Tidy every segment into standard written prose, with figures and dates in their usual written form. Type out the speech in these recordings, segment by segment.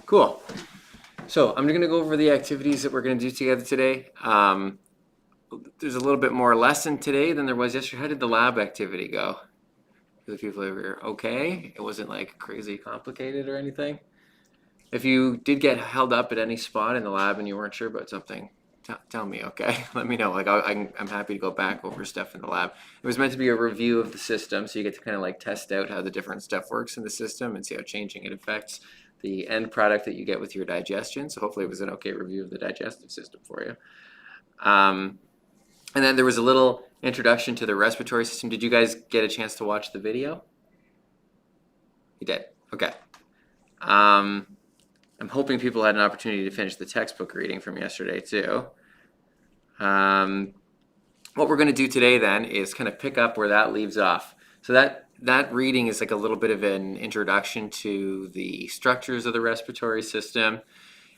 Cool. So I'm going to go over the activities that we're going to do together today. There's a little bit more lesson today than there was yesterday. How did the lab activity go? For the people over here, okay? It wasn't like crazy complicated or anything. If you did get held up at any spot in the lab and you weren't sure about something, tell me, okay? Let me know. Like I'm happy to go back over stuff in the lab. It was meant to be a review of the system, so you get to kind of like test out how the different stuff works in the system and see how changing it affects the end product that you get with your digestion. So hopefully it was an okay review of the digestive system for you. And then there was a little introduction to the respiratory system. Did you guys get a chance to watch the video? You did? Okay. I'm hoping people had an opportunity to finish the textbook reading from yesterday too. What we're going to do today then is kind of pick up where that leaves off. So that reading is like a little bit of an introduction to the structures of the respiratory system.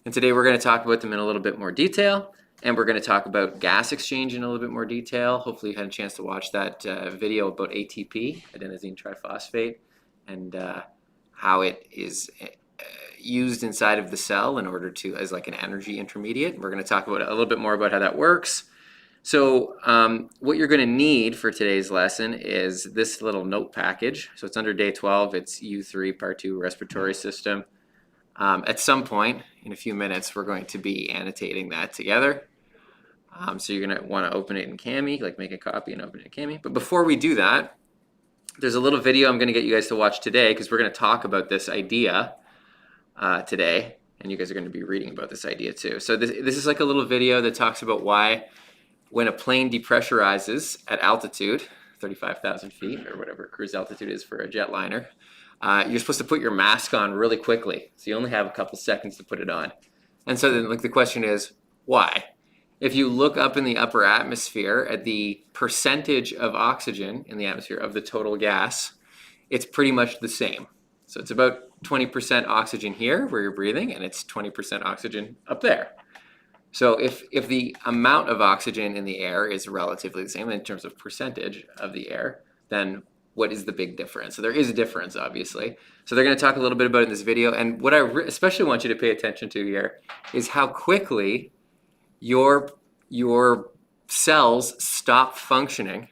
And today we're going to talk about them in a little bit more detail. And we're going to talk about gas exchange in a little bit more detail. Hopefully you had a chance to watch that video about ATP, adenosine triphosphate, and how it is used inside of the cell in order to, as like an energy intermediate. We're going to talk about a little bit more about how that works. So what you're going to need for today's lesson is this little note package. So it's under day 12. It's U3 Part 2 Respiratory System. At some point in a few minutes, we're going to be annotating that together. So you're going to want to open it in Cami, like make a copy and open it in Cami. But before we do that, there's a little video I'm going to get you guys to watch today because we're going to talk about this idea today. And you guys are going to be reading about this idea too. So this is like a little video that talks about why when a plane depressurizes at altitude, 35,000 feet or whatever cruise altitude is for a jetliner, you're supposed to put your mask on really quickly. So you only have a couple seconds to put it on. And so then like the question is, why? If you look up in the upper atmosphere at the percentage of oxygen in the atmosphere of the total gas, it's pretty much the same. So it's about 20% oxygen here where you're breathing, and it's 20% oxygen up there. So if the amount of oxygen in the air is relatively the same in terms of percentage of the air, then what is the big difference? So there is a difference, obviously. So they're going to talk a little bit about it in this video. And what I especially want you to pay attention to here is how quickly your cells stop functioning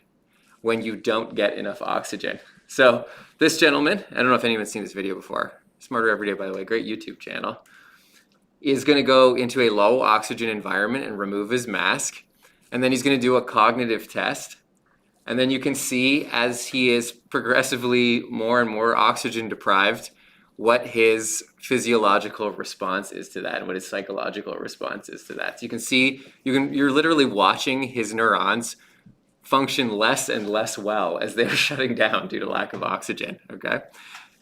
when you don't get enough oxygen. So this gentleman, I don't know if anyone's seen this video before, Smarter Every Day, by the way, great YouTube channel, is going to go into a low oxygen environment and remove his mask. And then he's going to do a cognitive test. And then you can see as he is progressively more and more oxygen deprived, what his physiological response is to that and what his psychological response is to that. So you can see, you're literally watching his neurons function less and less well as they're shutting down due to lack of oxygen, okay?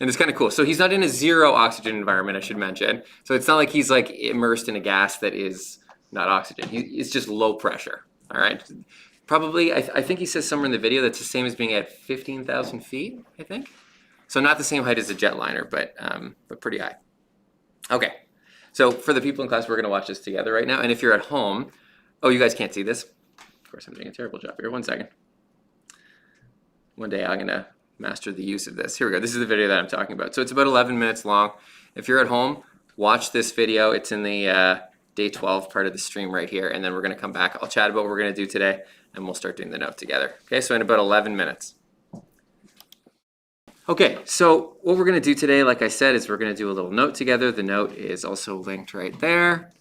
And it's kind of cool. So he's not in a zero oxygen environment, I should mention. So it's not like he's like immersed in a gas that is not oxygen. It's just low pressure, all right? Probably, I think he says somewhere in the video that's the same as being at 15,000 feet, I think. So not the same height as a jetliner, but pretty high. Okay, so for the people in class, we're going to watch this together right now. And if you're at home, oh, you guys can't see this. Of course, I'm doing a terrible job here. 1 second. One day I'm going to master the use of this. Here we go. This is the video that I'm talking about. So it's about 11 minutes long. If you're at home, watch this video. It's in the day 12 part of the stream right here. And then we're going to come back. I'll chat about what we're going to do today, and we'll start doing the note together. Okay, so in about 11 minutes. Okay, so what we're going to do today, like I said, is we're going to do a little note together. The note is also linked right there.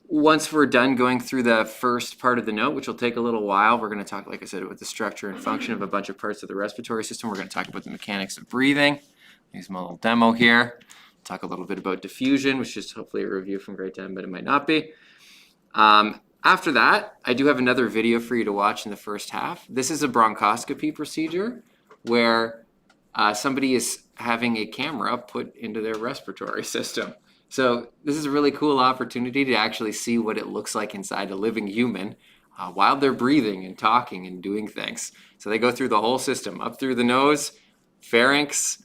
Once we're done going through the first part of the note, which will take a little while, we're going to talk, like I said, about the structure and function of a bunch of parts of the respiratory system. We're going to talk about the mechanics of breathing. Use my little demo here. Talk a little bit about diffusion, which is hopefully a review from grade 10, but it might not be. After that, I do have another video for you to watch in the first half. This is a bronchoscopy procedure where somebody is having a camera put into their respiratory system. So this is a really cool opportunity to actually see what it looks like inside a living human while they're breathing and talking and doing things. So they go through the whole system, up through the nose, pharynx,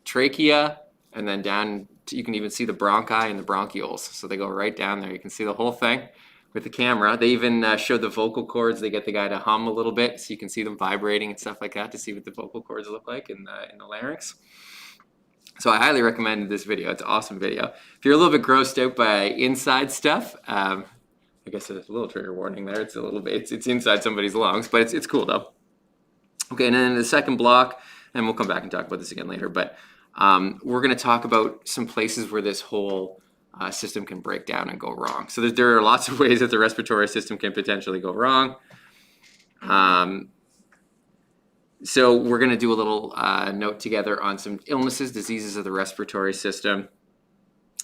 trachea, and then down, you can even see the bronchi and the bronchioles. So they go right down there. You can see the whole thing with the camera. They even show the vocal cords. They get the guy to hum a little bit so you can see them vibrating and stuff like that to see what the vocal cords look like in the larynx. So I highly recommend this video. It's an awesome video. If you're a little bit grossed out by inside stuff, I guess there's a little trigger warning there. It's a little bit, it's inside somebody's lungs, but it's cool though. Okay, and then the second block, and we'll come back and talk about this again later, but we're gonna talk about some places where this whole system can break down and go wrong. So there are lots of ways that the respiratory system can potentially go wrong. So we're going to do a little note together on some illnesses, diseases of the respiratory system.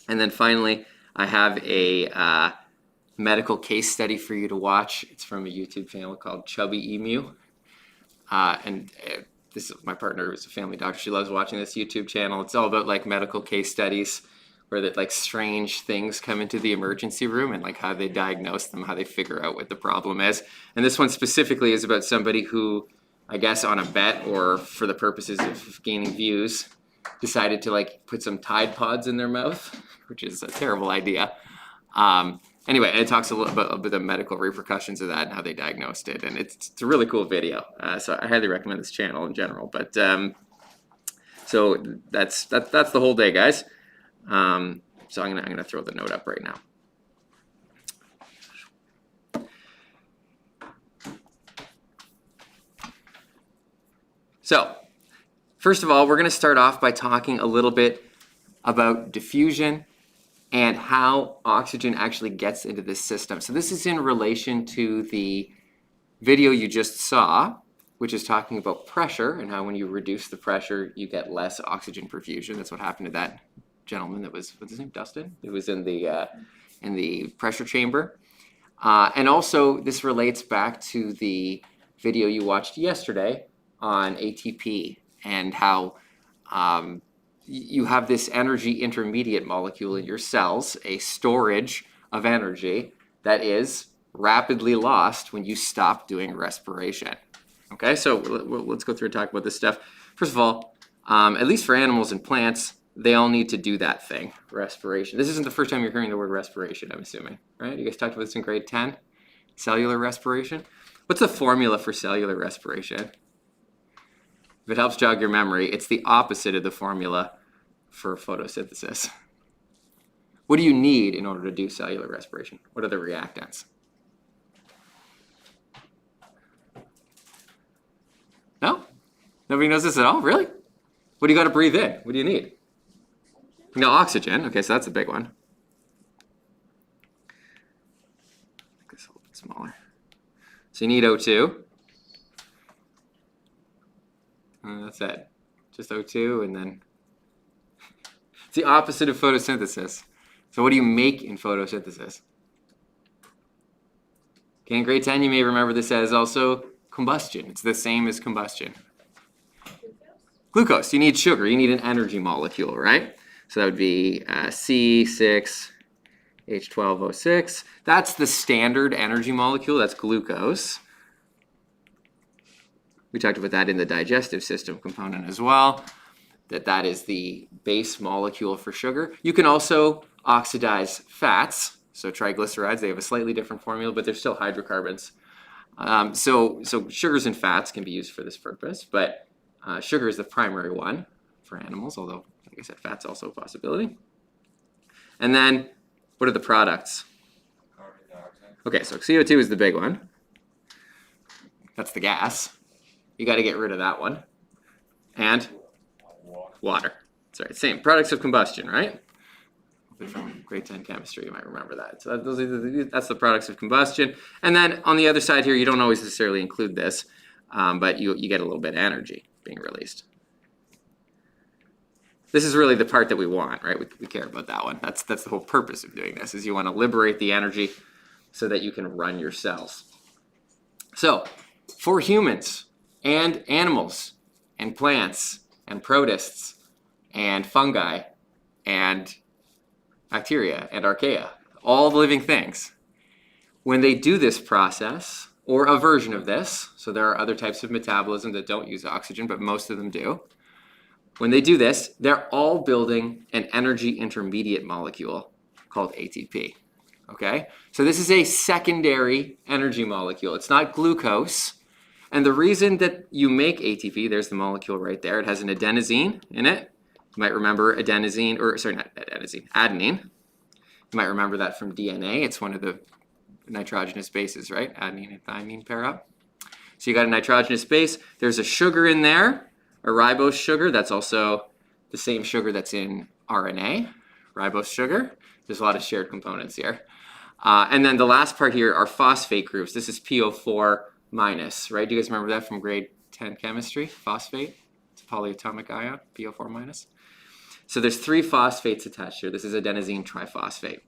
And then finally, I have a medical case study for you to watch. It's from a YouTube channel called Chubby Emu. This is my partner who's a family doctor. She loves watching this YouTube channel. It's all about like medical case studies where that like strange things come into the emergency room and like how they diagnose them, how they figure out what the problem is. And this one specifically is about somebody who, I guess on a bet or for the purposes of gaining views, decided to like put some Tide Pods in their mouth, which is a terrible idea. Anyway, and it talks a little bit about the medical repercussions of that and how they diagnosed it. And it's a really cool video. So I highly recommend this channel in general. But so that's the whole day, guys. So I'm gonna throw the note up right now. So, first of all, we're going to start off by talking a little bit about diffusion and how oxygen actually gets into this system. So this is in relation to the video you just saw, which is talking about pressure and how when you reduce the pressure, you get less oxygen perfusion. That's what happened to that gentleman that was, what's his name, Dustin? It was in the pressure chamber. And also, this relates back to the video you watched yesterday on ATP and how you have this energy intermediate molecule in your cells, a storage of energy that is rapidly lost when you stop doing respiration. Okay, so let's go through and talk about this stuff. First of all, at least for animals and plants, they all need to do that thing, respiration. This isn't the first time you're hearing the word respiration, I'm assuming, right? You guys talked about this in grade 10, cellular respiration. What's the formula for cellular respiration? If it helps jog your memory, it's the opposite of the formula for photosynthesis. What do you need in order to do cellular respiration? What are the reactants? No? Nobody knows this at all? Really? What do you got to breathe in? What do you need? No, oxygen. Okay, so that's a big one. Make this a little bit smaller. So you need O2. That's it. Just O2 and then it's the opposite of photosynthesis. So what do you make in photosynthesis? Okay, in grade 10 you may remember this as also combustion. It's the same as combustion. Glucose. You need sugar. You need an energy molecule, right? So that would be C6H12O6. That's the standard energy molecule. That's glucose. We talked about that in the digestive system component as well, that is the base molecule for sugar. You can also oxidize fats, so triglycerides. They have a slightly different formula, but they're still hydrocarbons. So sugars and fats can be used for this purpose, but sugar is the primary one for animals, although, like I said, fat's also a possibility. And then, what are the products? Carbon dioxide. Okay, so CO2 is the big one. That's the gas. You got to get rid of that one. And water. That's right. Same. Products of combustion, right? From grade 10 chemistry, you might remember that. So that's the products of combustion. And then on the other side here, you don't always necessarily include this, but you get a little bit of energy being released. This is really the part that we want, right? We care about that one. That's the whole purpose of doing this, is you want to liberate the energy so that you can run your cells. So for humans and animals and plants and protists and fungi and bacteria and archaea, all living things, when they do this process or a version of this, so there are other types of metabolism that don't use oxygen, but most of them do. When they do this, they're all building an energy intermediate molecule called ATP. Okay? So this is a secondary energy molecule. It's not glucose. And the reason that you make ATP, there's the molecule right there, it has an adenosine in it You might remember adenosine, or sorry, not adenosine, adenine. You might remember that from DNA. It's one of the nitrogenous bases, right? Adenine and thymine pair up. So you got a nitrogenous base. There's a sugar in there, a ribose sugar. That's also the same sugar that's in RNA, ribose sugar. There's a lot of shared components here. And then the last part here are phosphate groups. This is PO4 minus, right? Do you guys remember that from grade 10 chemistry? Phosphate, it's a polyatomic ion, PO4 minus. So there's 3 phosphates attached here. This is adenosine triphosphate.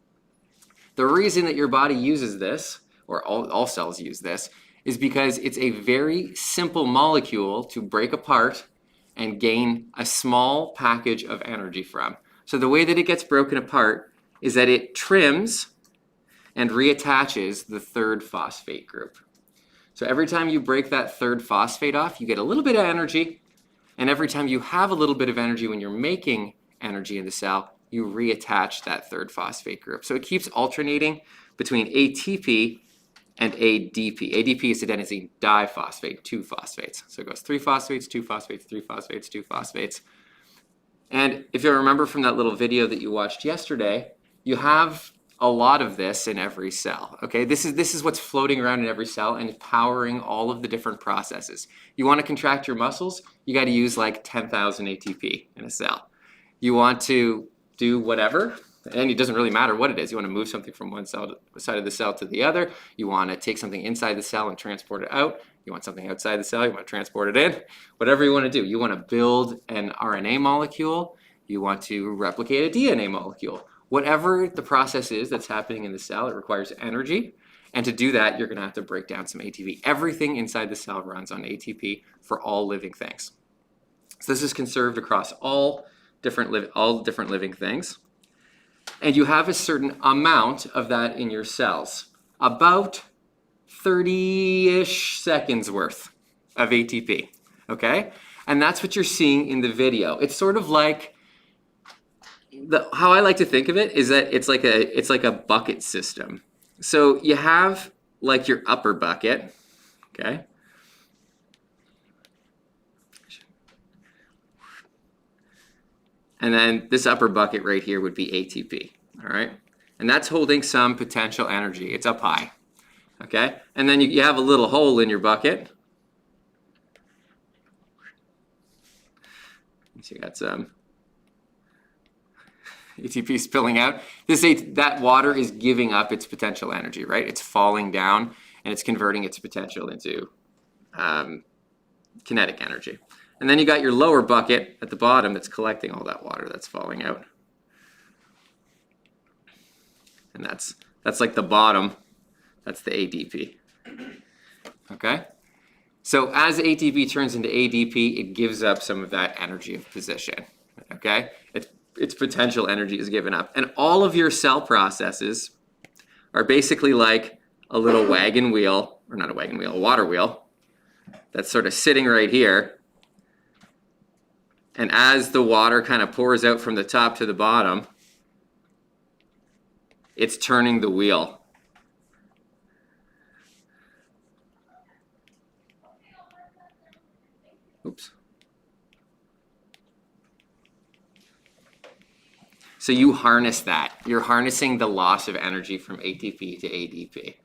The reason that your body uses this, or all cells use this, is because it's a very simple molecule to break apart and gain a small package of energy from. So the way that it gets broken apart is that it trims and reattaches the 3rd phosphate group. So every time you break that 3rd phosphate off, you get a little bit of energy, and every time you have a little bit of energy when you're making energy in the cell, you reattach that 3rd phosphate group. So it keeps alternating between ATP and ADP. ADP is adenosine diphosphate, 2 phosphates. So it goes 3 phosphates, 2 phosphates, 3 phosphates, 2 phosphates. And if you remember from that little video that you watched yesterday, you have a lot of this in every cell, okay? This is what's floating around in every cell and powering all of the different processes. You want to contract your muscles, you got to use like 10,000 ATP in a cell. You want to do whatever, and it doesn't really matter what it is. You want to move something from one side of the cell to the other. You want to take something inside the cell and transport it out. You want something outside the cell, you want to transport it in. Whatever you want to do. You want to build an RNA molecule. You want to replicate a DNA molecule. Whatever the process is that's happening in the cell, it requires energy. And to do that, you're going to have to break down some ATP. Everything inside the cell runs on ATP for all living things. So this is conserved across all different living things. And you have a certain amount of that in your cells. About 30-ish seconds worth of ATP, okay? And that's what you're seeing in the video. It's sort of like, how I like to think of it is that it's like a bucket system. So you have like your upper bucket, okay? And then this upper bucket right here would be ATP, all right? And that's holding some potential energy. It's up high, okay? And then you have a little hole in your bucket. So you got some ATP spilling out. That water is giving up its potential energy, right? It's falling down and it's converting its potential into kinetic energy. And then you got your lower bucket at the bottom that's collecting all that water that's falling out. And that's like the bottom, that's the ADP. Okay? So as ATP turns into ADP, it gives up some of that energy of position. Okay? Its potential energy is given up. And all of your cell processes are basically like a little wagon wheel, or not a wagon wheel, a water wheel, that's sort of sitting right here. And as the water kind of pours out from the top to the bottom, it's turning the wheel. Oops. So you harness that. You're harnessing the loss of energy from ATP to ADP.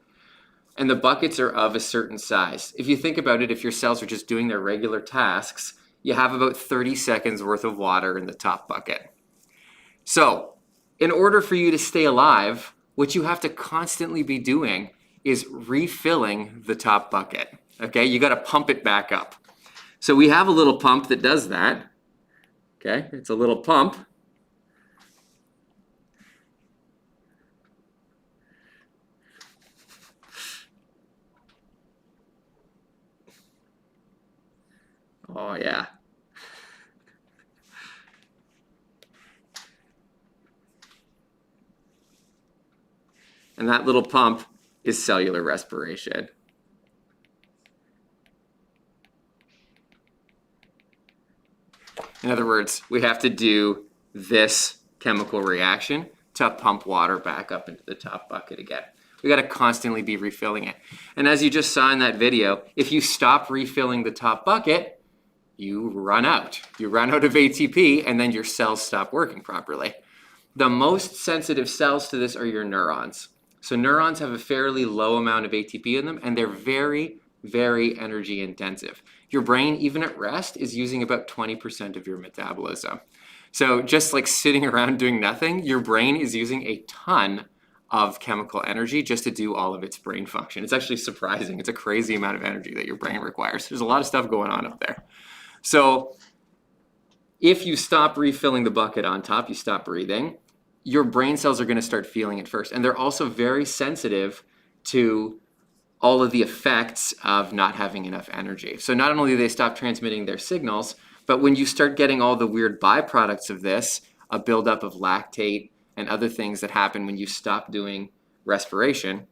And the buckets are of a certain size. If you think about it, if your cells are just doing their regular tasks, you have about 30 seconds worth of water in the top bucket. So in order for you to stay alive, what you have to constantly be doing is refilling the top bucket. Okay, you got to pump it back up. So we have a little pump that does that. Okay, it's a little pump. Oh yeah. And that little pump is cellular respiration. In other words, we have to do this chemical reaction to pump water back up into the top bucket again. We got to constantly be refilling it. And as you just saw in that video, if you stop refilling the top bucket, you run out. You run out of ATP, and then your cells stop working properly. The most sensitive cells to this are your neurons. So neurons have a fairly low amount of ATP in them, and they're very, very energy intensive. Your brain, even at rest, is using about 20% of your metabolism. So just like sitting around doing nothing, your brain is using a ton of chemical energy just to do all of its brain function. It's actually surprising. It's a crazy amount of energy that your brain requires. There's a lot of stuff going on up there. So if you stop refilling the bucket on top, you stop breathing, your brain cells are going to start feeling it first. And they're also very sensitive to all of the effects of not having enough energy. So not only do they stop transmitting their signals, but when you start getting all the weird byproducts of this, a buildup of lactate and other things that happen when you stop doing respiration,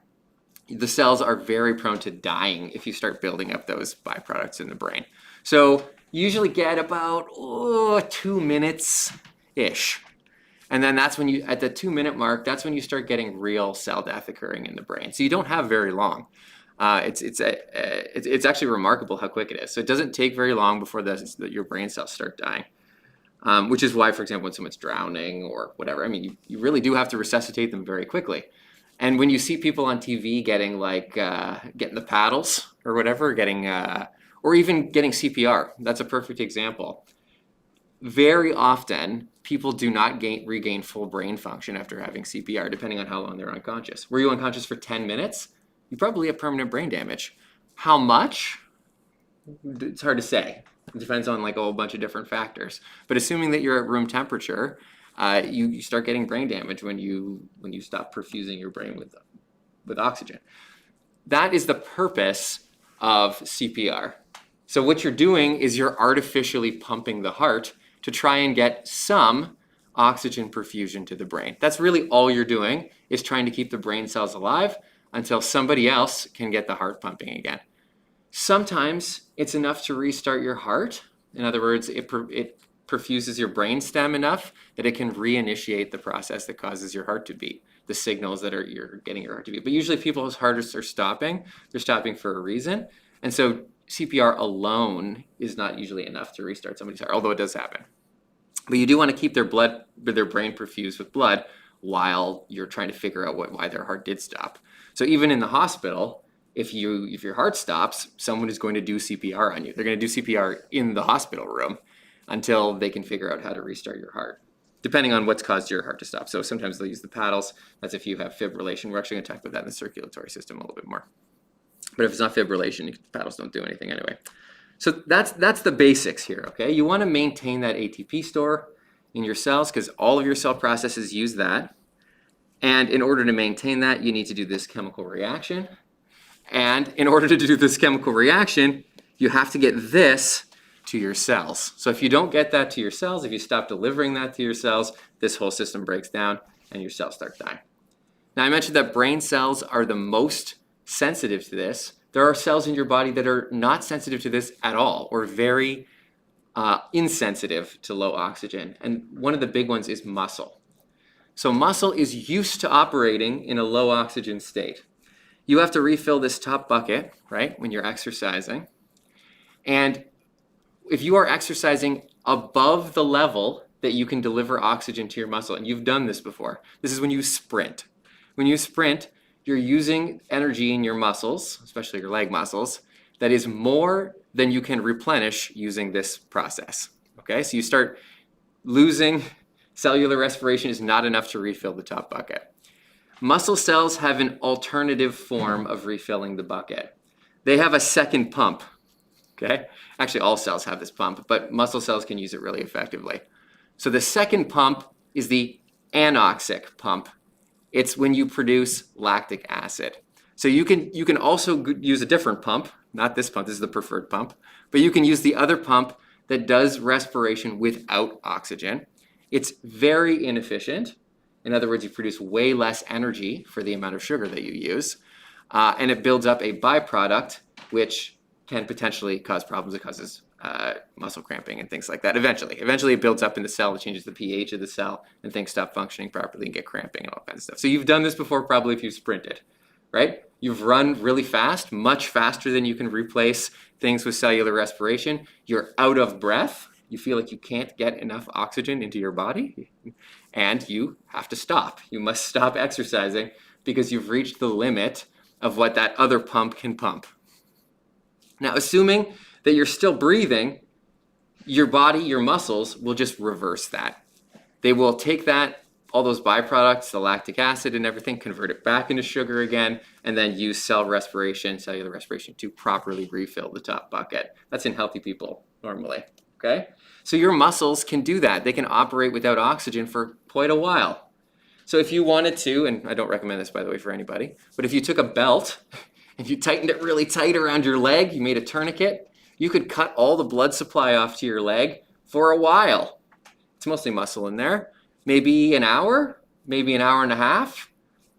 the cells are very prone to dying if you start building up those byproducts in the brain. So you usually get about 2 minutes-ish. And then that's when you, at the 2-minute mark, that's when you start getting real cell death occurring in the brain. So you don't have very long. It's actually remarkable how quick it is. So it doesn't take very long before your brain cells start dying, which is why, for example, when someone's drowning or whatever, I mean, you really do have to resuscitate them very quickly. And when you see people on TV getting like, getting the paddles or whatever, or even getting CPR, that's a perfect example. Very often, people do not regain full brain function after having CPR, depending on how long they're unconscious. Were you unconscious for 10 minutes? You probably have permanent brain damage. How much? It's hard to say. It depends on like a whole bunch of different factors. But assuming that you're at room temperature, you start getting brain damage when you stop perfusing your brain with oxygen. That is the purpose of CPR. So what you're doing is you're artificially pumping the heart to try and get some oxygen perfusion to the brain. That's really all you're doing, is trying to keep the brain cells alive until somebody else can get the heart pumping again. Sometimes it's enough to restart your heart. In other words, it perfuses your brain stem enough that it can reinitiate the process that causes your heart to beat, the signals that you're getting your heart to beat. But usually people's hearts are stopping. They're stopping for a reason. And so CPR alone is not usually enough to restart somebody's heart, although it does happen. But you do want to keep their brain perfused with blood while you're trying to figure out why their heart did stop. So even in the hospital, if your heart stops, someone is going to do CPR on you. They're going to do CPR in the hospital room until they can figure out how to restart your heart, depending on what's caused your heart to stop. So sometimes they'll use the paddles. That's if you have fibrillation. We're actually going to talk about that in the circulatory system a little bit more. But if it's not fibrillation, paddles don't do anything anyway. So that's the basics here, okay? You want to maintain that ATP store in your cells because all of your cell processes use that. And in order to maintain that, you need to do this chemical reaction. And in order to do this chemical reaction, you have to get this to your cells. So if you don't get that to your cells, if you stop delivering that to your cells, this whole system breaks down and your cells start dying. Now I mentioned that brain cells are the most sensitive to this. There are cells in your body that are not sensitive to this at all, or very insensitive to low oxygen. And one of the big ones is muscle. So muscle is used to operating in a low oxygen state. You have to refill this top bucket, right, when you're exercising. And if you are exercising above the level that you can deliver oxygen to your muscle, and you've done this before, this is when you sprint. When you sprint, you're using energy in your muscles, especially your leg muscles, that is more than you can replenish using this process. Okay, so you start losing cellular respiration is not enough to refill the top bucket. Muscle cells have an alternative form of refilling the bucket. They have a second pump. Okay, actually all cells have this pump, but muscle cells can use it really effectively. So the second pump is the anoxic pump. It's when you produce lactic acid. So you can also use a different pump, not this pump, this is the preferred pump, but you can use the other pump that does respiration without oxygen. It's very inefficient. In other words, you produce way less energy for the amount of sugar that you use, and it builds up a byproduct which can potentially cause problems. It causes muscle cramping and things like that. Eventually it builds up in the cell, it changes the pH of the cell, and things stop functioning properly and get cramping and all kinds of stuff. So you've done this before probably if you've sprinted, right? You've run really fast, much faster than you can replace things with cellular respiration. You're out of breath. You feel like you can't get enough oxygen into your body, and you have to stop. You must stop exercising because you've reached the limit of what that other pump can pump. Now, assuming that you're still breathing, your body, your muscles will just reverse that. They will take that, all those byproducts, the lactic acid and everything, convert it back into sugar again, and then use cellular respiration to properly refill the top bucket. That's in healthy people normally, okay? So your muscles can do that. They can operate without oxygen for quite a while. So if you wanted to, and I don't recommend this by the way for anybody, but if you took a belt and you tightened it really tight around your leg, you made a tourniquet, you could cut all the blood supply off to your leg for a while. It's mostly muscle in there. Maybe an hour, maybe an hour and a half,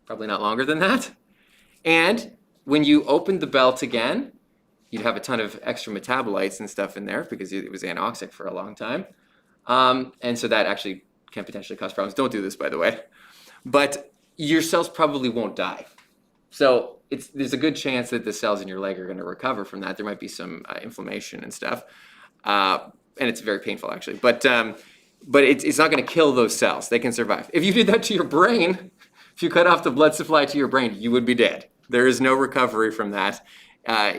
probably not longer than that. And when you opened the belt again, you'd have a ton of extra metabolites and stuff in there because it was anoxic for a long time. And so that actually can potentially cause problems. Don't do this, by the way. But your cells probably won't die. So there's a good chance that the cells in your leg are going to recover from that. There might be some inflammation and stuff. And it's very painful, actually. But it's not going to kill those cells. They can survive. If you did that to your brain, if you cut off the blood supply to your brain, you would be dead. There is no recovery from that.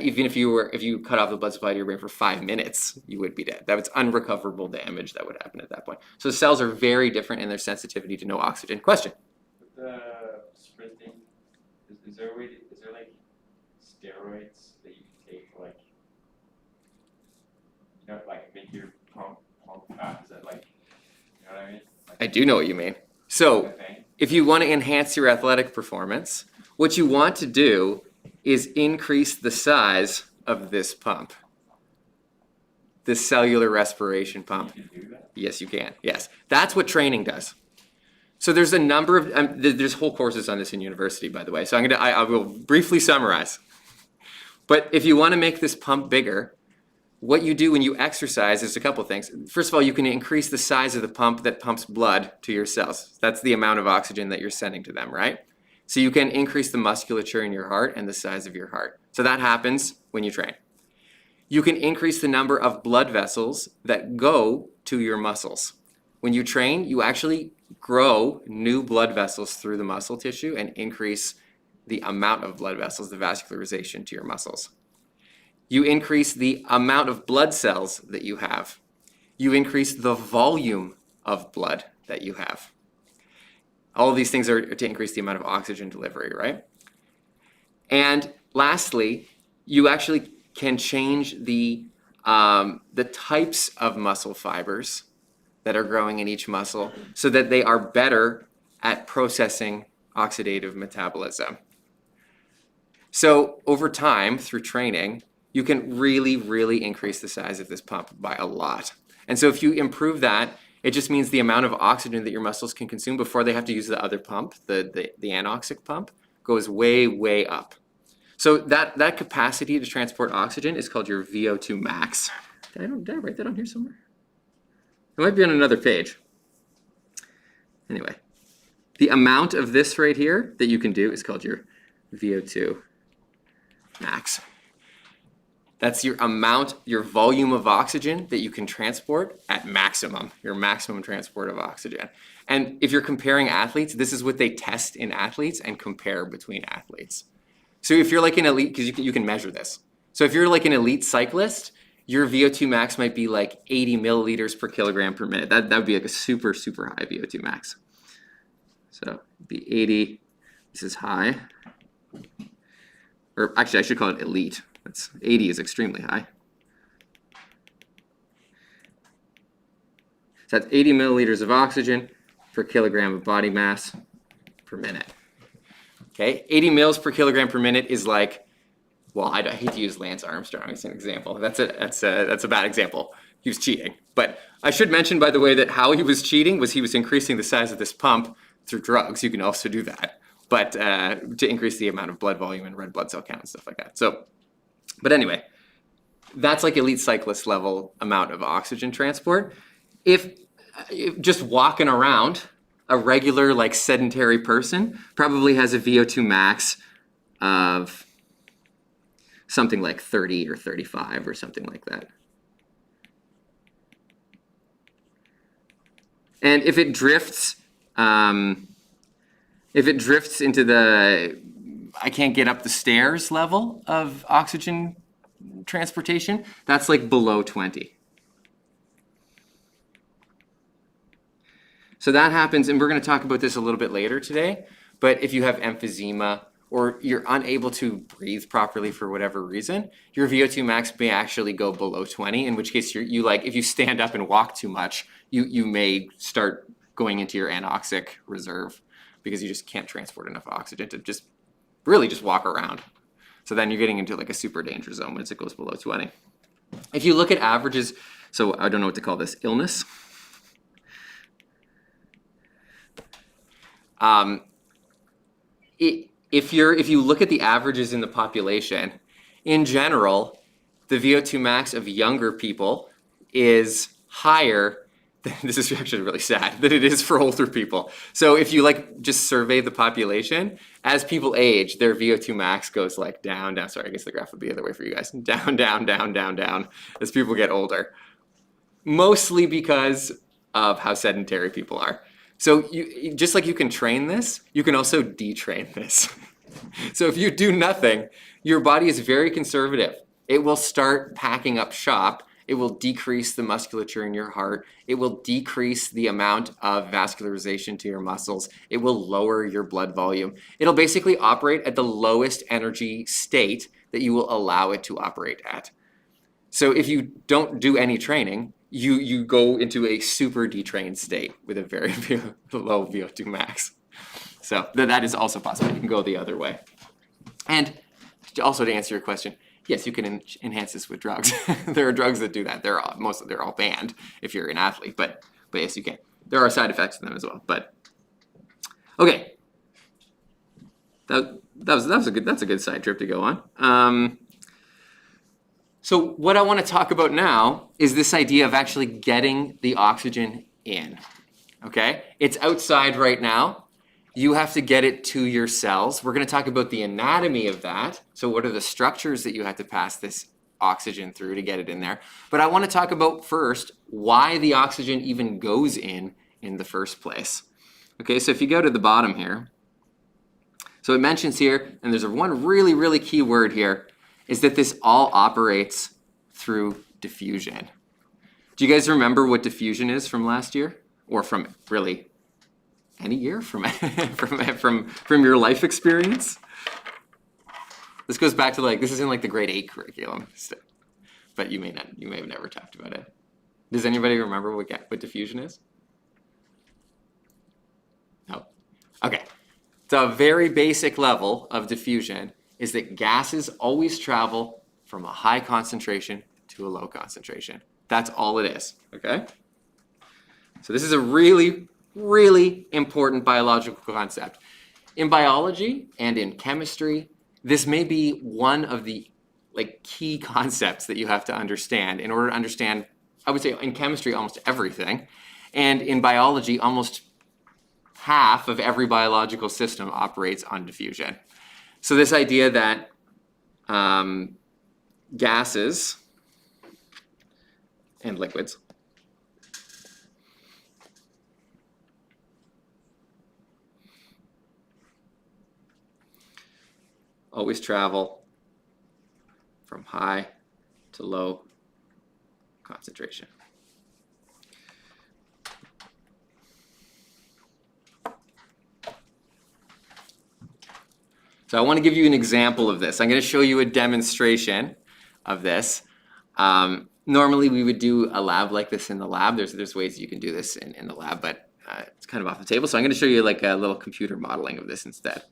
Even if you cut off the blood supply to your brain for 5 minutes, you would be dead. That's unrecoverable damage that would happen at that point. So cells are very different in their sensitivity to no oxygen. Question? With the sprinting, is there like steroids that you can take, like, like make your pump fast? Is that like, you know what I mean? Like, I do know what you mean. So if you want to enhance your athletic performance, what you want to do is increase the size of this pump, this cellular respiration pump. You can do that? Yes, you can. Yes, that's what training does. So there's a number of there's whole courses on this in university, by the way. So I will briefly summarize. But if you want to make this pump bigger, what you do when you exercise is a couple things. First of all, you can increase the size of the pump that pumps blood to your cells. That's the amount of oxygen that you're sending to them, right? So you can increase the musculature in your heart and the size of your heart. So that happens when you train. You can increase the number of blood vessels that go to your muscles. When you train, you actually grow new blood vessels through the muscle tissue and increase the amount of blood vessels, the vascularization to your muscles. You increase the amount of blood cells that you have. You increase the volume of blood that you have. All of these things are to increase the amount of oxygen delivery, right? And lastly, you actually can change the types of muscle fibers that are growing in each muscle so that they are better at processing oxidative metabolism. So over time, through training, you can really, really increase the size of this pump by a lot. And so if you improve that, it just means the amount of oxygen that your muscles can consume before they have to use the other pump, the Anoxic pump, goes way, way up. So that capacity to transport oxygen is called your Vo2 Max. Did I write that on here somewhere? It might be on another page. Anyway, the amount of this right here that you can do is called your Vo2 Max. That's your amount, your volume of oxygen that you can transport at maximum, your maximum transport of oxygen. And if you're comparing athletes, this is what they test in athletes and compare between athletes. So if you're like an elite, because you can measure this. So if you're like an elite cyclist, your Vo2 max might be like 80 milliliters per kilogram per minute. That would be like a super, super high Vo2 max. So it'd be 80, this is high. Or actually, I should call it elite. 80 is extremely high. So that's 80 milliliters of oxygen per kilogram of body mass per minute. Okay, 80 mils per kilogram per minute is like, well, I hate to use Lance Armstrong as an example. That's a bad example. He was cheating. But I should mention, by the way, that how he was cheating was he was increasing the size of this pump through drugs. You can also do that, but to increase the amount of blood volume and red blood cell count and stuff like that. So. But anyway, that's like elite cyclist level amount of oxygen transport. If just walking around, a regular like sedentary person probably has a Vo2 max of something like 30 or 35 or something like that. And if it drifts into the I can't get up the stairs level of oxygen transportation, that's like below 20. So that happens, and we're going to talk about this a little bit later today, but if you have emphysema or you're unable to breathe properly for whatever reason, your VO2 max may actually go below 20, in which case you like, if you stand up and walk too much, you may start going into your anoxic reserve because you just can't transport enough oxygen to just really just walk around. So then you're getting into like a super danger zone once it goes below 20. If you look at averages, so I don't know what to call this, illness. If you look at the averages in the population, in general, the VO2 max of younger people is higher than, this is actually really sad, than it is for older people. So if you like just survey the population, as people age, their VO2 max goes like down, down. Sorry, I guess the graph would be the other way for you guys. Down, down, down, down, down, as people get older. Mostly because of how sedentary people are. So you, just like you can train this, you can also detrain this. So if you do nothing, your body is very conservative. It will start packing up shop. It will decrease the musculature in your heart. It will decrease the amount of vascularization to your muscles. It will lower your blood volume. It'll basically operate at the lowest energy state that you will allow it to operate at. So if you don't do any training, you go into a super detrained state with a very low VO2 max. So that is also possible. You can go the other way. And also to answer your question, yes, you can enhance this with drugs. There are drugs that do that. They're all banned if you're an athlete, but yes, you can. There are side effects to them as well. But okay, that's a good side trip to go on. So what I want to talk about now is this idea of actually getting the oxygen in. Okay, it's outside right now. You have to get it to your cells. We're going to talk about the anatomy of that. So what are the structures that you have to pass this oxygen through to get it in there? But I want to talk about first why the oxygen even goes in the first place. Okay, so if you go to the bottom here, so it mentions here, and there's one really, really key word here, is that this all operates through diffusion. Do you guys remember what diffusion is from last year? Or from really any year from your life experience? This goes back to this is in the grade 8 curriculum, but you may have never talked about it. Does anybody remember what diffusion is? No. Okay. So a very basic level of diffusion is that gases always travel from a high concentration to a low concentration. That's all it is, okay? So this is a really, really important biological concept. In biology and in chemistry, this may be one of the key concepts that you have to understand in order to understand, I would say in chemistry, almost everything. And in biology, almost half of every biological system operates on diffusion. So this idea that gases and liquids always travel from high to low concentration. So I want to give you an example of this. I'm going to show you a demonstration of this. Normally we would do a lab like this in the lab. There's ways you can do this in the lab, but it's kind of off the table. So I'm going to show you a little computer modeling of this instead.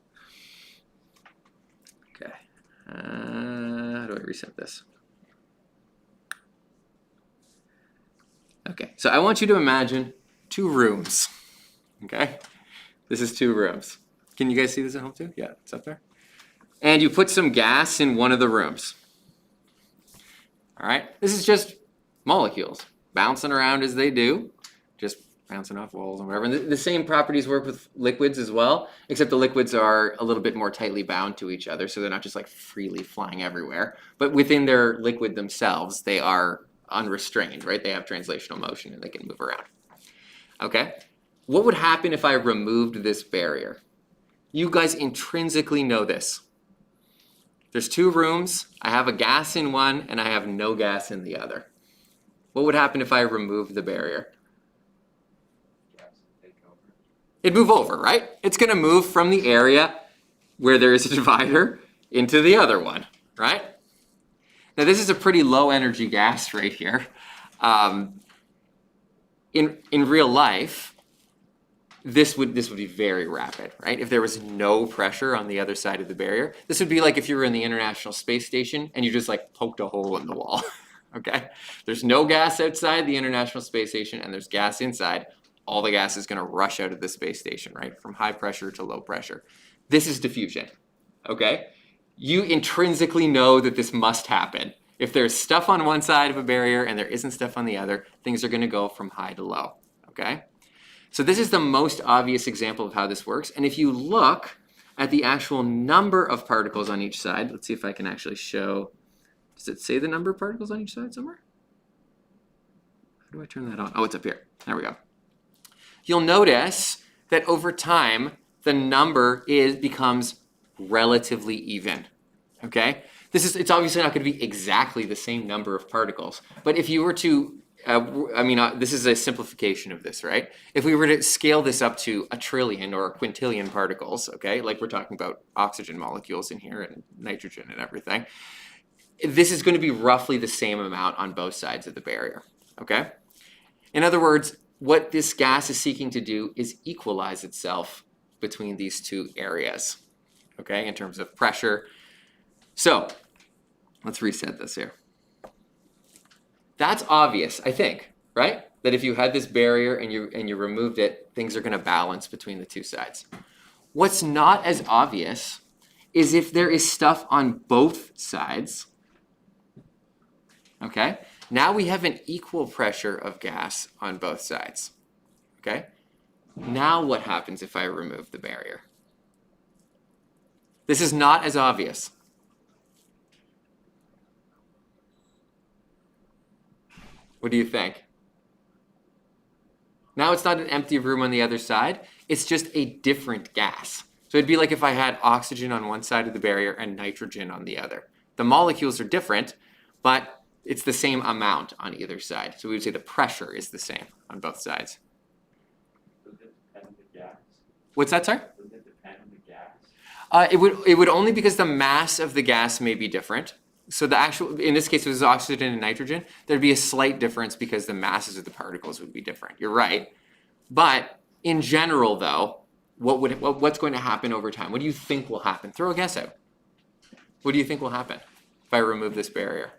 Okay. How do I reset this? Okay. So I want you to imagine 2 rooms. Okay. This is 2 rooms. Can you guys see this at home too? Yeah, it's up there. And you put some gas in one of the rooms. All right, this is just molecules bouncing around as they do, just bouncing off walls and whatever. And the same properties work with liquids as well, except the liquids are a little bit more tightly bound to each other, so they're not just like freely flying everywhere. But within their liquid themselves, they are unrestrained, right? They have translational motion and they can move around. Okay? What would happen if I removed this barrier? You guys intrinsically know this. There's two rooms. I have a gas in one and I have no gas in the other. What would happen if I removed the barrier? It'd move over, right? It's going to move from the area where there is a divider into the other one, right? Now this is a pretty low energy gas right here. In real life, this would be very rapid, right? If there was no pressure on the other side of the barrier, this would be like if you were in the International Space Station and you just like poked a hole in the wall, okay? There's no gas outside the International Space Station and there's gas inside. All the gas is going to rush out of the space station, right? From high pressure to low pressure. This is diffusion, okay? You intrinsically know that this must happen. If there's stuff on one side of a barrier and there isn't stuff on the other, things are going to go from high to low, okay? So this is the most obvious example of how this works. And if you look at the actual number of particles on each side, let's see if I can actually show, does it say the number of particles on each side somewhere? How do I turn that on? Oh, it's up here. There we go. You'll notice that over time, the number becomes relatively even, okay? It's obviously not going to be exactly the same number of particles, but if you were to, this is a simplification of this, right? If we were to scale this up to 1 trillion or 1 quintillion particles, okay, like we're talking about oxygen molecules in here and nitrogen and everything, this is going to be roughly the same amount on both sides of the barrier, okay? In other words, what this gas is seeking to do is equalize itself between these two areas, okay, in terms of pressure. So let's reset this here. That's obvious, I think, right? That if you had this barrier and you removed it, things are going to balance between the two sides. What's not as obvious is if there is stuff on both sides, okay? Now we have an equal pressure of gas on both sides, okay? Now what happens if I remove the barrier? This is not as obvious. What do you think? Now it's not an empty room on the other side, it's just a different gas. So it'd be like if I had oxygen on one side of the barrier and nitrogen on the other. The molecules are different, but it's the same amount on either side. So we would say the pressure is the same on both sides. Does it depend on the gas? What's that, sorry? Does it depend on the gas? It would only because the mass of the gas may be different. So the actual, in this case, it was oxygen and nitrogen. There'd be a slight difference because the masses of the particles would be different. You're right. But in general, though, what's going to happen over time? What do you think will happen? Throw a guess out. What do you think will happen if I remove this barrier?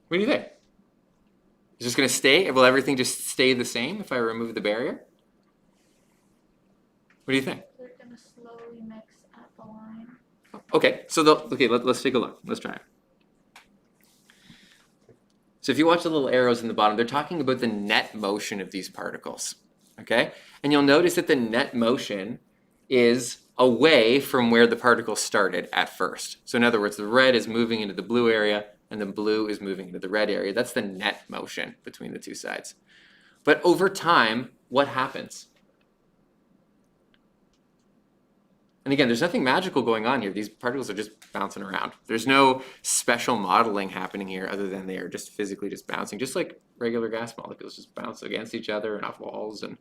What do you think? Is this going to stay? Will everything just stay the same if I remove the barrier? What do you think? They're going to slowly mix at the line. Okay, so let's take a look. Let's try it. So if you watch the little arrows in the bottom, they're talking about the net motion of these particles, okay? And you'll notice that the net motion is away from where the particles started at first. So in other words, the red is moving into the blue area and the blue is moving into the red area. That's the net motion between the two sides. But over time, what happens? And again, there's nothing magical going on here. These particles are just bouncing around. There's no special modeling happening here other than they are just physically just bouncing, just like regular gas molecules just bounce against each other and off walls and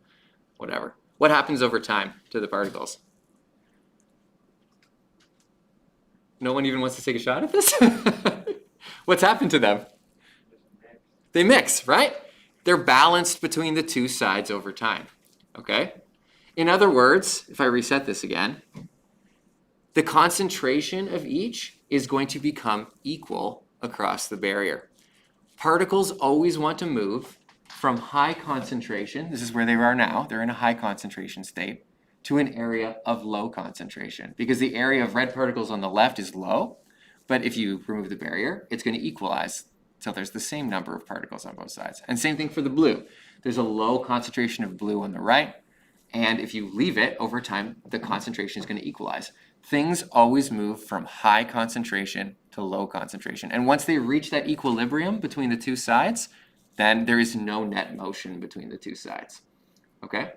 whatever. What happens over time to the particles? No one even wants to take a shot at this? What's happened to them? They mix, right? They're balanced between the two sides over time, okay? In other words, if I reset this again, the concentration of each is going to become equal across the barrier. Particles always want to move from high concentration, this is where they are now, they're in a high concentration state, to an area of low concentration. Because the area of red particles on the left is low, but if you remove the barrier, it's going to equalize until there's the same number of particles on both sides. And same thing for the blue. There's a low concentration of blue on the right, and if you leave it over time, the concentration is going to equalize. Things always move from high concentration to low concentration. And once they reach that equilibrium between the two sides, then there is no net motion between the two sides. Okay?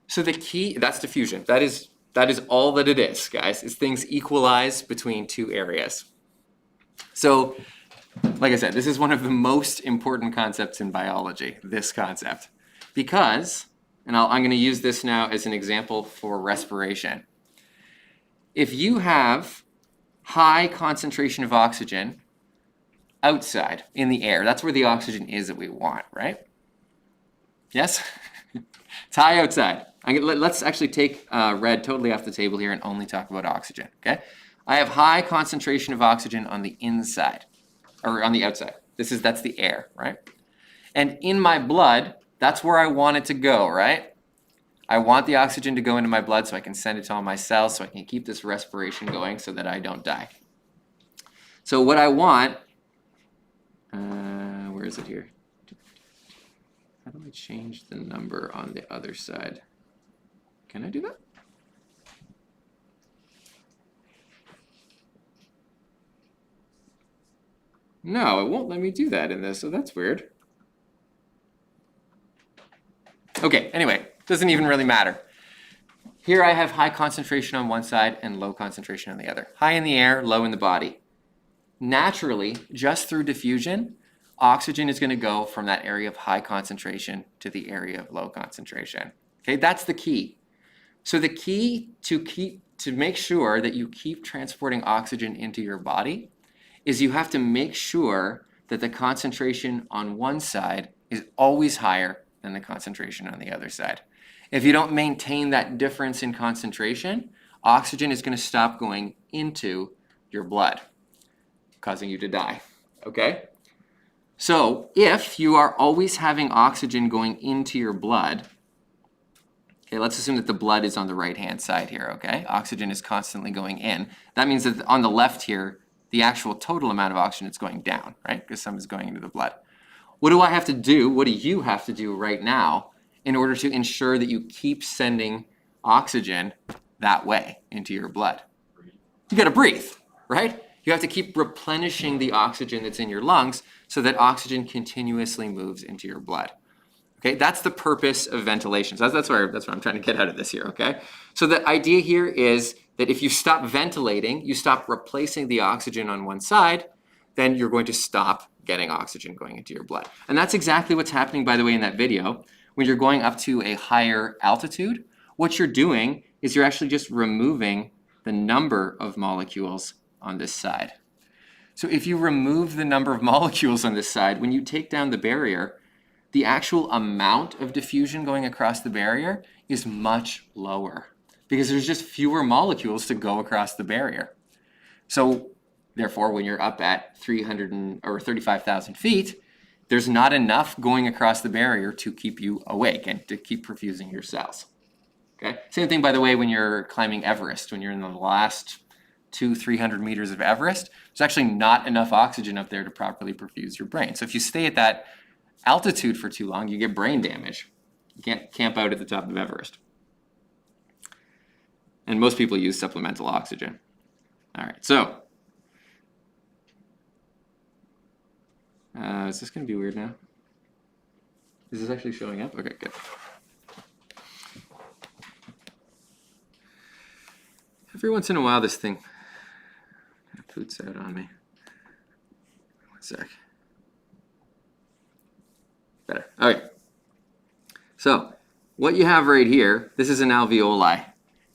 So the key, that's diffusion. That is all that it is, guys, is things equalize between two areas. So, like I said, this is one of the most important concepts in biology, this concept. Because, and I'm going to use this now as an example for respiration. If you have high concentration of oxygen outside in the air, that's where the oxygen is that we want, right? Yes? It's high outside. Let's actually take red totally off the table here and only talk about oxygen, okay? I have high concentration of oxygen on the inside, or on the outside. That's the air, right? And in my blood, that's where I want it to go, right? I want the oxygen to go into my blood so I can send it to all my cells so I can keep this respiration going so that I don't die. So what I want, where is it here? How do I change the number on the other side? Can I do that? No, it won't let me do that in this, so that's weird. Okay, anyway, doesn't even really matter. Here I have high concentration on one side and low concentration on the other. High in the air, low in the body. Naturally, just through diffusion, oxygen is going to go from that area of high concentration to the area of low concentration. Okay, that's the key. So the key to make sure that you keep transporting oxygen into your body is you have to make sure that the concentration on one side is always higher than the concentration on the other side. If you don't maintain that difference in concentration, oxygen is going to stop going into your blood, causing you to die, okay? So if you are always having oxygen going into your blood, okay, let's assume that the blood is on the right-hand side here, okay? Oxygen is constantly going in. That means that on the left here, the actual total amount of oxygen is going down, right? Because some is going into the blood. What do I have to do? What do you have to do right now in order to ensure that you keep sending oxygen that way into your blood? You got to breathe, right? You have to keep replenishing the oxygen that's in your lungs so that oxygen continuously moves into your blood. Okay, that's the purpose of ventilation. So that's what I'm trying to get out of this here, okay? So the idea here is that if you stop ventilating, you stop replacing the oxygen on one side, then you're going to stop getting oxygen going into your blood. And that's exactly what's happening, by the way, in that video. When you're going up to a higher altitude, what you're doing is you're actually just removing the number of molecules on this side. So if you remove the number of molecules on this side, when you take down the barrier, the actual amount of diffusion going across the barrier is much lower because there's just fewer molecules to go across the barrier. So therefore, when you're up at 35,000 feet, there's not enough going across the barrier to keep you awake and to keep perfusing your cells. Okay. Same thing, by the way, when you're climbing Everest, when you're in the last 200-300 meters of Everest, there's actually not enough oxygen up there to properly perfuse your brain. So if you stay at that altitude for too long, you get brain damage. You can't camp out at the top of Everest. And most people use supplemental oxygen. All right, so is this going to be weird now? Is this actually showing up? Okay, good. Every once in a while, this thing kind of poots out on me. One sec. Better. Okay. So what you have right here, this is an alveoli.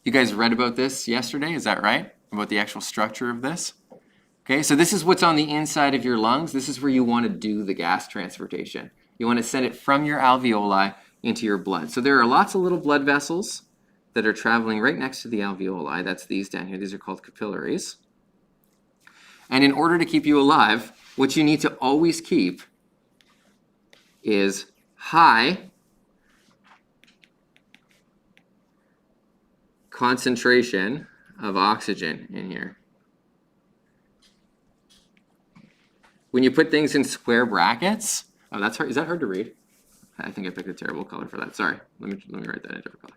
You guys read about this yesterday, is that right? About the actual structure of this? Okay, so this is what's on the inside of your lungs. This is where you want to do the gas transportation. You want to send it from your alveoli into your blood. So there are lots of little blood vessels that are traveling right next to the alveoli. That's these down here. These are called capillaries. And in order to keep you alive, what you need to always keep is high concentration of oxygen in here. when you put things in square brackets, oh, that's hard. Is that hard to read? I think I picked a terrible color for that. Sorry. Let me write that in a different color.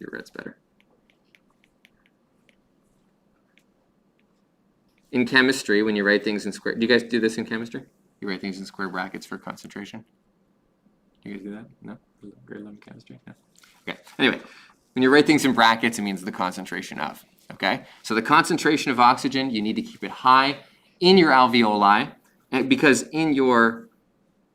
Your red's better. In chemistry, when you write things in square, do you guys do this in chemistry? You write things in square brackets for concentration? Do you guys do that? No? Grade 11 chemistry? No? Okay. Anyway, when you write things in brackets, it means the concentration of. Okay? So the concentration of oxygen, you need to keep it high in your alveoli, because in your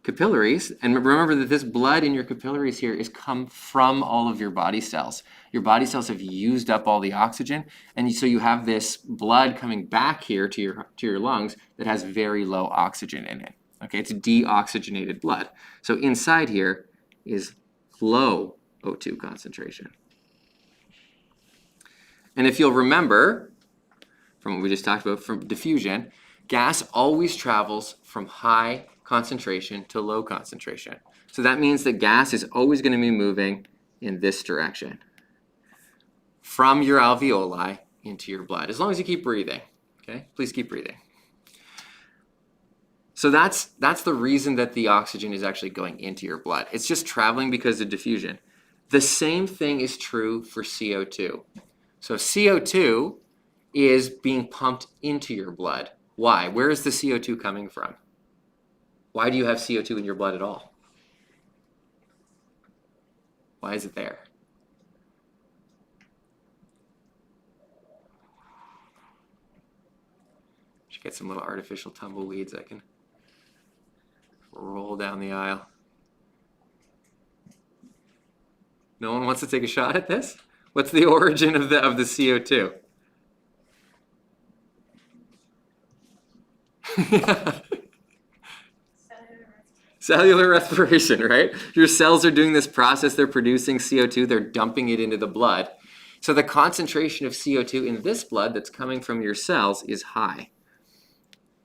capillaries, and remember that this blood in your capillaries here is come from all of your body cells. Your body cells have used up all the oxygen, and so you have this blood coming back here to your lungs that has very low oxygen in it. Okay, it's deoxygenated blood. So inside here is low O2 concentration. And if you'll remember from what we just talked about from diffusion, gas always travels from high concentration to low concentration. So that means that gas is always going to be moving in this direction from your alveoli into your blood, as long as you keep breathing. Okay, please keep breathing. So that's the reason that the oxygen is actually going into your blood. It's just traveling because of diffusion. The same thing is true for CO2. So CO2 is being pumped into your blood. Why? Where is the CO2 coming from? Why do you have CO2 in your blood at all? Why is it there? Should get some little artificial tumbleweeds I can roll down the aisle. No one wants to take a shot at this? What's the origin of the CO2? Cellular respiration, right? Your cells are doing this process, they're producing CO2, they're dumping it into the blood. So the concentration of CO2 in this blood that's coming from your cells is high.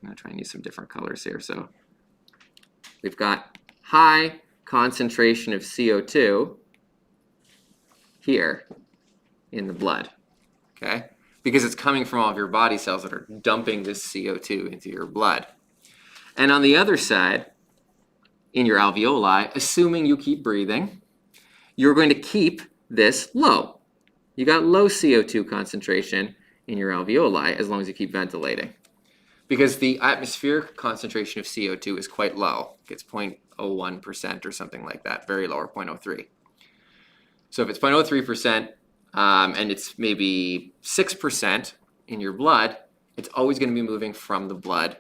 I'm gonna try and use some different colors here. So we've got high concentration of CO2 here in the blood, okay? Because it's coming from all of your body cells that are dumping this CO2 into your blood. And on the other side, in your alveoli, assuming you keep breathing, you're going to keep this low. You got low CO2 concentration in your alveoli as long as you keep ventilating. Because the atmospheric concentration of CO2 is quite low. It's 0.01% or something like that, very low, or 0.03. So if it's 0.03% and it's maybe 6% in your blood, it's always going to be moving from the blood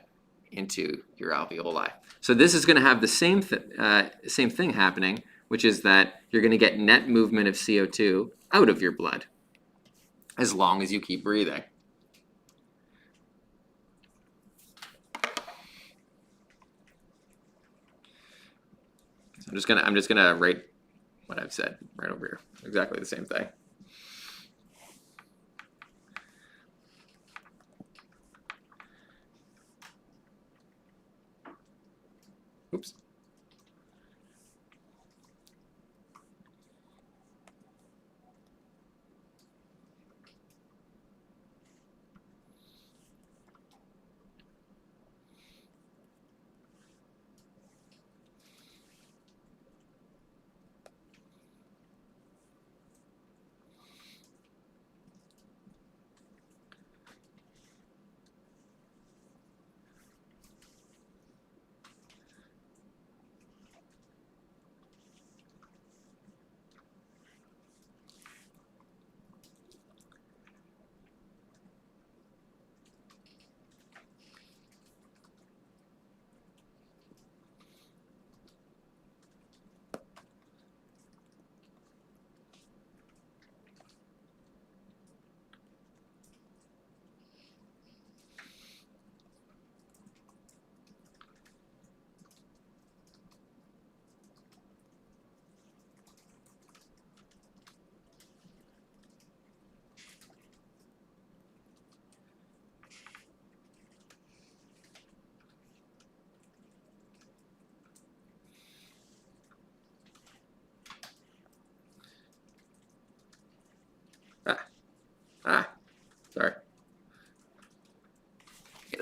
into your alveoli. So this is going to have the same thing happening, which is that you're going to get net movement of CO2 out of your blood as long as you keep breathing. So I'm just gonna write what I've said right over here. Exactly the same thing. Oops.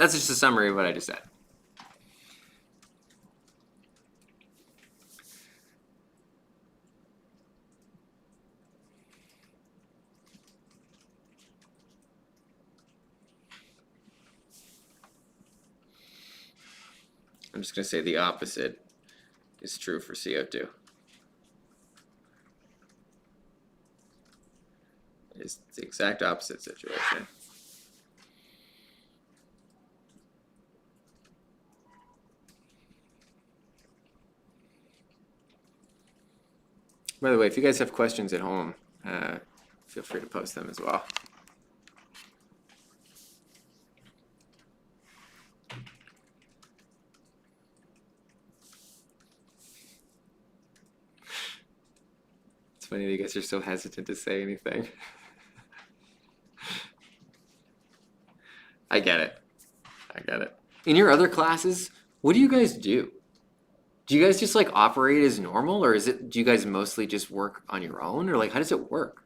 that's just a summary of what I just said. I'm just going to say the opposite is true for CO2. It's the exact opposite situation. By the way, if you guys have questions at home, feel free to post them as well. It's funny that you guys are so hesitant to say anything. I get it. I get it. In your other classes, what do you guys do? Do you guys just like operate as normal, or do you guys mostly just work on your own, or like how does it work?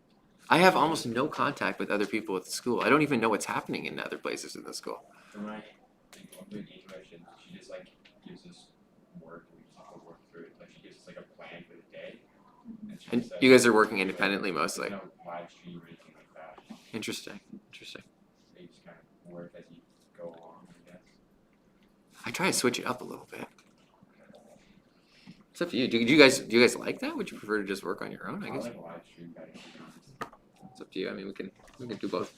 I have almost no contact with other people at the school. I don't even know what's happening in other places in the school. For my interaction, she just like gives us work and we just have to work through it. Like she gives us like a plan for the day. And you guys are working independently mostly. No live stream or anything like that. Interesting. Interesting. So you just kind of work as you go along, I guess. I try to switch it up a little bit. It's up to you. Do you guys like that? Would you prefer to just work on your own? I guess like live stream better, to be honest. it's up to you. I mean, we can do both.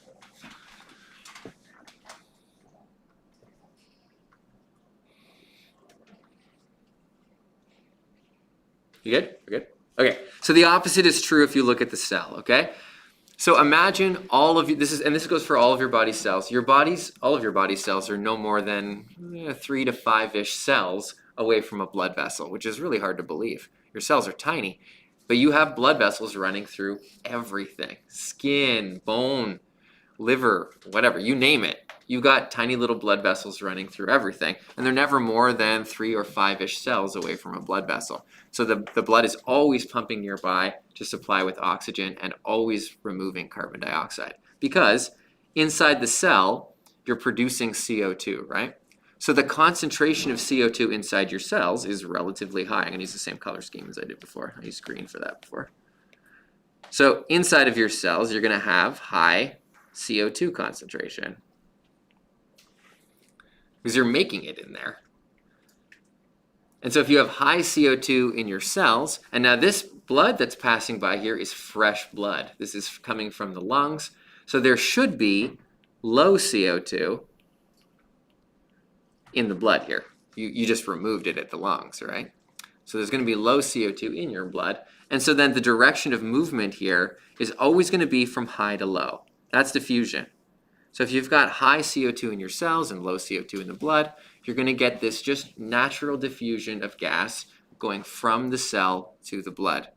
You good? We're good? Okay. So the opposite is true if you look at the cell, okay? So imagine all of you, this goes for all of your body cells. All of your body cells are no more than 3 to 5-ish cells away from a blood vessel, which is really hard to believe. Your cells are tiny, but you have blood vessels running through everything. Skin, bone, liver, whatever, you name it. You've got tiny little blood vessels running through everything, and they're never more than 3 or 5-ish cells away from a blood vessel. So the blood is always pumping nearby to supply with oxygen and always removing carbon dioxide. Because inside the cell, you're producing CO2, right? So the concentration of CO2 inside your cells is relatively high. I'm going to use the same color scheme as I did before. I used green for that before. So inside of your cells, you're going to have high CO2 concentration because you're making it in there. And so if you have high CO2 in your cells, and now this blood that's passing by here is fresh blood. This is coming from the lungs. So there should be low CO2 in the blood here. You just removed it at the lungs, right? So there's going to be low CO2 in your blood. And so then the direction of movement here is always going to be from high to low. That's diffusion. So if you've got high CO2 in your cells and low CO2 in the blood, you're going to get this just natural diffusion of gas going from the cell to the blood.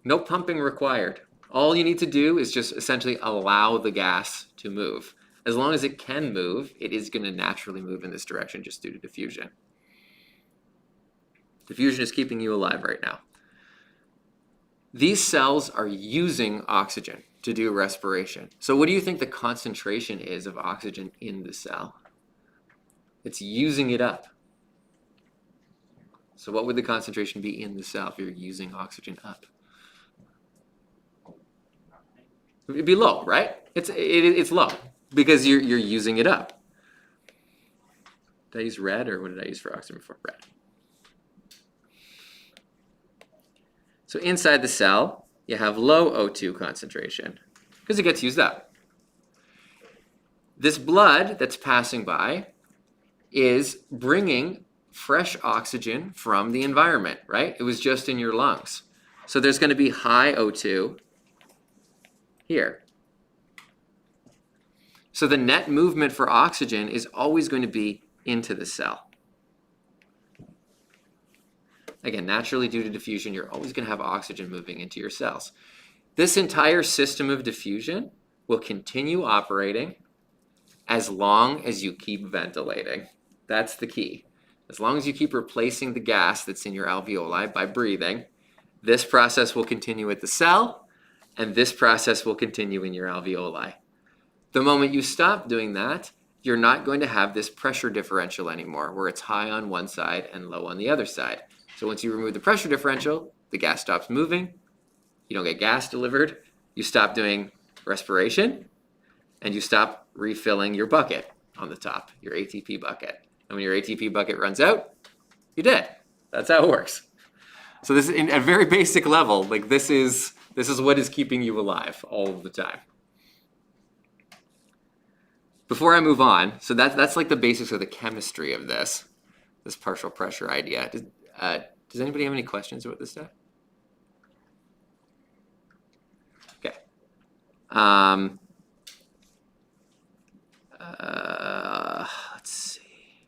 No pumping required. All you need to do is just essentially allow the gas to move. As long as it can move, it is going to naturally move in this direction just due to diffusion. Diffusion is keeping you alive right now. These cells are using oxygen to do respiration. So what do you think the concentration is of oxygen in the cell? It's using it up. So what would the concentration be in the cell if you're using oxygen up? It'd be low, right? It's low because you're using it up. Did I use red or what did I use for oxygen before? Red. So inside the cell, you have low O2 concentration because it gets used up. This blood that's passing by is bringing fresh oxygen from the environment, right? It was just in your lungs. So there's going to be high O2 here. So the net movement for oxygen is always going to be into the cell. Again, naturally due to diffusion, you're always going to have oxygen moving into your cells. This entire system of diffusion will continue operating as long as you keep ventilating. That's the key. As long as you keep replacing the gas that's in your alveoli by breathing, this process will continue at the cell, and this process will continue in your alveoli. The moment you stop doing that, you're not going to have this pressure differential anymore where it's high on one side and low on the other side. So once you remove the pressure differential, the gas stops moving, you don't get gas delivered, you stop doing respiration, and you stop refilling your bucket on the top, your ATP bucket. And when your ATP bucket runs out, you're dead. That's how it works. So this is in a very basic level, like this is what is keeping you alive all of the time. Before I move on, so that's like the basics of the chemistry of this partial pressure idea. Does anybody have any questions about this stuff? Okay. Let's see.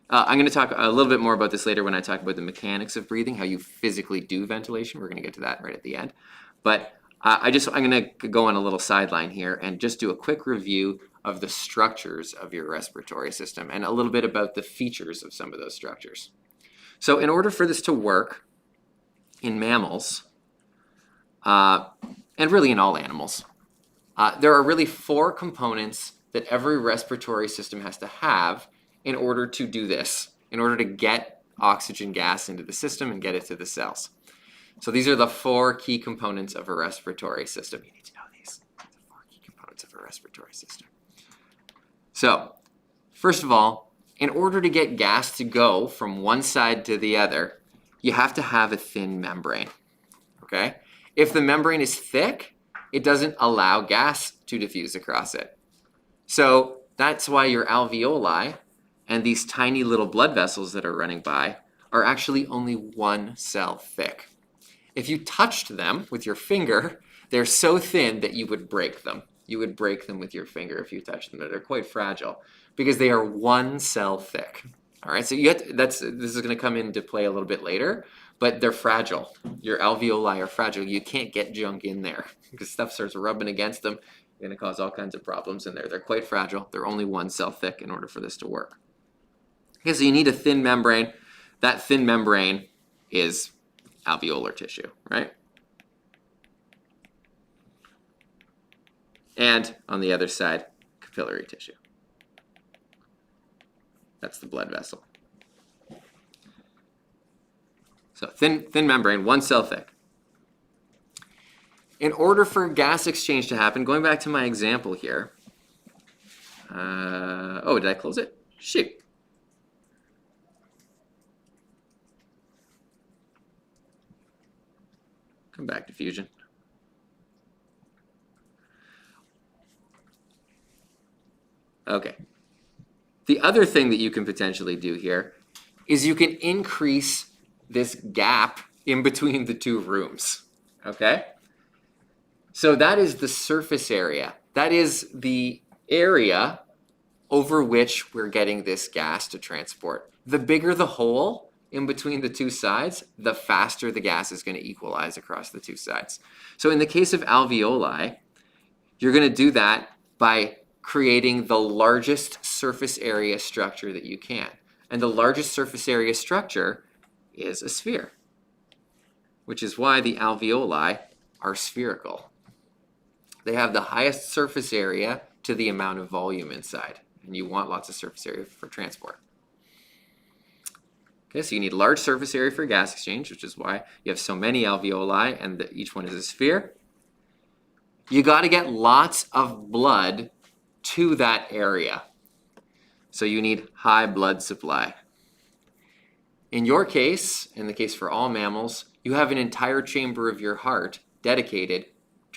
I'm going to talk a little bit more about this later when I talk about the mechanics of breathing, how you physically do ventilation. We're going to get to that right at the end. But I'm going to go on a little sideline here and just do a quick review of the structures of your respiratory system and a little bit about the features of some of those structures. So in order for this to work in mammals, and really in all animals, there are really 4 components that every respiratory system has to have in order to do this, in order to get oxygen gas into the system and get it to the cells. So these are the 4 key components of a respiratory system. You need to know these. The 4 key components of a respiratory system. So, first of all, in order to get gas to go from one side to the other, you have to have a thin membrane, okay? If the membrane is thick, it doesn't allow gas to diffuse across it. So that's why your alveoli and these tiny little blood vessels that are running by are actually only 1 cell thick. If you touched them with your finger, they're so thin that you would break them. You would break them with your finger if you touched them. They're quite fragile because they are 1 cell thick. All right, so this is going to come into play a little bit later, but they're fragile. Your alveoli are fragile. You can't get junk in there because stuff starts rubbing against them. You're going to cause all kinds of problems in there. They're quite fragile. They're only 1 cell thick in order for this to work. Okay, so you need a thin membrane. That thin membrane is alveolar tissue, right? And on the other side, capillary tissue. That's the blood vessel. So thin membrane, 1 cell thick. In order for gas exchange to happen, going back to my example here. Oh, did I close it? Shoot. Come back to Fusion. Okay. The other thing that you can potentially do here is you can increase this gap in between the 2 rooms, okay? So that is the surface area. That is the area over which we're getting this gas to transport. The bigger the hole in between the 2 sides, the faster the gas is going to equalize across the 2 sides. So in the case of alveoli, you're going to do that by creating the largest surface area structure that you can. And the largest surface area structure is a sphere, which is why the alveoli are spherical. They have the highest surface area to the amount of volume inside, and you want lots of surface area for transport. Okay, so you need large surface area for gas exchange, which is why you have so many alveoli and each one is a sphere. You got to get lots of blood to that area. So you need high blood supply. In your case, in the case for all mammals, you have an entire chamber of your heart dedicated,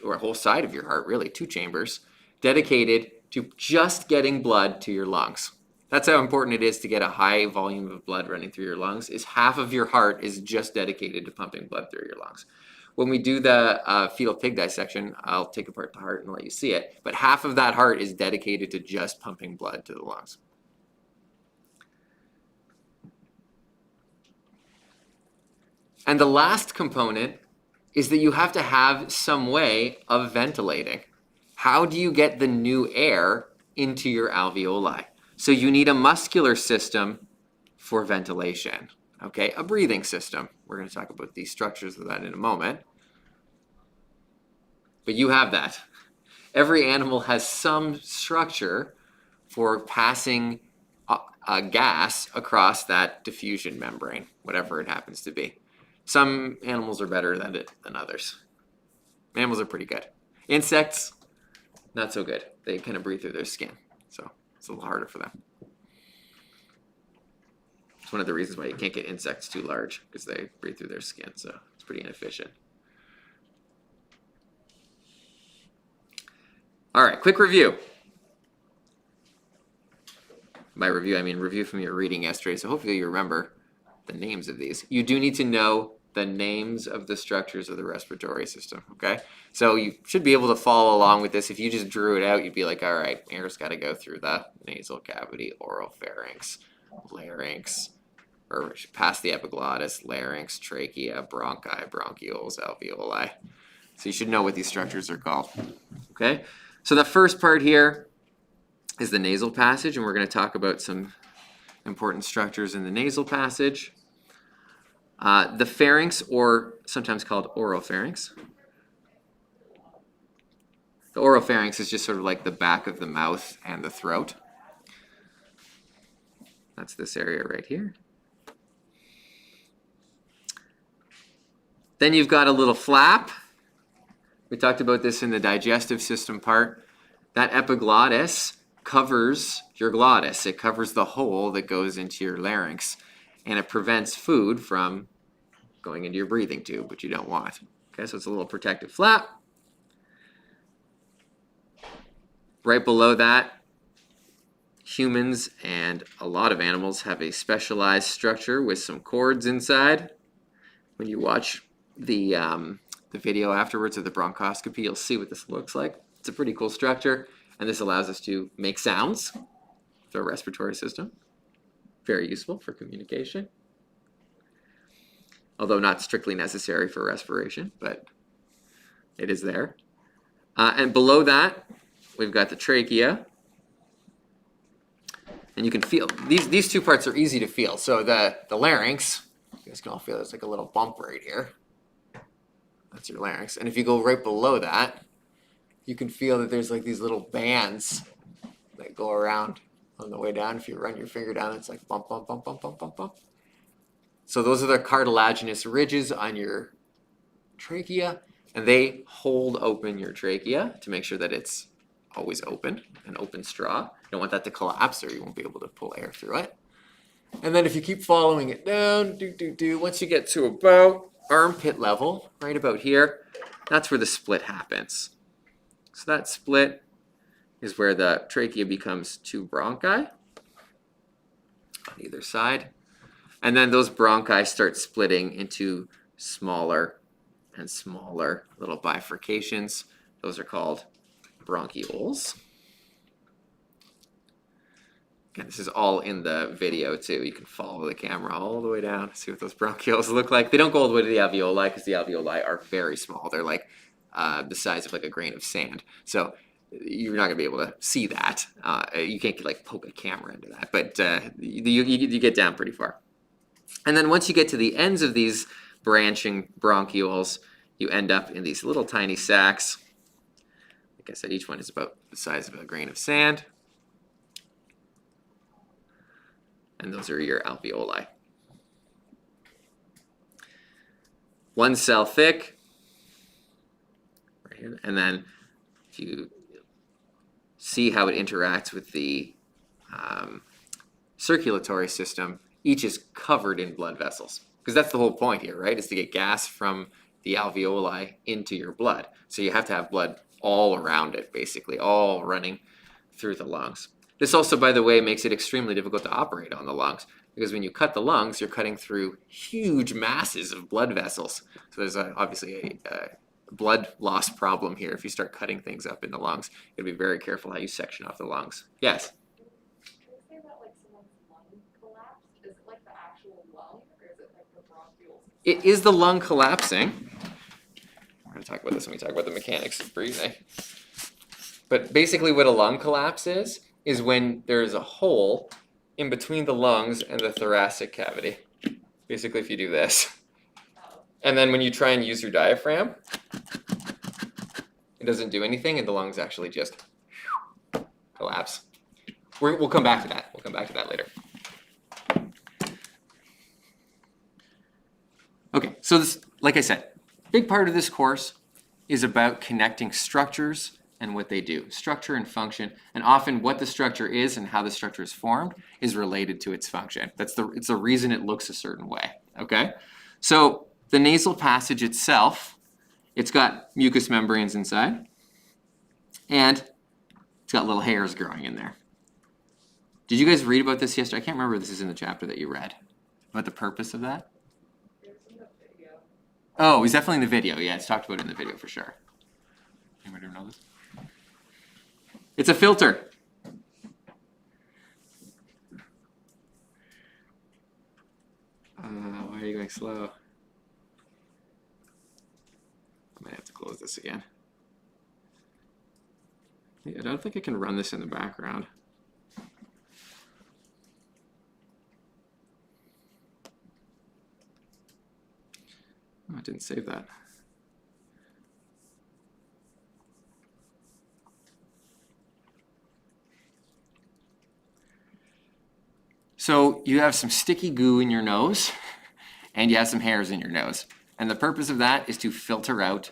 or a whole side of your heart really, 2 chambers, dedicated to just getting blood to your lungs. That's how important it is to get a high volume of blood running through your lungs, is half of your heart is just dedicated to pumping blood through your lungs. When we do the fetal pig dissection, I'll take apart the heart and let you see it, but half of that heart is dedicated to just pumping blood to the lungs. And the last component is that you have to have some way of ventilating. How do you get the new air into your alveoli? So you need a muscular system for ventilation, okay? A breathing system. We're going to talk about the structures of that in a moment. But you have that. Every animal has some structure for passing gas across that diffusion membrane, whatever it happens to be. Some animals are better at it than others. Mammals are pretty good. Insects, not so good. They kind of breathe through their skin, so it's a little harder for them. It's one of the reasons why you can't get insects too large, because they breathe through their skin, so it's pretty inefficient. All right, quick review. By review, I mean review from your reading yesterday, so hopefully you remember the names of these. You do need to know the names of the structures of the respiratory system, okay? So you should be able to follow along with this. If you just drew it out, you'd be like, all right, air's got to go through the nasal cavity, oropharynx, larynx, or past the epiglottis, larynx, trachea, bronchi, bronchioles, alveoli. So you should know what these structures are called, okay? So the first part here is the nasal passage, and we're going to talk about some important structures in the nasal passage. The pharynx, or sometimes called oropharynx. The oropharynx is just sort of like the back of the mouth and the throat. That's this area right here. Then you've got a little flap. We talked about this in the digestive system part. That epiglottis covers your glottis. It covers the hole that goes into your larynx, and it prevents food from going into your breathing tube, which you don't want. Okay, so it's a little protective flap. Right below that, humans and a lot of animals have a specialized structure with some cords inside. When you watch the video afterwards of the bronchoscopy, you'll see what this looks like. It's a pretty cool structure, and this allows us to make sounds with our respiratory system. Very useful for communication, although not strictly necessary for respiration, but it is there. And below that, we've got the trachea. And you can feel, these two parts are easy to feel. So the larynx, you guys can all feel there's like a little bump right here. That's your larynx. And if you go right below that, you can feel that there's like these little bands that go around on the way down. If you run your finger down, it's like bump, bump, bump, bump, bump, bump, bump. So those are the cartilaginous ridges on your trachea, and they hold open your trachea to make sure that it's always open, an open straw. You don't want that to collapse or you won't be able to pull air through it. And then if you keep following it down, once you get to about armpit level, right about here, that's where the split happens. So that split is where the trachea becomes two bronchi on either side. And then those bronchi start splitting into smaller and smaller little bifurcations. Those are called bronchioles. Again, this is all in the video too. You can follow the camera all the way down, see what those bronchioles look like. They don't go all the way to the alveoli because the alveoli are very small. They're like the size of like a grain of sand. So you're not gonna be able to see that. You can't like poke a camera into that, but you get down pretty far. And then once you get to the ends of these branching bronchioles, you end up in these little tiny sacs. Like I said, each one is about the size of a grain of sand. And those are your alveoli. 1 cell thick. Right here. And then if you see how it interacts with the circulatory system, each is covered in blood vessels. Because that's the whole point here, right? Is to get gas from the alveoli into your blood. So you have to have blood all around it, basically, all running through the lungs. This also, by the way, makes it extremely difficult to operate on the lungs, because when you cut the lungs, you're cutting through huge masses of blood vessels. So there's obviously a blood loss problem here if you start cutting things up in the lungs. You gotta be very careful how you section off the lungs. Yes? Can you say that like someone's lung collapsed? Is it like the actual lung, or is it like the bronchioles? It is the lung collapsing. We're going to talk about this when we talk about the mechanics of breathing. But basically what a lung collapse is when there's a hole in between the lungs and the thoracic cavity. Basically if you do this. And then when you try and use your diaphragm, it doesn't do anything and the lungs actually just collapse. We'll come back to that. We'll come back to that later. So this, like I said, big part of this course is about connecting structures and what they do, structure and function, and often what the structure is and how the structure is formed is related to its function. It's the reason it looks a certain way, okay? So the nasal passage itself, it's got mucous membranes inside, and it's got little hairs growing in there. Did you guys read about this yesterday? I can't remember if this is in the chapter that you read, about the purpose of that. Oh, it's definitely in the video. Yeah, it's talked about in the video for sure. Anybody know this? It's a filter. Why are you going slow? I might have to close this again. I don't think I can run this in the background. Oh, I didn't save that. So you have some sticky goo in your nose, and you have some hairs in your nose. And the purpose of that is to filter out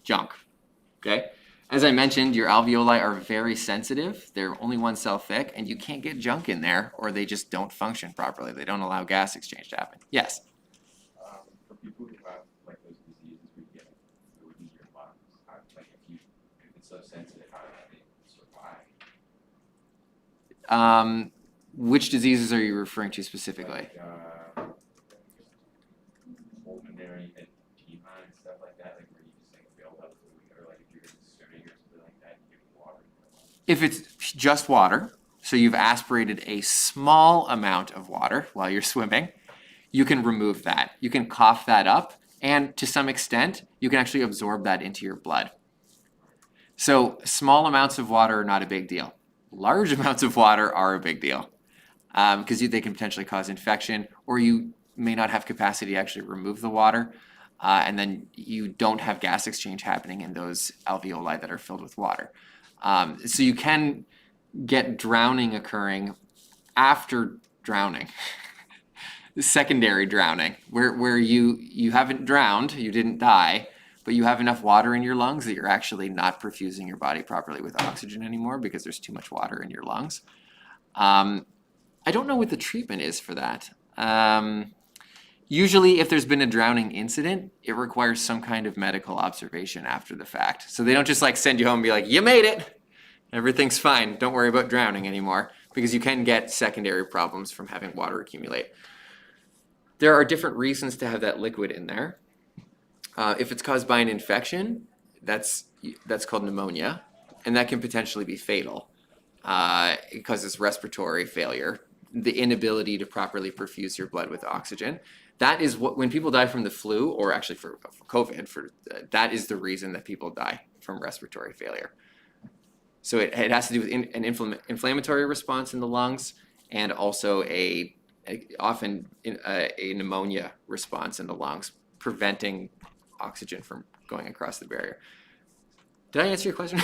junk, okay? As I mentioned, your alveoli are very sensitive. They're only 1 cell thick, and you can't get junk in there, or they just don't function properly. They don't allow gas exchange to happen. Yes? For people who have like those diseases where you get fluid in your lungs, like if it's so sensitive, how do they survive? Which diseases are you referring to specifically? Like, pulmonary edema and stuff like that, like where you just like build up fluid, or like if you're swimming or something like that, you get water in your lungs. If it's just water, so you've aspirated a small amount of water while you're swimming, you can remove that. You can cough that up, and to some extent, you can actually absorb that into your blood. So small amounts of water are not a big deal. Large amounts of water are a big deal because they can potentially cause infection, or you may not have capacity to actually remove the water, and then you don't have gas exchange happening in those alveoli that are filled with water. So you can get drowning occurring after drowning. Secondary drowning, where you haven't drowned, you didn't die, but you have enough water in your lungs that you're actually not perfusing your body properly with oxygen anymore because there's too much water in your lungs. I don't know what the treatment is for that. Usually if there's been a drowning incident, it requires some kind of medical observation after the fact. So they don't just like send you home and be like, you made it, everything's fine, don't worry about drowning anymore, because you can get secondary problems from having water accumulate. There are different reasons to have that liquid in there. If it's caused by an infection, that's called pneumonia, and that can potentially be fatal. It causes respiratory failure, the inability to properly perfuse your blood with oxygen. That is what, when people die from the flu, or actually for COVID, that is the reason that people die from respiratory failure. So it has to do with an inflammatory response in the lungs, and also often a pneumonia response in the lungs, preventing oxygen from going across the barrier. Did I answer your question?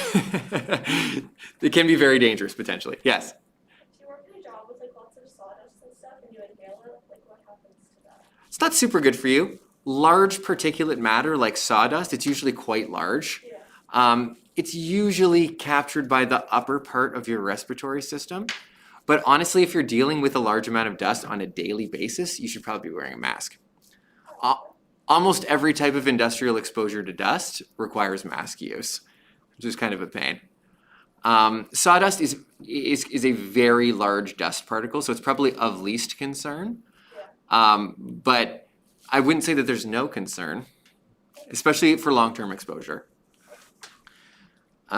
It can be very dangerous potentially. Yes? Do you work in a job with like lots of sawdust and stuff and you inhale it? Like what happens to that? It's not super good for you. Large particulate matter like sawdust, it's usually quite large. Yeah. It's usually captured by the upper part of your respiratory system. But honestly, if you're dealing with a large amount of dust on a daily basis, you should probably be wearing a mask. Almost every type of industrial exposure to dust requires mask use, which is kind of a pain. Sawdust is a very large dust particle, so it's probably of least concern. But I wouldn't say that there's no concern, especially for long-term exposure. Do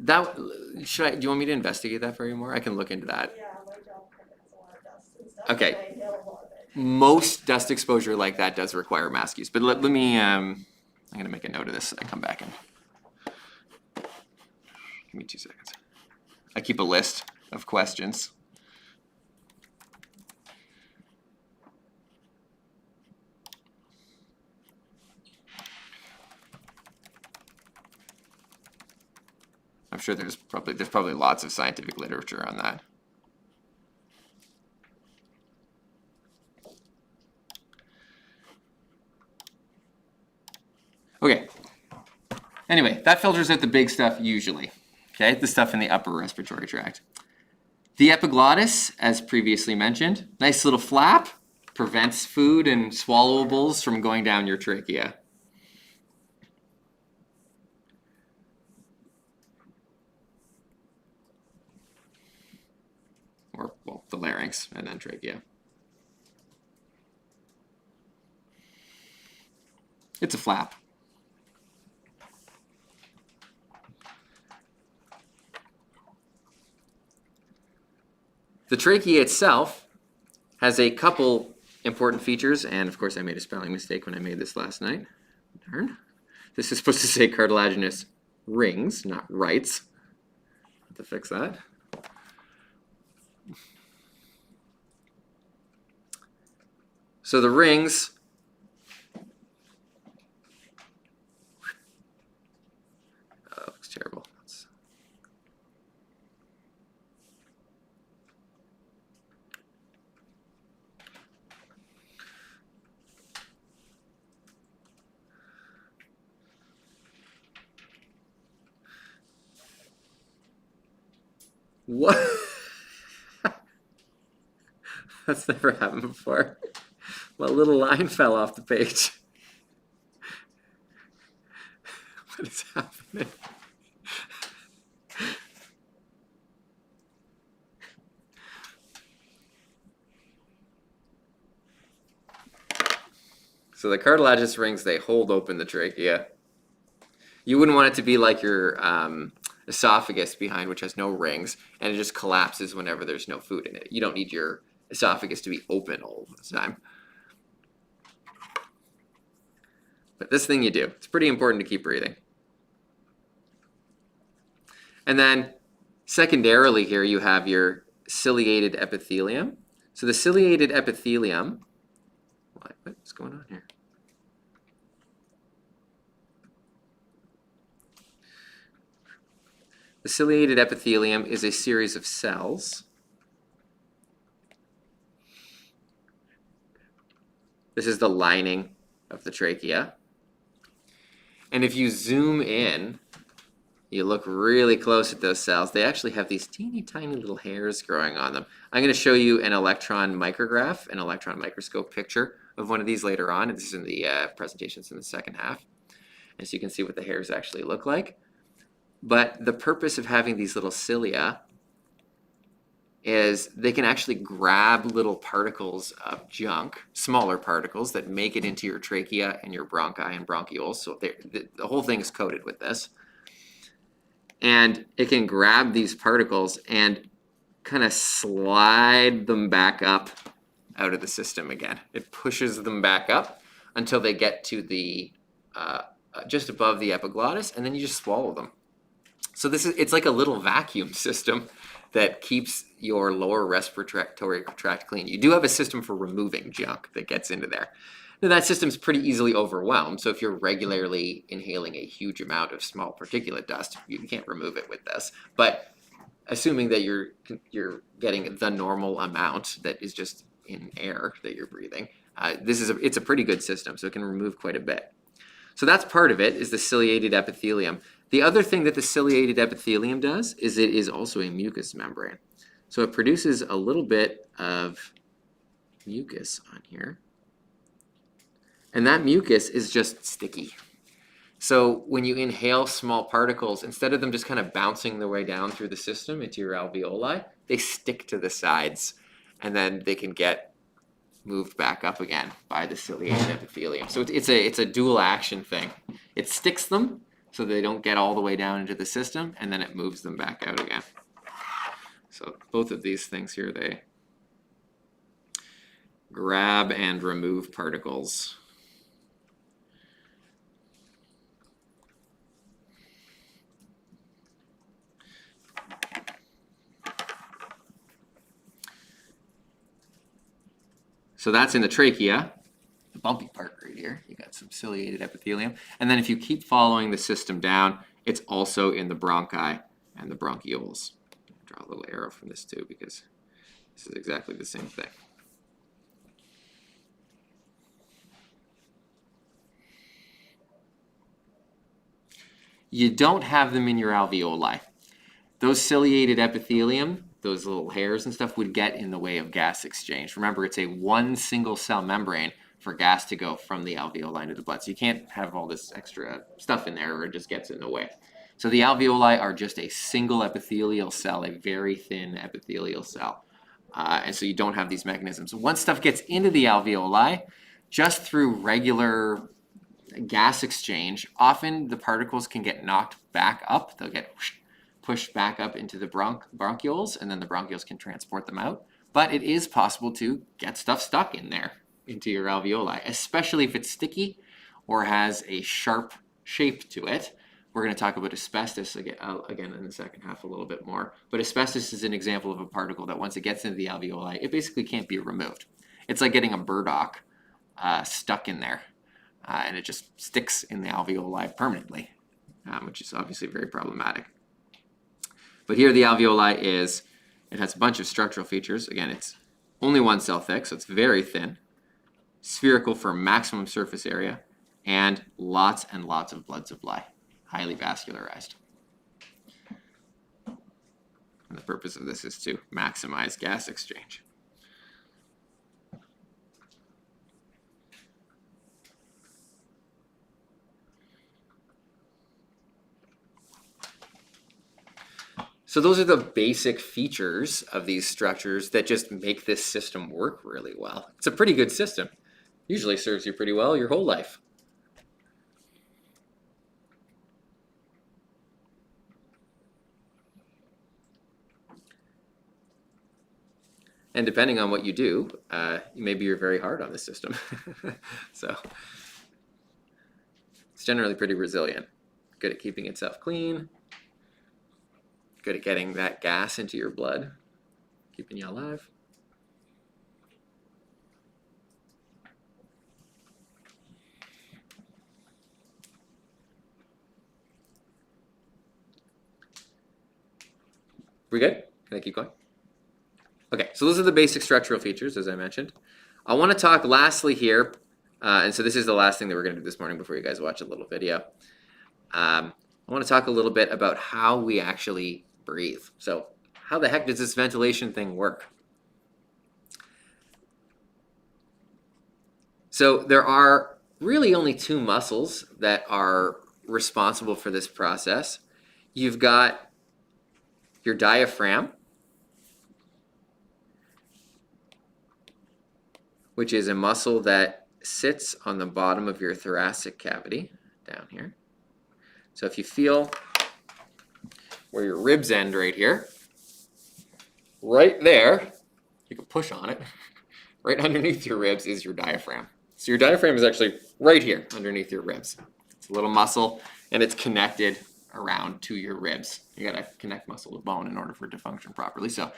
you want me to investigate that for you more? I can look into that. Yeah, my job kind of has a lot of dust and stuff. Okay. So I inhale a lot of it. Most dust exposure like that does require mask use, but let me, I'm gonna make a note of this and come back and, give me 2 seconds. I keep a list of questions. I'm sure there's probably lots of scientific literature on that. Okay. Anyway, that filters out the big stuff usually. Okay, the stuff in the upper respiratory tract. The epiglottis, as previously mentioned, nice little flap, prevents food and swallowables from going down your trachea. Or, well, the larynx and then trachea. It's a flap. The trachea itself has a couple important features, and of course I made a spelling mistake when I made this last night. Darn. This is supposed to say cartilaginous rings, not rights. Have to fix that. So the rings looks terrible. What? That's never happened before. A little line fell off the page. What is happening? So the cartilaginous rings, they hold open the trachea. You wouldn't want it to be like your esophagus behind, which has no rings, and it just collapses whenever there's no food in it. You don't need your esophagus to be open all the time. But this thing you do. It's pretty important to keep breathing. And then secondarily here you have your ciliated epithelium. So the ciliated epithelium, what's going on here? The ciliated epithelium is a series of cells. This is the lining of the trachea. And if you zoom in, you look really close at those cells, they actually have these teeny tiny little hairs growing on them. I'm going to show you an electron micrograph, an electron microscope picture of one of these later on. This is in the presentations in the second half. And so you can see what the hairs actually look like. But the purpose of having these little cilia is they can actually grab little particles of junk, smaller particles that make it into your trachea and your bronchi and bronchioles. So the whole thing is coated with this. And it can grab these particles and kind of slide them back up out of the system again. It pushes them back up until they get to the just above the epiglottis, and then you just swallow them. So it's like a little vacuum system that keeps your lower respiratory tract clean. You do have a system for removing junk that gets into there. Now that system's pretty easily overwhelmed, so if you're regularly inhaling a huge amount of small particulate dust, you can't remove it with this. But assuming that you're getting the normal amount that is just in air that you're breathing, it's a pretty good system, so it can remove quite a bit. So that's part of it, is the ciliated epithelium. The other thing that the ciliated epithelium does is it is also a mucous membrane. So it produces a little bit of mucus on here. And that mucus is just sticky. So when you inhale small particles, instead of them just kind of bouncing their way down through the system into your alveoli, they stick to the sides, and then they can get moved back up again by the ciliated epithelium. So it's a dual action thing. It sticks them so they don't get all the way down into the system, and then it moves them back out again. So both of these things here, they grab and remove particles. So that's in the trachea, the bumpy part right here. You got some ciliated epithelium. And then if you keep following the system down, it's also in the bronchi and the bronchioles. I'll draw a little arrow from this too, because this is exactly the same thing. You don't have them in your alveoli. Those ciliated epithelium, those little hairs and stuff, would get in the way of gas exchange. Remember, it's a one single cell membrane for gas to go from the alveoli to the blood. So you can't have all this extra stuff in there or it just gets in the way. So the alveoli are just a single epithelial cell, a very thin epithelial cell. And so you don't have these mechanisms. Once stuff gets into the alveoli, just through regular gas exchange, often the particles can get knocked back up. They'll get pushed back up into the bronchioles, and then the bronchioles can transport them out. But it is possible to get stuff stuck in there into your alveoli, especially if it's sticky or has a sharp shape to it. We're going to talk about asbestos again in the second half a little bit more. But asbestos is an example of a particle that once it gets into the alveoli, it basically can't be removed. It's like getting a burdock stuck in there, and it just sticks in the alveoli permanently, which is obviously very problematic. But here the alveoli it has a bunch of structural features. Again, it's only one cell thick, so it's very thin, spherical for maximum surface area, and lots and lots of blood supply, highly vascularized. And the purpose of this is to maximize gas exchange. So those are the basic features of these structures that just make this system work really well. It's a pretty good system. Usually serves you pretty well your whole life. And depending on what you do, maybe you're very hard on the system. So it's generally pretty resilient. Good at keeping itself clean. Good at getting that gas into your blood, keeping you alive. We good? Can I keep going? Okay, so those are the basic structural features, as I mentioned. I want to talk lastly here, and so this is the last thing that we're going to do this morning before you guys watch a little video. I want to talk a little bit about how we actually breathe. So how the heck does this ventilation thing work? So there are really only two muscles that are responsible for this process. You've got your diaphragm, which is a muscle that sits on the bottom of your thoracic cavity down here. So if you feel where your ribs end right here, right there, you can push on it, right underneath your ribs is your diaphragm. So your diaphragm is actually right here underneath your ribs. It's a little muscle and it's connected around to your ribs. You gotta connect muscle to bone in order for it to function properly. So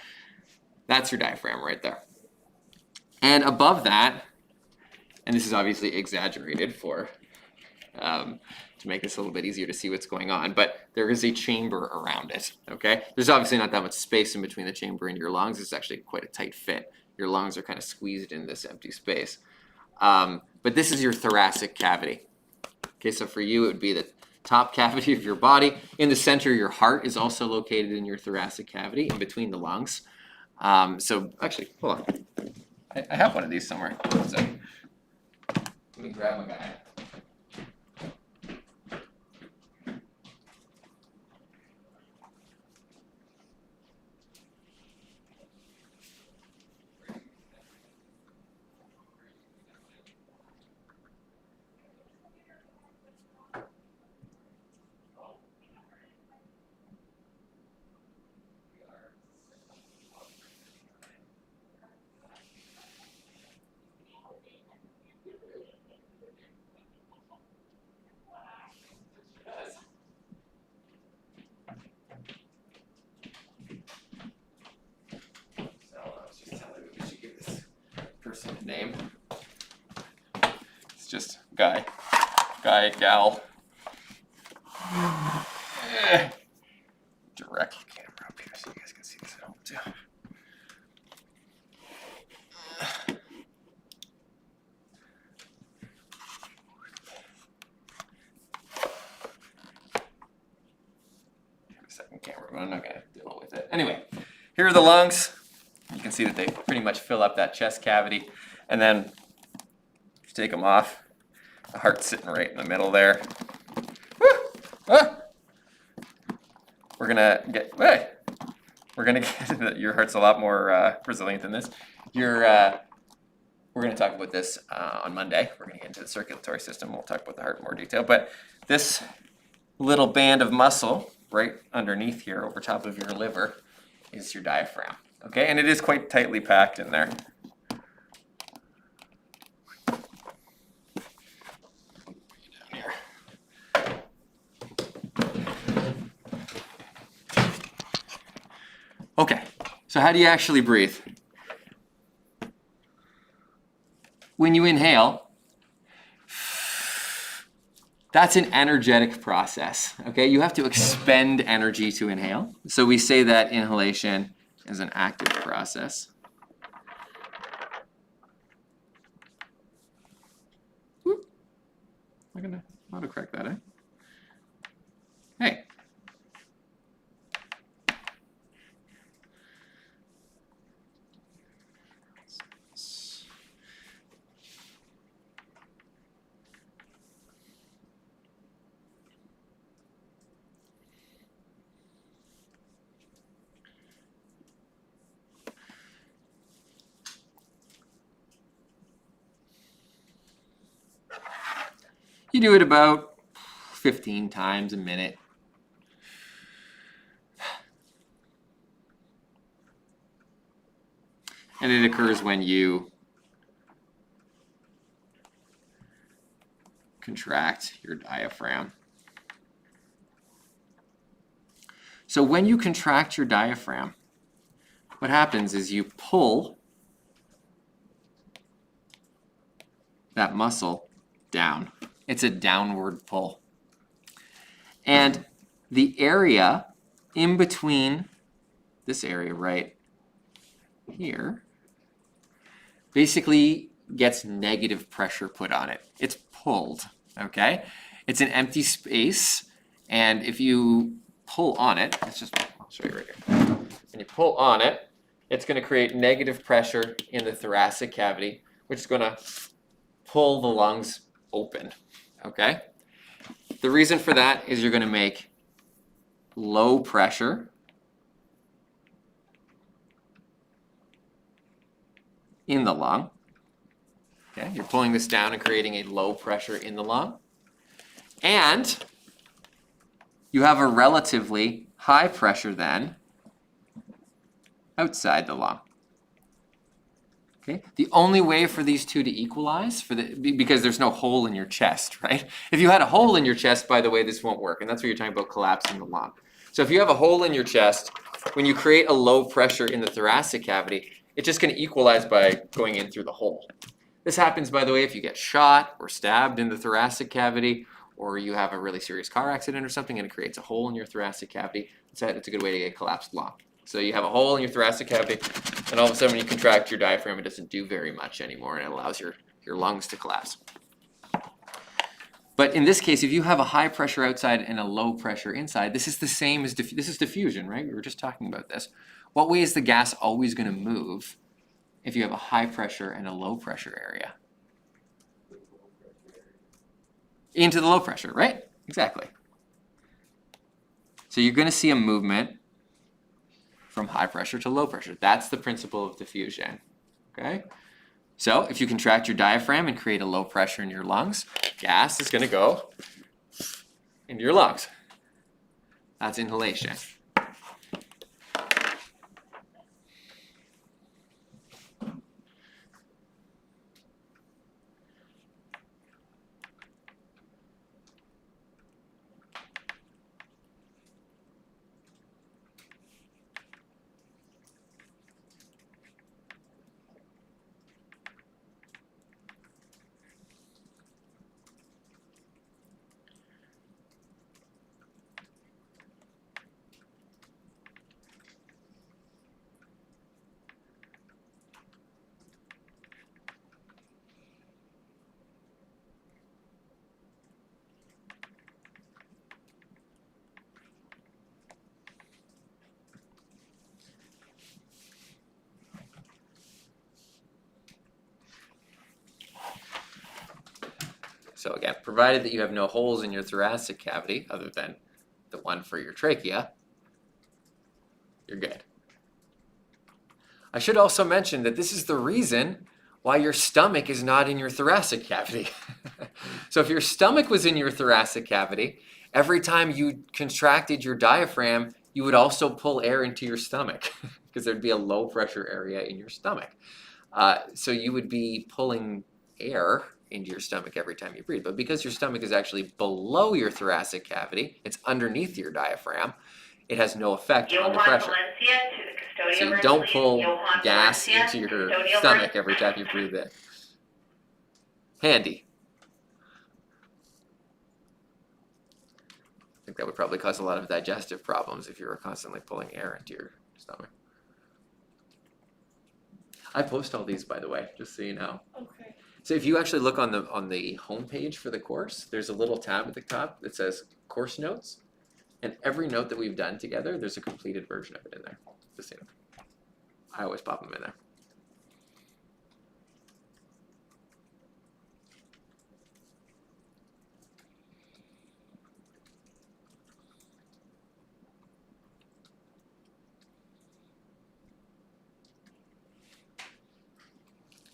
that's your diaphragm right there. And above that, and this is obviously exaggerated for to make this a little bit easier to see what's going on, but there is a chamber around it, okay? There's obviously not that much space in between the chamber and your lungs. It's actually quite a tight fit. Your lungs are kind of squeezed in this empty space. But this is your thoracic cavity. Okay, so for you, it would be the top cavity of your body. In the center, your heart is also located in your thoracic cavity, in between the lungs. So actually, hold on. I have one of these somewhere. So, let me grab my guy. Name. It's just guy, gal. Direct camera up here so you guys can see this at home too. camera, but I'm not going to deal with it. Anyway, here are the lungs. You can see that they pretty much fill up that chest cavity. And then you take them off. The heart's sitting right in the middle there. Woo! Ah! We're gonna get. Hey! We're gonna get. Your heart's a lot more resilient than this. We're gonna talk about this on Monday. We're gonna get into the circulatory system. We'll talk about the heart in more detail. But this little band of muscle right underneath here, over top of your liver, is your diaphragm. Okay, and it is quite tightly packed in there. Okay, so how do you actually breathe? When you inhale, that's an energetic process, okay? You have to expend energy to inhale. So we say that inhalation is an active process. Whoop. I'm gonna autocorrect that, eh? Hey. You do it about 15 times a minute. And it occurs when you contract your diaphragm. So when you contract your diaphragm, what happens is you pull that muscle down. It's a downward pull. And the area in between this area right here basically gets negative pressure put on it. It's pulled, okay? It's an empty space, and if you pull on it, I'll show you right here. When you pull on it, it's going to create negative pressure in the thoracic cavity, which is going to pull the lungs open, okay? The reason for that is you're going to make low pressure in the lung. Okay, you're pulling this down and creating a low pressure in the lung. And you have a relatively high pressure then outside the lung. Okay? The only way for these two to equalize, because there's no hole in your chest, right? If you had a hole in your chest, by the way, this won't work, and that's what you're talking about collapsing the lung. So if you have a hole in your chest, when you create a low pressure in the thoracic cavity, it's just going to equalize by going in through the hole. This happens, by the way, if you get shot or stabbed in the thoracic cavity, or you have a really serious car accident or something and it creates a hole in your thoracic cavity. It's a good way to get a collapsed lung. So you have a hole in your thoracic cavity, and all of a sudden when you contract your diaphragm, it doesn't do very much anymore, and it allows your lungs to collapse. But in this case, if you have a high pressure outside and a low pressure inside, this is the same as this is diffusion, right? We were just talking about this. What way is the gas always going to move if you have a high pressure and a low pressure area? Into the low pressure, right? Exactly. So you're going to see a movement from high pressure to low pressure. That's the principle of diffusion, okay? So if you contract your diaphragm and create a low pressure in your lungs, gas is going to go into your lungs. That's inhalation. So again, provided that you have no holes in your thoracic cavity other than the one for your trachea, you're good. I should also mention that this is the reason why your stomach is not in your thoracic cavity. So if your stomach was in your thoracic cavity, every time you contracted your diaphragm, you would also pull air into your stomach because there'd be a low pressure area in your stomach. So you would be pulling air into your stomach every time you breathe. But because your stomach is actually below your thoracic cavity, it's underneath your diaphragm, it has no effect on the pressure. So you don't pull gas into your stomach every time you breathe in. Handy. I think that would probably cause a lot of digestive problems if you were constantly pulling air into your stomach. I post all these, by the way, just so you know. Okay. So if you actually look on the home page for the course, there's a little tab at the top that says course notes. And every note that we've done together, there's a completed version of it in there. Just so you know. I always pop them in there.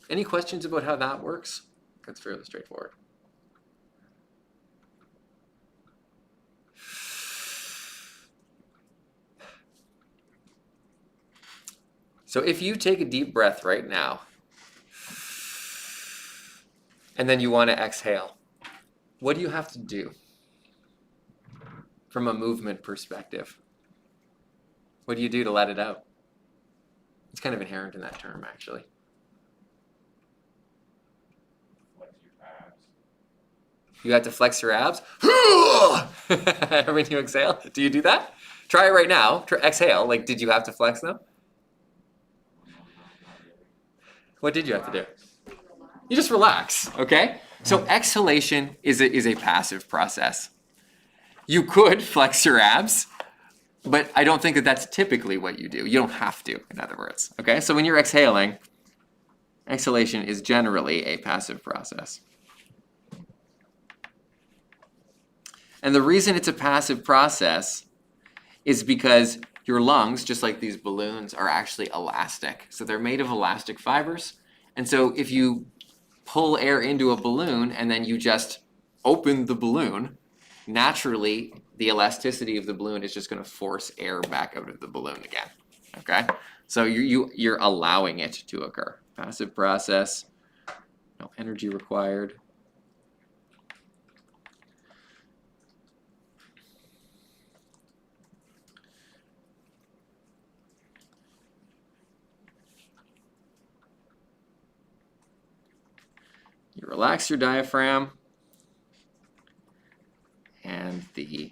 Any questions about how that works? That's fairly straightforward. So if you take a deep breath right now, and then you want to exhale, what do you have to do from a movement perspective? What do you do to let it out? It's kind of inherent in that term, actually. Flex your abs. You have to flex your abs when you exhale. Do you do that? Try it right now. Exhale. Like, did you have to flex them? What did you have to do? You just relax, okay? So exhalation is a passive process. You could flex your abs, but I don't think that that's typically what you do. You don't have to, in other words, okay? So when you're exhaling, exhalation is generally a passive process. And the reason it's a passive process is because your lungs, just like these balloons, are actually elastic. So they're made of elastic fibers. And so if you pull air into a balloon and then you just open the balloon, naturally the elasticity of the balloon is just going to force air back out of the balloon again. Okay? So you're allowing it to occur. Passive process, no energy required. You relax your diaphragm, and the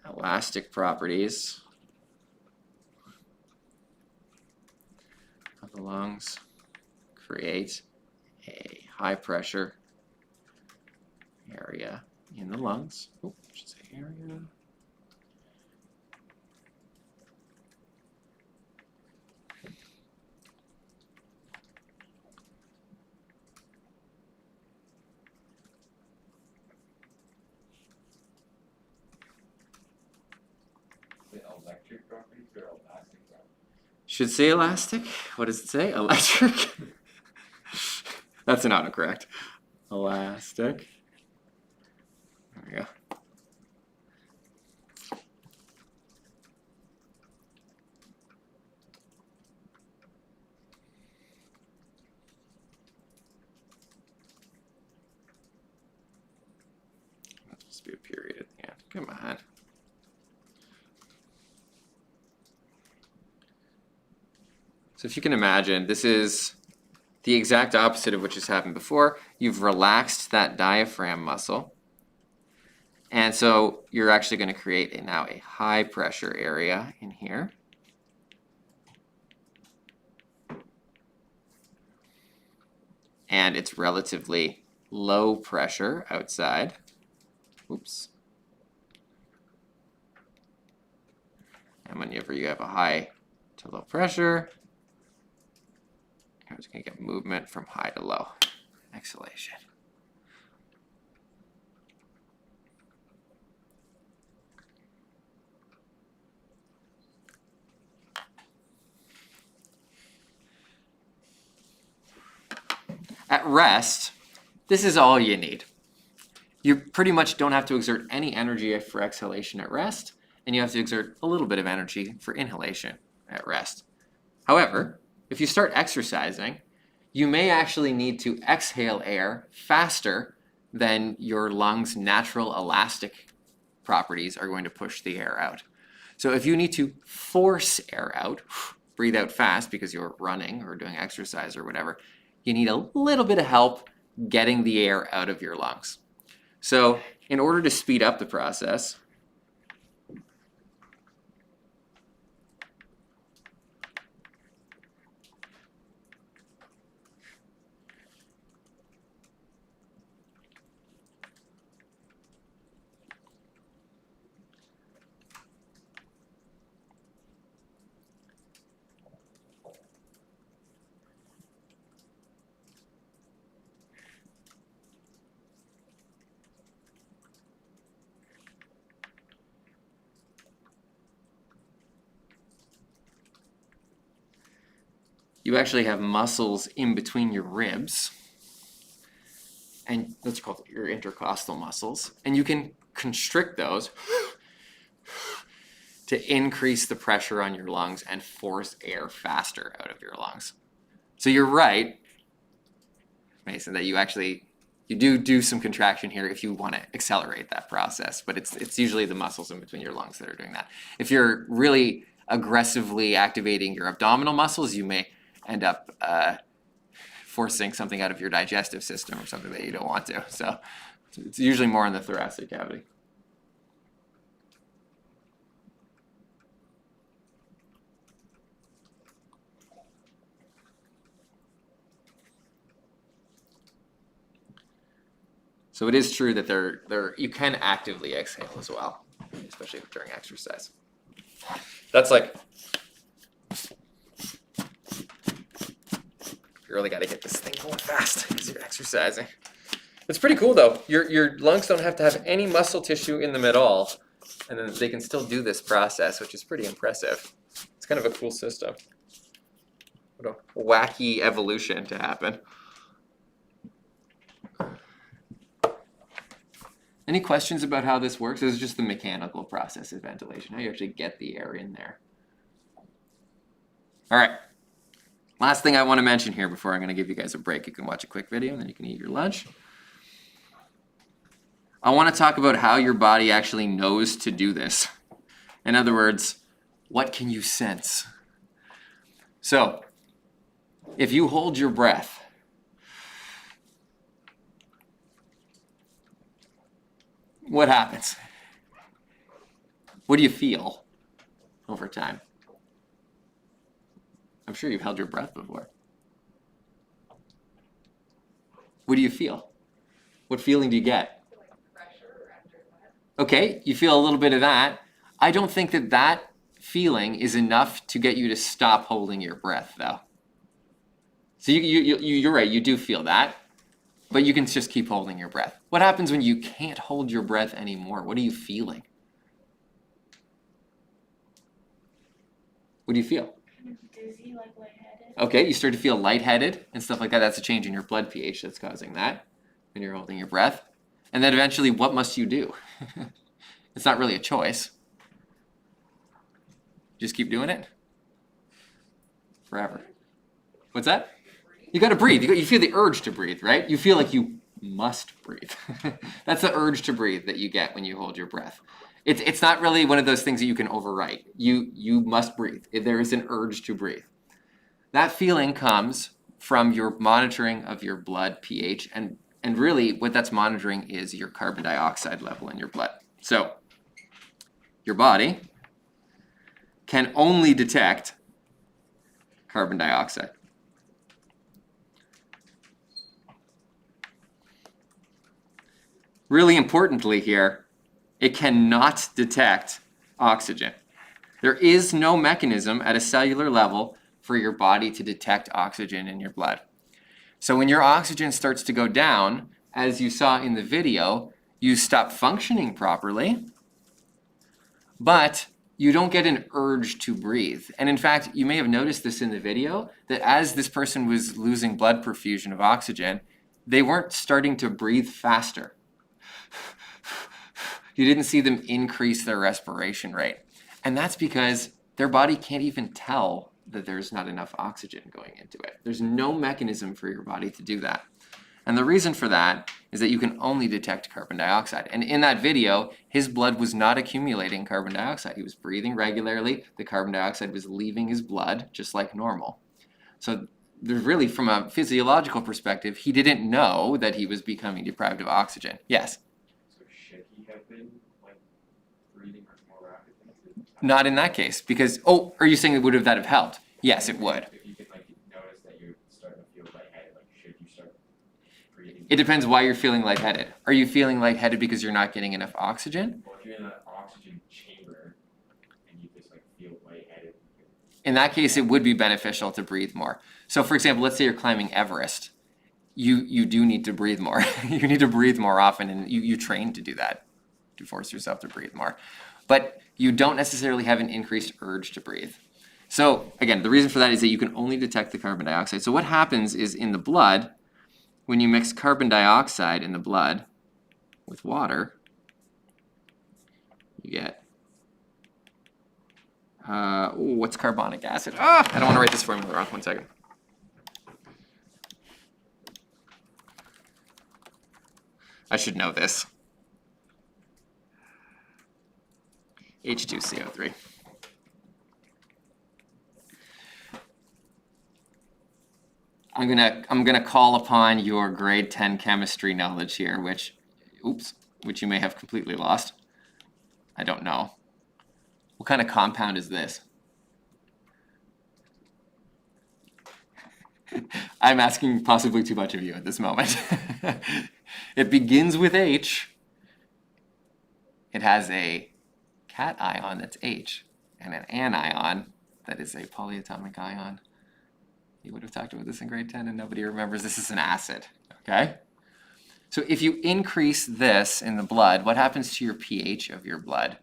elastic properties of the lungs create a high pressure area in the lungs. Oh, I should say area. The electric properties or elastic properties? Should say elastic. What does it say? Electric. That's an autocorrect. Elastic. There we go. That's supposed to be a period at the end. Come on. So if you can imagine, this is the exact opposite of what just happened before. You've relaxed that diaphragm muscle. And so you're actually going to create now a high pressure area in here. And it's relatively low pressure outside. Oops. And whenever you have a high to low pressure, you're just going to get movement from high to low. Exhalation. at rest, this is all you need. You pretty much don't have to exert any energy for exhalation at rest, and you have to exert a little bit of energy for inhalation at rest. However, if you start exercising, you may actually need to exhale air faster than your lungs' natural elastic properties are going to push the air out. So if you need to force air out, breathe out fast because you're running or doing exercise or whatever, you need a little bit of help getting the air out of your lungs. So in order to speed up the process, you actually have muscles in between your ribs, and that's called your intercostal muscles, and you can constrict those to increase the pressure on your lungs and force air faster out of your lungs. So you're right, Mason, that you do some contraction here if you want to accelerate that process, but it's usually the muscles in between your lungs that are doing that. If you're really aggressively activating your abdominal muscles, you may end up forcing something out of your digestive system or something that you don't want to. So it's usually more in the thoracic cavity. So it is true that you can actively exhale as well, especially during exercise. That's like, you really got to get this thing going fast because you're exercising. It's pretty cool though. Your lungs don't have to have any muscle tissue in them at all, and then they can still do this process, which is pretty impressive. It's kind of a cool system. What a wacky evolution to happen. Any questions about how this works? This is just the mechanical process of ventilation, how you actually get the air in there. All right. Last thing I want to mention here before I'm going to give you guys a break. You can watch a quick video and then you can eat your lunch. I want to talk about how your body actually knows to do this. In other words, what can you sense? So, if you hold your breath, what happens? What do you feel over time? I'm sure you've held your breath before. What do you feel? What feeling do you get? Okay, you feel a little bit of that. I don't think that feeling is enough to get you to stop holding your breath, though. So you're right, you do feel that, but you can just keep holding your breath. What happens when you can't hold your breath anymore? What are you feeling? What do you feel? Dizzy, like lightheaded. Okay, you start to feel lightheaded and stuff like that. That's a change in your blood pH that's causing that when you're holding your breath. And then eventually, what must you do? It's not really a choice. Just keep doing it forever. What's that? You got to breathe. You feel the urge to breathe, right? You feel like you must breathe. That's the urge to breathe that you get when you hold your breath. It's not really one of those things that you can overwrite. You must breathe. There is an urge to breathe. That feeling comes from your monitoring of your blood pH, and really what that's monitoring is your carbon dioxide level in your blood. So your body can only detect carbon dioxide. Really importantly here, it cannot detect oxygen. There is no mechanism at a cellular level for your body to detect oxygen in your blood. So when your oxygen starts to go down, as you saw in the video, you stop functioning properly, but you don't get an urge to breathe. And in fact, you may have noticed this in the video, that as this person was losing blood perfusion of oxygen, they weren't starting to breathe faster. You didn't see them increase their respiration rate. And that's because their body can't even tell that there's not enough oxygen going into it. There's no mechanism for your body to do that. And the reason for that is that you can only detect carbon dioxide. And in that video, his blood was not accumulating carbon dioxide. He was breathing regularly. The carbon dioxide was leaving his blood just like normal. So there's really, from a physiological perspective, he didn't know that he was becoming deprived of oxygen. Yes? So should he have been like breathing more rapidly? Not in that case, because, oh, are you saying that have helped? Yes, it would. If you could like notice that you're starting to feel lightheaded, like should you start breathing? It depends why you're feeling lightheaded. Are you feeling lightheaded because you're not getting enough oxygen? Well, if you're in an oxygen chamber and you just like feel lightheaded. In that case, it would be beneficial to breathe more. So for example, let's say you're climbing Everest. You do need to breathe more. You need to breathe more often, and you train to do that, to force yourself to breathe more. But you don't necessarily have an increased urge to breathe. So again, the reason for that is that you can only detect the carbon dioxide. So what happens is in the blood, when you mix carbon dioxide in the blood with water, you get, what's carbonic acid? I don't want to write this formula wrong, 1 second. I should know this. H2CO3. I'm gonna call upon your grade 10 chemistry knowledge here, which you may have completely lost. I don't know. What kind of compound is this? I'm asking possibly too much of you at this moment. It begins with H. It has a cation that's H and an anion that is a polyatomic ion. You would have talked about this in grade 10 and nobody remembers this is an acid, okay? So if you increase this in the blood, what happens to your pH of your blood?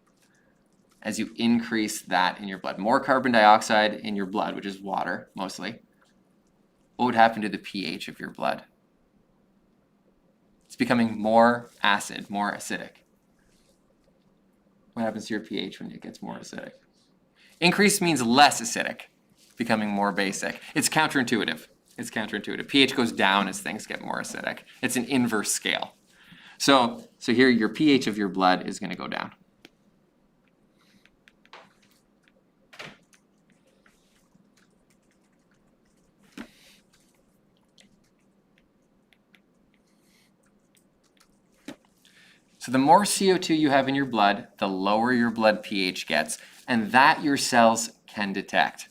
As you increase that in your blood, more carbon dioxide in your blood, which is water mostly, what would happen to the pH of your blood? It's becoming more acid, more acidic. What happens to your pH when it gets more acidic? Increase means less acidic, becoming more basic. It's counterintuitive. It's counterintuitive. pH goes down as things get more acidic. It's an inverse scale. So here your pH of your blood is going to go down. So the more CO2 you have in your blood, the lower your blood pH gets, and that your cells can detect.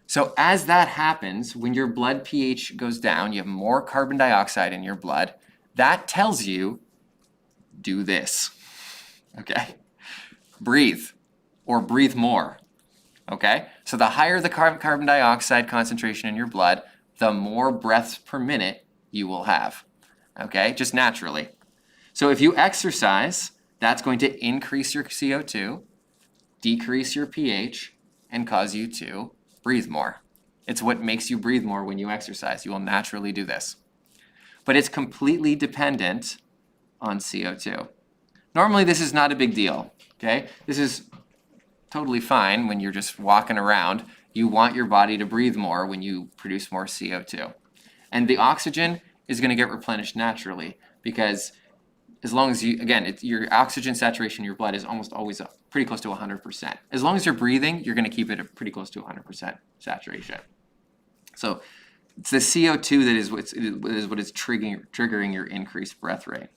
So as that happens, when your blood pH goes down, you have more carbon dioxide in your blood, that tells you, do this, okay? Breathe, or breathe more, okay? So the higher the carbon dioxide concentration in your blood, the more breaths per minute you will have, okay? Just naturally. So if you exercise, that's going to increase your CO2, decrease your pH, and cause you to breathe more. It's what makes you breathe more when you exercise. You will naturally do this. But it's completely dependent on CO2. Normally this is not a big deal, okay? This is totally fine when you're just walking around. You want your body to breathe more when you produce more CO2. And the oxygen is going to get replenished naturally because as long as you, again, your oxygen saturation in your blood is almost always up, pretty close to 100%. As long as you're breathing, you're going to keep it at pretty close to 100% saturation. So it's the CO2 that is what is triggering your increased breath rate.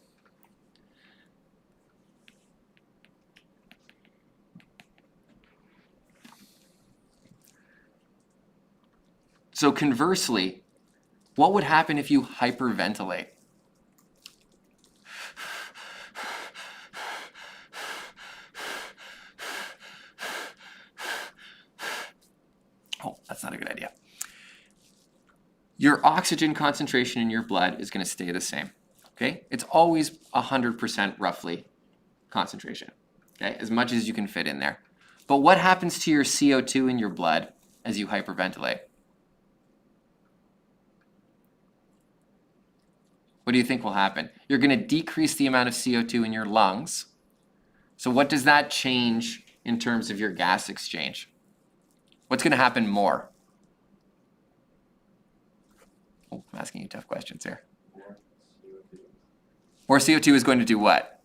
So conversely, what would happen if you hyperventilate? Oh, that's not a good idea. Your oxygen concentration in your blood is going to stay the same, okay? It's always 100% roughly concentration, okay? As much as you can fit in there. But what happens to your CO2 in your blood as you hyperventilate? What do you think will happen? You're going to decrease the amount of CO2 in your lungs. So what does that change in terms of your gas exchange? What's going to happen more? Oh, I'm asking you tough questions here. More CO2 is going to do what?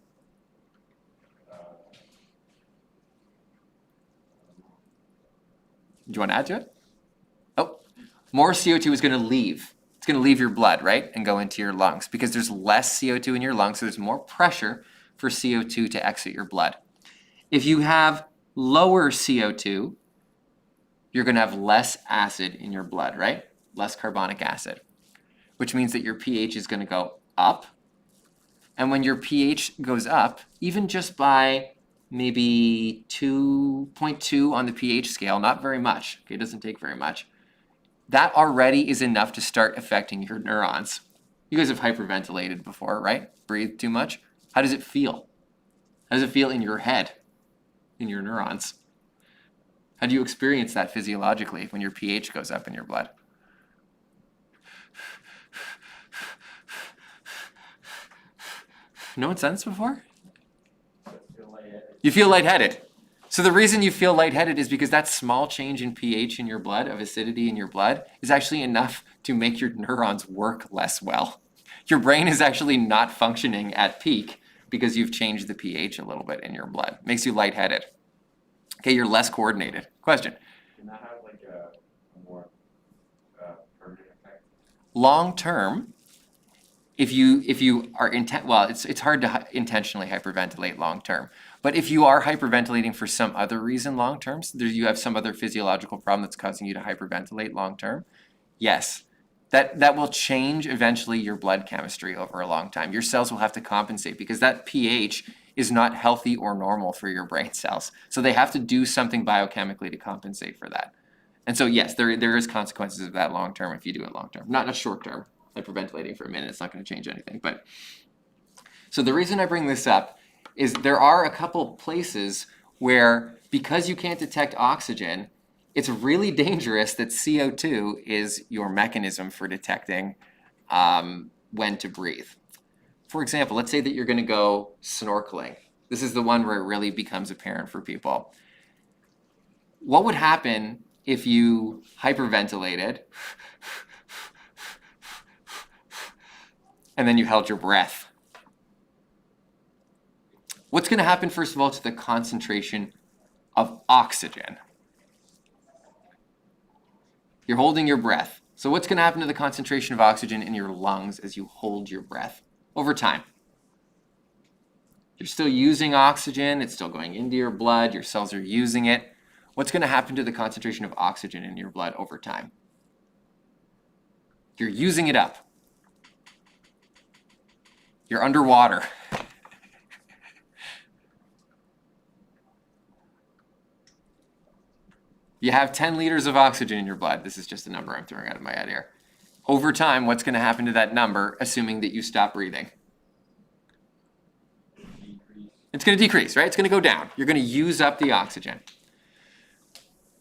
Do you want to add to it? Oh, more CO2 is going to leave. It's going to leave your blood, right, and go into your lungs because there's less CO2 in your lungs, so there's more pressure for CO2 to exit your blood. If you have lower CO2, you're going to have less acid in your blood, right? Less carbonic acid, which means that your pH is going to go up. And when your pH goes up, even just by maybe 2.2 on the pH scale, not very much, okay, it doesn't take very much, that already is enough to start affecting your neurons. You guys have hyperventilated before, right? Breathed too much. How does it feel? How does it feel in your head, in your neurons? How do you experience that physiologically when your pH goes up in your blood? No one's done this before? You feel lightheaded. So the reason you feel lightheaded is because that small change in pH in your blood, of acidity in your blood, is actually enough to make your neurons work less well. Your brain is actually not functioning at peak because you've changed the pH a little bit in your blood. Makes you lightheaded. Okay, you're less coordinated. Question? Can that have like a more permanent effect? Long term, if you are it's hard to intentionally hyperventilate long term. But if you are hyperventilating for some other reason long term, so you have some other physiological problem that's causing you to hyperventilate long term, yes, that will change eventually your blood chemistry over a long time. Your cells will have to compensate because that pH is not healthy or normal for your brain cells. So they have to do something biochemically to compensate for that. And so yes, there is consequences of that long term if you do it long term, not short term. Hyperventilating for a minute, it's not going to change anything. But so the reason I bring this up is there are a couple places where, because you can't detect oxygen, it's really dangerous that CO2 is your mechanism for detecting when to breathe. For example, let's say that you're going to go snorkeling. This is the one where it really becomes apparent for people. What would happen if you hyperventilated and then you held your breath? What's going to happen, first of all, to the concentration of oxygen? You're holding your breath. So what's going to happen to the concentration of oxygen in your lungs as you hold your breath over time? You're still using oxygen. It's still going into your blood. Your cells are using it. What's going to happen to the concentration of oxygen in your blood over time? You're using it up. You're underwater. You have 10 liters of oxygen in your blood. This is just a number I'm throwing out of my head here. Over time, what's going to happen to that number, assuming that you stop breathing? It's going to decrease, right? It's going to go down. You're going to use up the oxygen.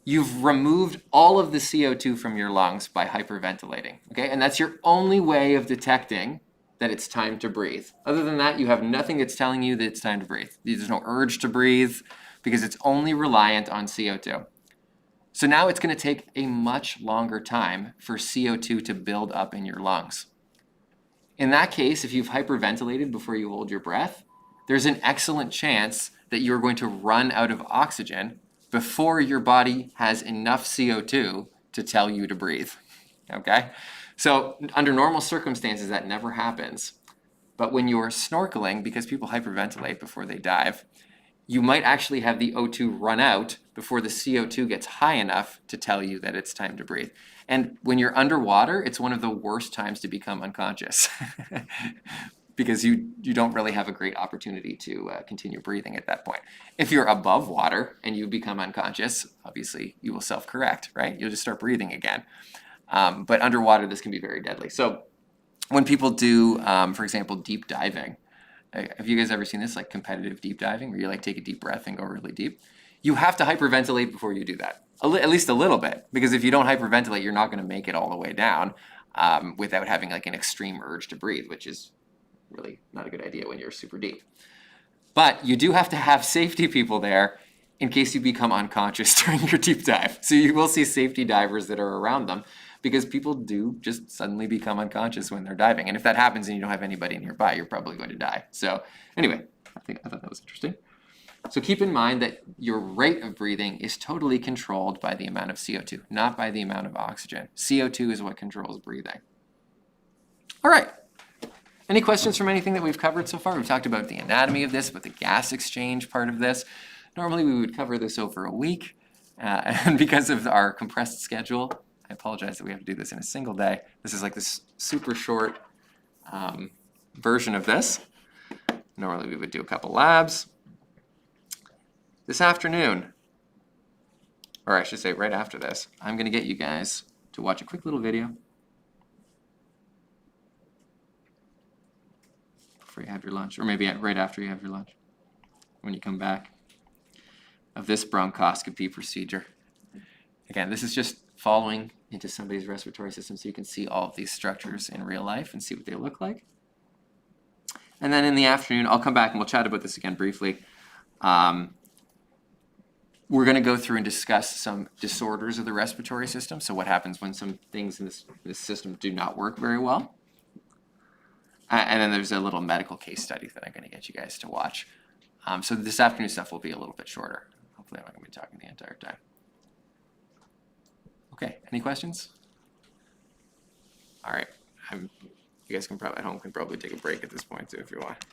You've removed all of the CO2 from your lungs by hyperventilating, okay? And that's your only way of detecting that it's time to breathe. Other than that, you have nothing that's telling you that it's time to breathe. There's no urge to breathe because it's only reliant on CO2. So now it's going to take a much longer time for CO2 to build up in your lungs. In that case, if you've hyperventilated before you hold your breath, there's an excellent chance that you're going to run out of oxygen before your body has enough CO2 to tell you to breathe, okay? So under normal circumstances, that never happens. But when you're snorkeling, because people hyperventilate before they dive, you might actually have the O2 run out before the CO2 gets high enough to tell you that it's time to breathe. And when you're underwater, it's one of the worst times to become unconscious because you don't really have a great opportunity to continue breathing at that point. If you're above water and you become unconscious, obviously you will self-correct, right? You'll just start breathing again. But underwater, this can be very deadly. So when people do, for example, deep diving, have you guys ever seen this, like competitive deep diving, where you like take a deep breath and go really deep? You have to hyperventilate before you do that, at least a little bit, because if you don't hyperventilate, you're not going to make it all the way down without having like an extreme urge to breathe, which is really not a good idea when you're super deep. But you do have to have safety people there in case you become unconscious during your deep dive. So you will see safety divers that are around them because people do just suddenly become unconscious when they're diving. And if that happens and you don't have anybody nearby, you're probably going to die. So anyway, I thought that was interesting. So keep in mind that your rate of breathing is totally controlled by the amount of CO2, not by the amount of oxygen. CO2 is what controls breathing. All right. Any questions from anything that we've covered so far? We've talked about the anatomy of this, about the gas exchange part of this. Normally we would cover this over a week, and because of our compressed schedule, I apologize that we have to do this in a single day. This is like this super short version of this. Normally we would do a couple labs. This afternoon, or I should say right after this, I'm gonna get you guys to watch a quick little video before you have your lunch, or maybe right after you have your lunch, when you come back, of this bronchoscopy procedure. Again, this is just following into somebody's respiratory system so you can see all of these structures in real life and see what they look like. And then in the afternoon, I'll come back and we'll chat about this again briefly. We're going to go through and discuss some disorders of the respiratory system. So what happens when some things in this system do not work very well. And then there's a little medical case study that I'm going to get you guys to watch. So this afternoon stuff will be a little bit shorter. Hopefully I'm not going to be talking the entire time. Okay, any questions? All right, you guys can probably at home can probably take a break at this point too if you want.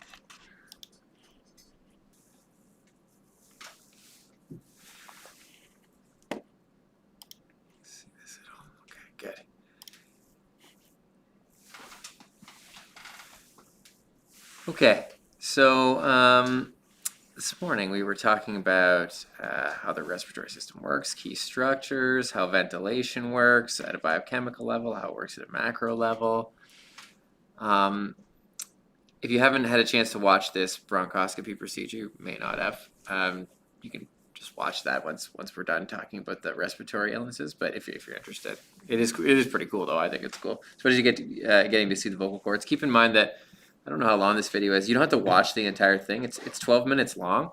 See this at all? Okay, good. Okay, so this morning we were talking about how the respiratory system works, key structures, how ventilation works at a biochemical level, how it works at a macro level. If you haven't had a chance to watch this bronchoscopy procedure, you may not have. You can just watch that once we're done talking about the respiratory illnesses. But if you're interested, it is pretty cool though. I think it's cool, especially getting to see the vocal cords. Keep in mind that I don't know how long this video is. You don't have to watch the entire thing. It's 12 minutes long,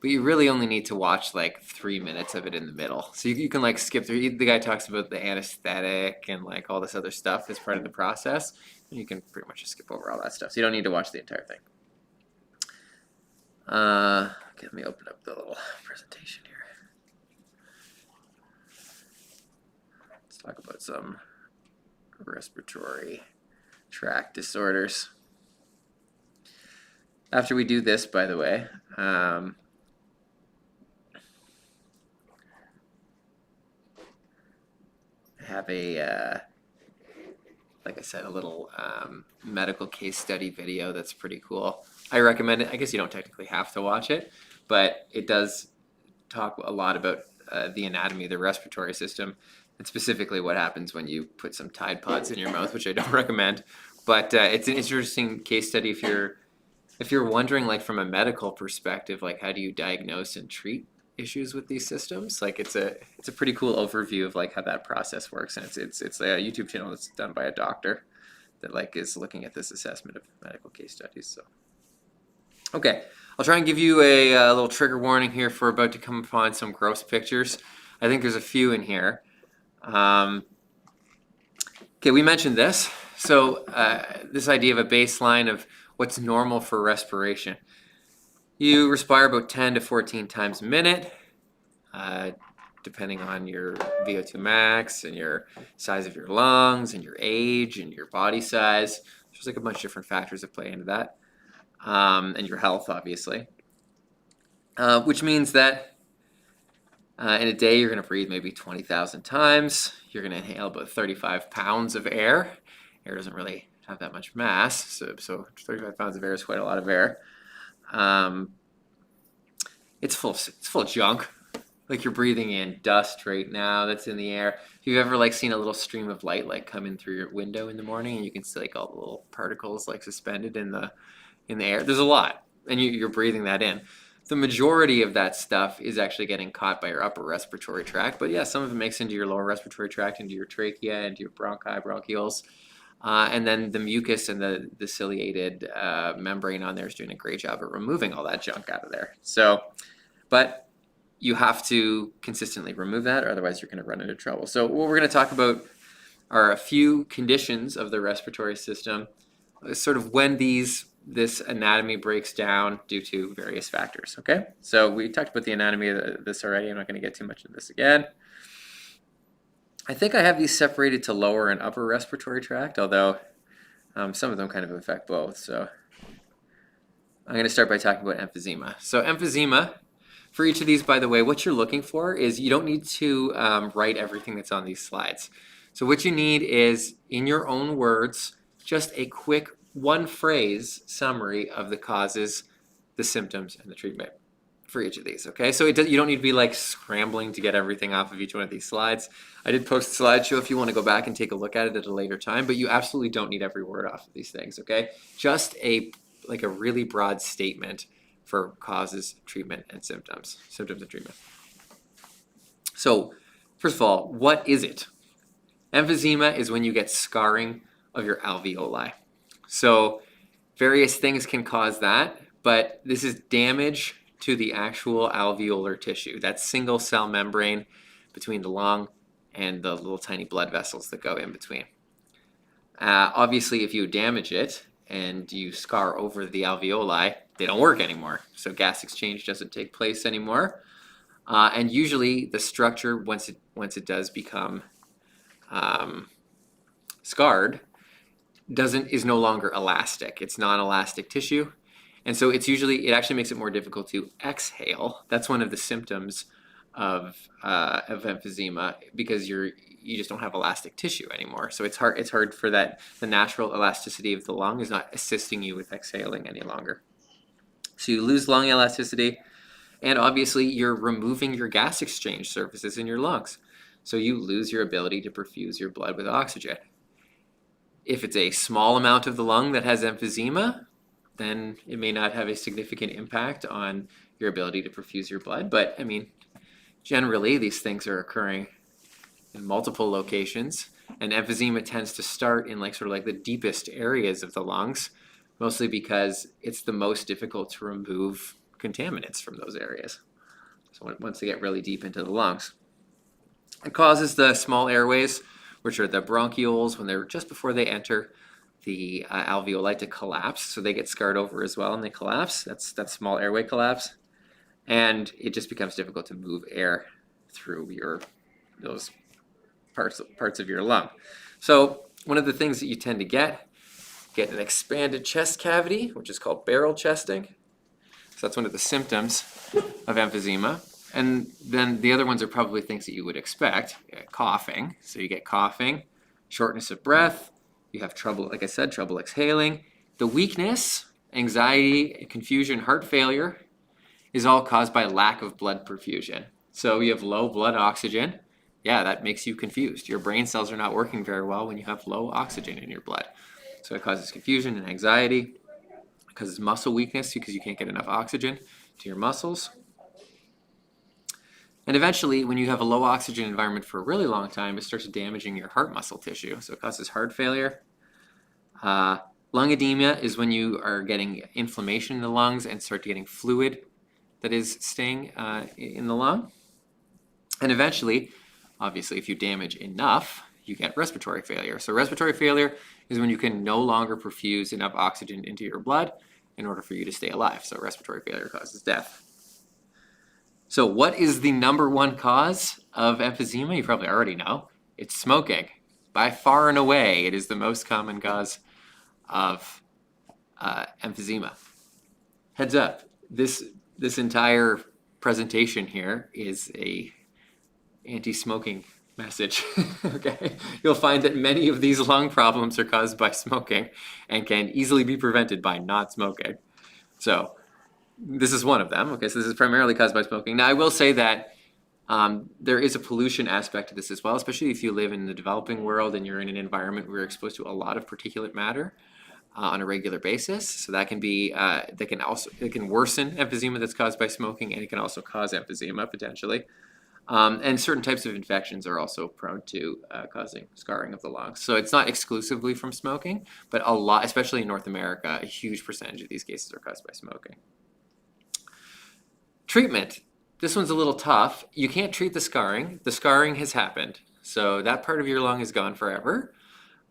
but you really only need to watch like 3 minutes of it in the middle. So you can like skip through. The guy talks about the anesthetic and like all this other stuff as part of the process. And you can pretty much just skip over all that stuff. So you don't need to watch the entire thing. Okay, let me open up the little presentation here. Let's talk about some respiratory tract disorders. After we do this, by the way, I have a, like I said, a little medical case study video that's pretty cool. I recommend it. I guess you don't technically have to watch it, but it does talk a lot about the anatomy of the respiratory system, and specifically what happens when you put some Tide Pods in your mouth, which I don't recommend. But it's an interesting case study if you're wondering, like from a medical perspective, like how do you diagnose and treat issues with these systems? Like it's a pretty cool overview of like how that process works, and it's a YouTube channel that's done by a doctor that like is looking at this assessment of medical case studies. So, okay, I'll try and give you a little trigger warning here for about to come upon some gross pictures. I think there's a few in here. Okay, we mentioned this. So this idea of a baseline of what's normal for respiration. You respire about 10 to 14 times a minute, depending on your Vo2 Max and your size of your lungs and your age and your body size. There's like a bunch of different factors that play into that, and your health, obviously. Which means that in a day you're going to breathe maybe 20,000 times. You're going to inhale about 35 pounds of air. Air doesn't really have that much mass, so 35 pounds of air is quite a lot of air. It's full of junk. Like you're breathing in dust right now that's in the air. If you've ever like seen a little stream of light like come in through your window in the morning and you can see like all the little particles like suspended in the air. There's a lot, and you're breathing that in. the majority of that stuff is actually getting caught by your upper respiratory tract. But yeah, some of it makes into your lower respiratory tract, into your trachea, into your bronchi, bronchioles. And then the mucus and the ciliated membrane on there is doing a great job at removing all that junk out of there. So, but you have to consistently remove that, or otherwise you're going to run into trouble. So what we're going to talk about are a few conditions of the respiratory system, sort of when this anatomy breaks down due to various factors, okay? So we talked about the anatomy of this already. I'm not going to get too much into this again. I think I have these separated to lower and upper respiratory tract, although some of them kind of affect both. So I'm going to start by talking about emphysema. So emphysema, for each of these, by the way, what you're looking for is you don't need to write everything that's on these slides. So what you need is, in your own words, just a quick one-phrase summary of the causes, the symptoms, and the treatment for each of these, okay? So you don't need to be like scrambling to get everything off of each one of these slides. I did post a slideshow if you want to go back and take a look at it at a later time, but you absolutely don't need every word off of these things, okay? Just a really broad statement for causes, treatment, and symptoms and treatment. So first of all, what is it? Emphysema is when you get scarring of your alveoli. So various things can cause that, but this is damage to the actual alveolar tissue, that single cell membrane between the lung and the little tiny blood vessels that go in between. Obviously, if you damage it and you scar over the alveoli, they don't work anymore. So gas exchange doesn't take place anymore. And usually the structure, once it does become scarred, is no longer elastic. It's non-elastic tissue. And so it actually makes it more difficult to exhale. That's one of the symptoms of emphysema, because you just don't have elastic tissue anymore. So it's hard for the natural elasticity of the lung is not assisting you with exhaling any longer. So you lose lung elasticity, and obviously you're removing your gas exchange surfaces in your lungs. So you lose your ability to perfuse your blood with oxygen. If it's a small amount of the lung that has emphysema, then it may not have a significant impact on your ability to perfuse your blood. But I mean, generally these things are occurring in multiple locations, and emphysema tends to start in the deepest areas of the lungs, mostly because it's the most difficult to remove contaminants from those areas. So once they get really deep into the lungs, it causes the small airways, which are the bronchioles, when they're just before they enter the alveoli, to collapse. So they get scarred over as well and they collapse. That's small airway collapse. And it just becomes difficult to move air through those parts of your lung. So one of the things that you tend to get an expanded chest cavity, which is called barrel chesting. So that's one of the symptoms of emphysema. And then the other ones are probably things that you would expect. Coughing. So you get coughing, shortness of breath. You have trouble, like I said, trouble exhaling. The weakness, anxiety, confusion, heart failure is all caused by lack of blood perfusion. So you have low blood oxygen. Yeah, that makes you confused. Your brain cells are not working very well when you have low oxygen in your blood. So it causes confusion and anxiety. It causes muscle weakness because you can't get enough oxygen to your muscles. And eventually, when you have a low oxygen environment for a really long time, it starts damaging your heart muscle tissue. So it causes heart failure. Lung edema is when you are getting inflammation in the lungs and start getting fluid that is staying in the lung. And eventually, obviously, if you damage enough, you get respiratory failure. So respiratory failure is when you can no longer perfuse enough oxygen into your blood in order for you to stay alive. So respiratory failure causes death. So what is the number one cause of emphysema? You probably already know. It's smoking. By far and away, it is the most common cause of emphysema. Heads up, this entire presentation here is a anti-smoking message. Okay, you'll find that many of these lung problems are caused by smoking and can easily be prevented by not smoking. So this is one of them. Okay, so this is primarily caused by smoking. Now I will say that there is a pollution aspect to this as well, especially if you live in the developing world and you're in an environment where you're exposed to a lot of particulate matter. on a regular basis. So that can be, it can worsen emphysema that's caused by smoking, and it can also cause emphysema potentially. And certain types of infections are also prone to causing scarring of the lungs. So it's not exclusively from smoking, but a lot, especially in North America, a huge percentage of these cases are caused by smoking. Treatment. This one's a little tough. You can't treat the scarring. The scarring has happened. So that part of your lung is gone forever.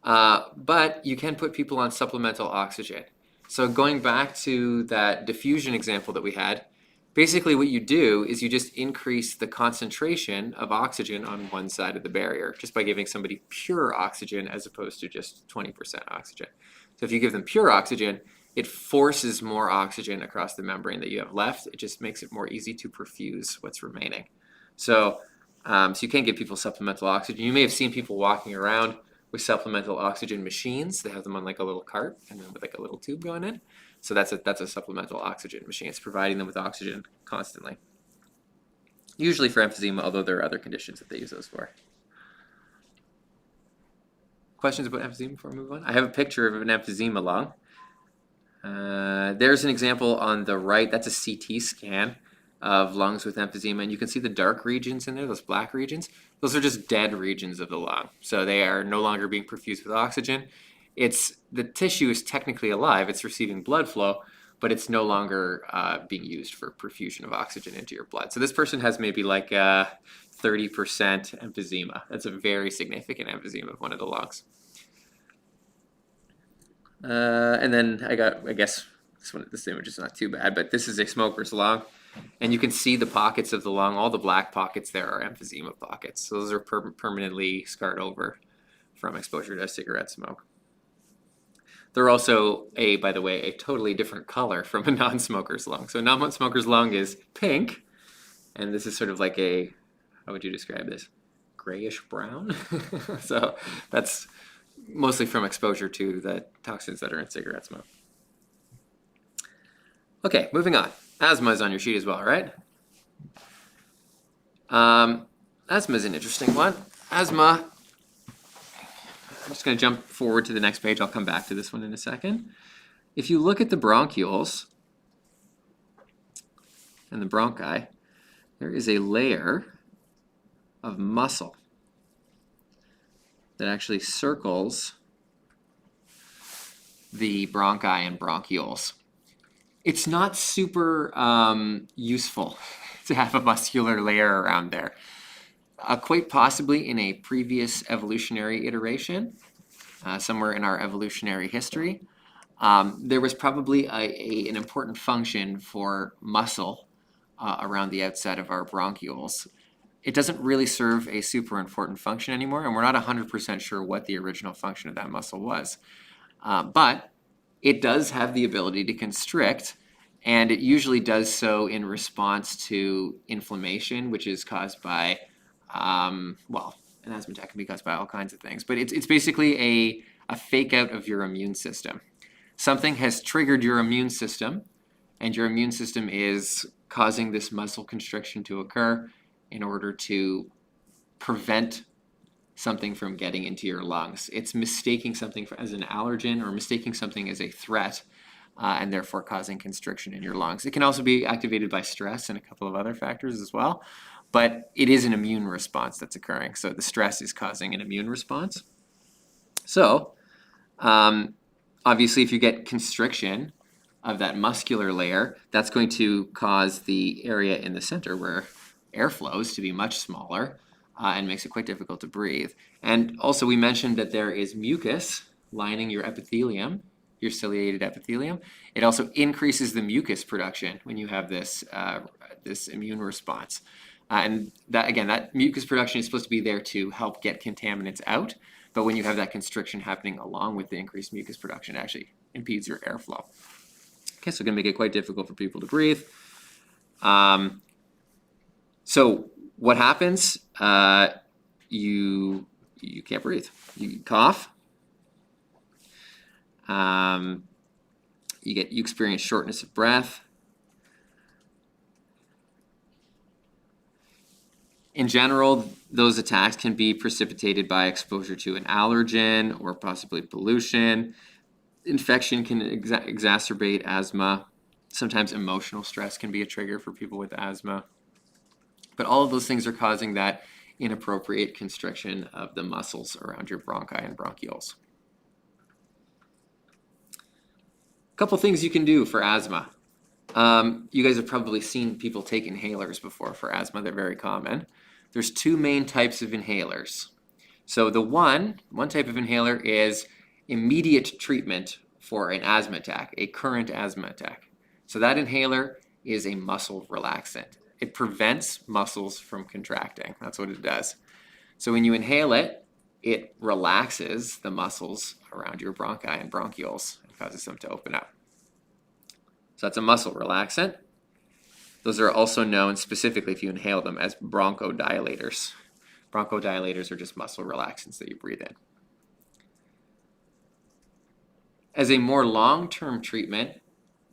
But you can put people on supplemental oxygen. So going back to that diffusion example that we had, basically what you do is you just increase the concentration of oxygen on one side of the barrier just by giving somebody pure oxygen as opposed to just 20% oxygen. So if you give them pure oxygen, it forces more oxygen across the membrane that you have left. It just makes it more easy to perfuse what's remaining. So, so you can't give people supplemental oxygen. You may have seen people walking around with supplemental oxygen machines. They have them on like a little cart and then with like a little tube going in. So that's a supplemental oxygen machine. It's providing them with oxygen constantly. Usually for emphysema, although there are other conditions that they use those for. Questions about emphysema before we move on? I have a picture of an emphysema lung. There's an example on the right. That's a CT scan of lungs with emphysema, and you can see the dark regions in there, those black regions. Those are just dead regions of the lung. So they are no longer being perfused with oxygen. The tissue is technically alive. It's receiving blood flow, but it's no longer being used for perfusion of oxygen into your blood. So this person has maybe like 30% emphysema. That's a very significant emphysema of one of the lungs. And then I guess this image is not too bad, but this is a smoker's lung. And you can see the pockets of the lung. All the black pockets there are emphysema pockets. So those are permanently scarred over from exposure to cigarette smoke. They're also, by the way, a totally different color from a non-smoker's lung. So a non-smoker's lung is pink, and this is sort of like a, how would you describe this? Grayish brown. So that's mostly from exposure to the toxins that are in cigarette smoke. Okay, moving on. Asthma is on your sheet as well, right? Asthma is an interesting one. Asthma, I'm just going to jump forward to the next page. I'll come back to this one in a second. If you look at the bronchioles and the bronchi, there is a layer of muscle that actually circles the bronchi and bronchioles. It's not super useful to have a muscular layer around there. Quite possibly in a previous evolutionary iteration, somewhere in our evolutionary history, there was probably an important function for muscle around the outside of our bronchioles. It doesn't really serve a super important function anymore, and we're not 100% sure what the original function of that muscle was. But it does have the ability to constrict, and it usually does so in response to inflammation, which is caused by, an asthma attack can be caused by all kinds of things, but it's basically a fake out of your immune system. Something has triggered your immune system, and your immune system is causing this muscle constriction to occur in order to prevent something from getting into your lungs. It's mistaking something as an allergen or mistaking something as a threat, and therefore causing constriction in your lungs. It can also be activated by stress and a couple of other factors as well, but it is an immune response that's occurring. So the stress is causing an immune response. So obviously if you get constriction of that muscular layer, that's going to cause the area in the center where air flows to be much smaller, and makes it quite difficult to breathe. And also we mentioned that there is mucus lining your epithelium, your ciliated epithelium. It also increases the mucus production when you have this, this immune response. And that, again, that mucus production is supposed to be there to help get contaminants out, but when you have that constriction happening along with the increased mucus production, it actually impedes your airflow. Okay, so it can make it quite difficult for people to breathe. So what happens? You can't breathe. You cough. You experience shortness of breath. In general, those attacks can be precipitated by exposure to an allergen or possibly pollution. infection can exacerbate asthma. Sometimes emotional stress can be a trigger for people with asthma. But all of those things are causing that inappropriate constriction of the muscles around your bronchi and bronchioles. A couple things you can do for asthma. You guys have probably seen people take inhalers before for asthma. They're very common. There's two main types of inhalers. So the one type of inhaler is immediate treatment for an asthma attack, a current asthma attack. So that inhaler is a muscle relaxant. It prevents muscles from contracting. That's what it does. So when you inhale it, it relaxes the muscles around your bronchi and bronchioles and causes them to open up. So that's a muscle relaxant. Those are also known specifically, if you inhale them, as bronchodilators. Bronchodilators are just muscle relaxants that you breathe in. As a more long-term treatment,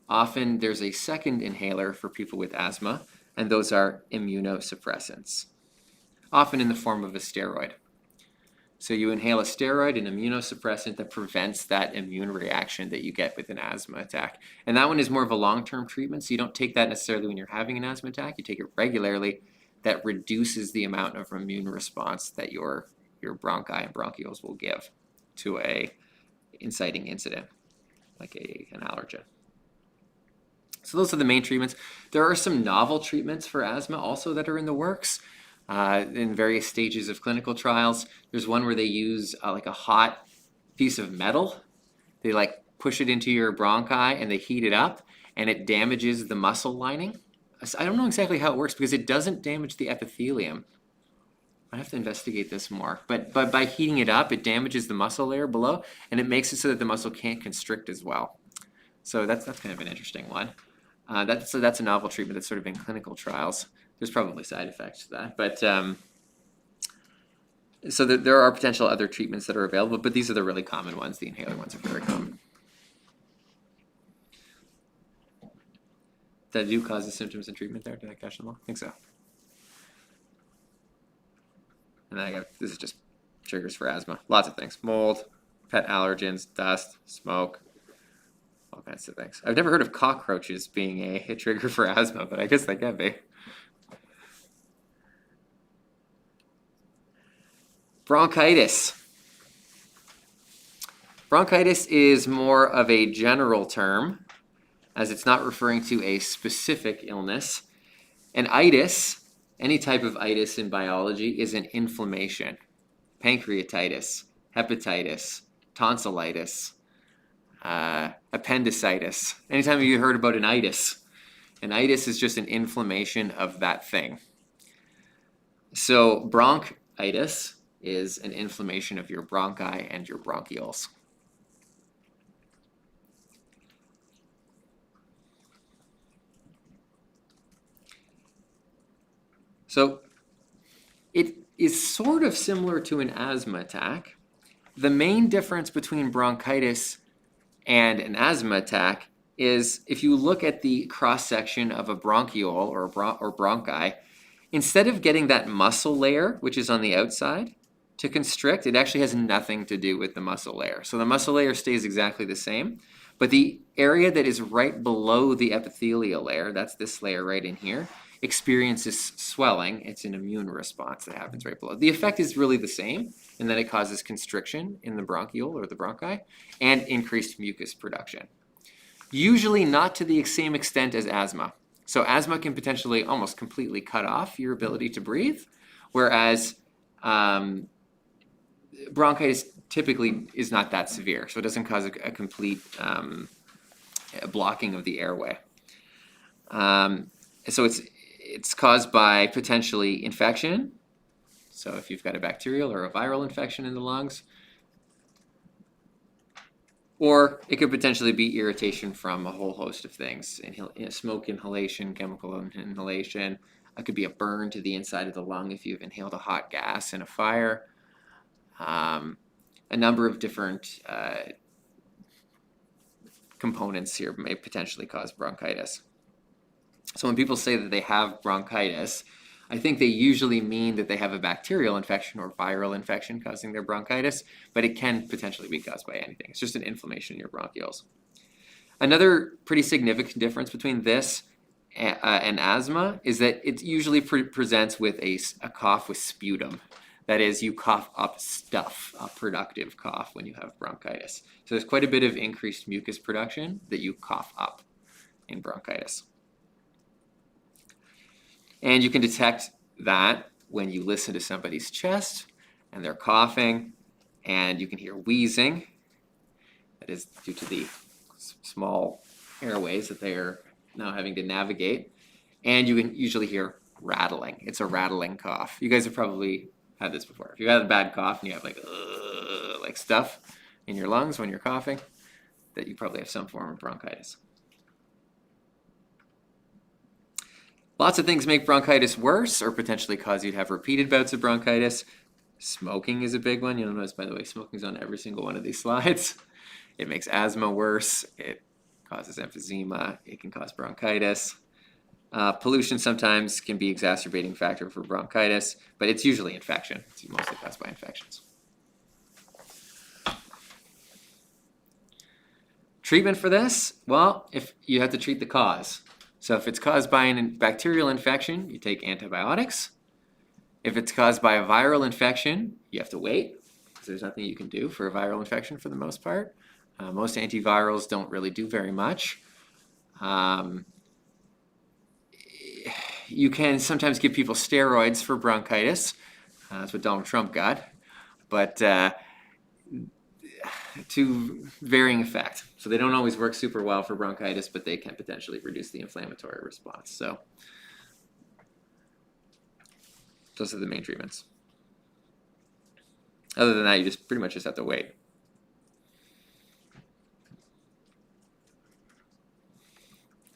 often there's a second inhaler for people with asthma, and those are immunosuppressants, often in the form of a steroid. So you inhale a steroid, an immunosuppressant that prevents that immune reaction that you get with an asthma attack. And that one is more of a long-term treatment, so you don't take that necessarily when you're having an asthma attack. You take it regularly. That reduces the amount of immune response that your bronchi and bronchioles will give to a inciting incident, like an allergen. So those are the main treatments. There are some novel treatments for asthma also that are in the works in various stages of clinical trials. There's one where they use like a hot piece of metal. They like push it into your bronchi and they heat it up and it damages the muscle lining. I don't know exactly how it works because it doesn't damage the epithelium. I have to investigate this more. But by heating it up, it damages the muscle layer below and it makes it so that the muscle can't constrict as well. So that's kind of an interesting one. That's a novel treatment that's sort of in clinical trials. There's probably side effects to that, but so there are potential other treatments that are available, but these are the really common ones. The inhaler ones are very common. That do cause the symptoms and treatment there? Did I catch them all? I think so. And then this is just triggers for asthma. Lots of things. Mold, pet allergens, dust, smoke, all kinds of things. I've never heard of cockroaches being a trigger for asthma, but I guess they can be. Bronchitis. Bronchitis is more of a general term, as it's not referring to a specific illness. And itis, any type of itis in biology, is an inflammation. Pancreatitis, hepatitis, tonsillitis, appendicitis. Anytime you heard about an itis is just an inflammation of that thing. So bronchitis is an inflammation of your bronchi and your bronchioles. So it is sort of similar to an asthma attack. The main difference between bronchitis and an asthma attack is if you look at the cross-section of a bronchiole or bronchi, instead of getting that muscle layer, which is on the outside, to constrict, it actually has nothing to do with the muscle layer. So the muscle layer stays exactly the same, but the area that is right below the epithelial layer, that's this layer right in here, experiences swelling. It's an immune response that happens right below. The effect is really the same in that it causes constriction in the bronchiole or the bronchi and increased mucus production. Usually not to the same extent as asthma. So asthma can potentially almost completely cut off your ability to breathe, whereas bronchitis typically is not that severe, so it doesn't cause a complete blocking of the airway. So it's caused by potentially infection. So if you've got a bacterial or a viral infection in the lungs, or it could potentially be irritation from a whole host of things, smoke inhalation, chemical inhalation. It could be a burn to the inside of the lung if you've inhaled a hot gas in a fire. A number of different components here may potentially cause bronchitis. So when people say that they have bronchitis, I think they usually mean that they have a bacterial infection or viral infection causing their bronchitis, but it can potentially be caused by anything. It's just an inflammation in your bronchioles. Another pretty significant difference between this and asthma is that it usually presents with a cough with sputum. That is, you cough up stuff, a productive cough when you have bronchitis. So there's quite a bit of increased mucus production that you cough up in bronchitis. And you can detect that when you listen to somebody's chest and they're coughing, and you can hear wheezing. That is due to the small airways that they are now having to navigate. And you can usually hear rattling. It's a rattling cough. You guys have probably had this before. If you had a bad cough and you have like stuff in your lungs when you're coughing, that you probably have some form of bronchitis. Lots of things make bronchitis worse or potentially cause you to have repeated bouts of bronchitis. Smoking is a big one. You'll notice, by the way, smoking is on every single one of these slides. It makes asthma worse. It causes emphysema. It can cause bronchitis. Pollution sometimes can be an exacerbating factor for bronchitis, but it's usually infection. It's mostly caused by infections. Treatment for this? Well, if you have to treat the cause. So if it's caused by a bacterial infection, you take antibiotics. If it's caused by a viral infection, you have to wait, because there's nothing you can do for a viral infection for the most part. Most antivirals don't really do very much. You can sometimes give people steroids for bronchitis. That's what Donald Trump got. But to varying effect. So they don't always work super well for bronchitis, but they can potentially reduce the inflammatory response. So those are the main treatments. Other than that, you pretty much just have to wait.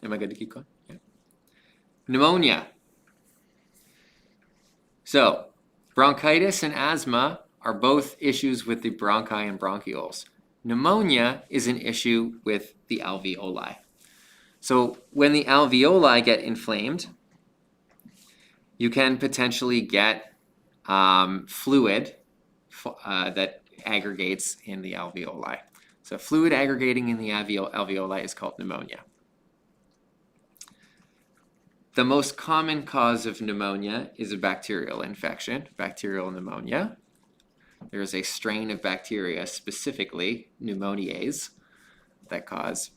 Am I good to keep going? Yeah. Pneumonia. So bronchitis and asthma are both issues with the bronchi and bronchioles. Pneumonia is an issue with the alveoli. So when the alveoli get inflamed, you can potentially get fluid that aggregates in the alveoli. So fluid aggregating in the alveoli is called pneumonia. The most common cause of pneumonia is a bacterial infection, bacterial pneumonia. There is a strain of bacteria, specifically pneumoniase, that cause,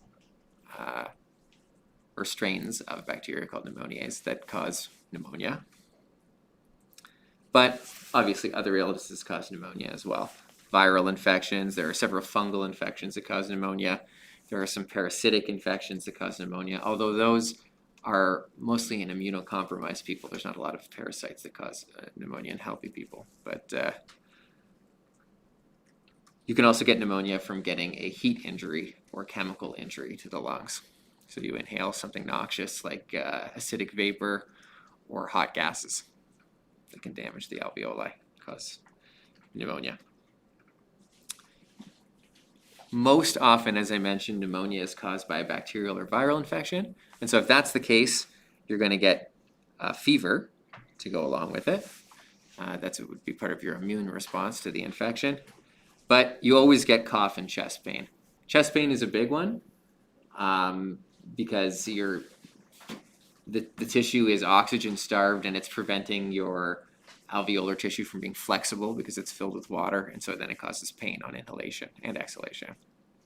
or strains of bacteria called pneumoniase that cause pneumonia. But obviously other illnesses cause pneumonia as well. Viral infections, there are several fungal infections that cause pneumonia. There are some parasitic infections that cause pneumonia, although those are mostly in immunocompromised people. There's not a lot of parasites that cause pneumonia in healthy people. But you can also get pneumonia from getting a heat injury or chemical injury to the lungs. So you inhale something noxious like acidic vapor or hot gases that can damage the alveoli, cause pneumonia. Most often, as I mentioned, pneumonia is caused by a bacterial or viral infection. And so if that's the case, you're going to get fever to go along with it. That would be part of your immune response to the infection. But you always get cough and chest pain. Chest pain is a big one because the tissue is oxygen starved and it's preventing your alveolar tissue from being flexible because it's filled with water, and so then it causes pain on inhalation and exhalation.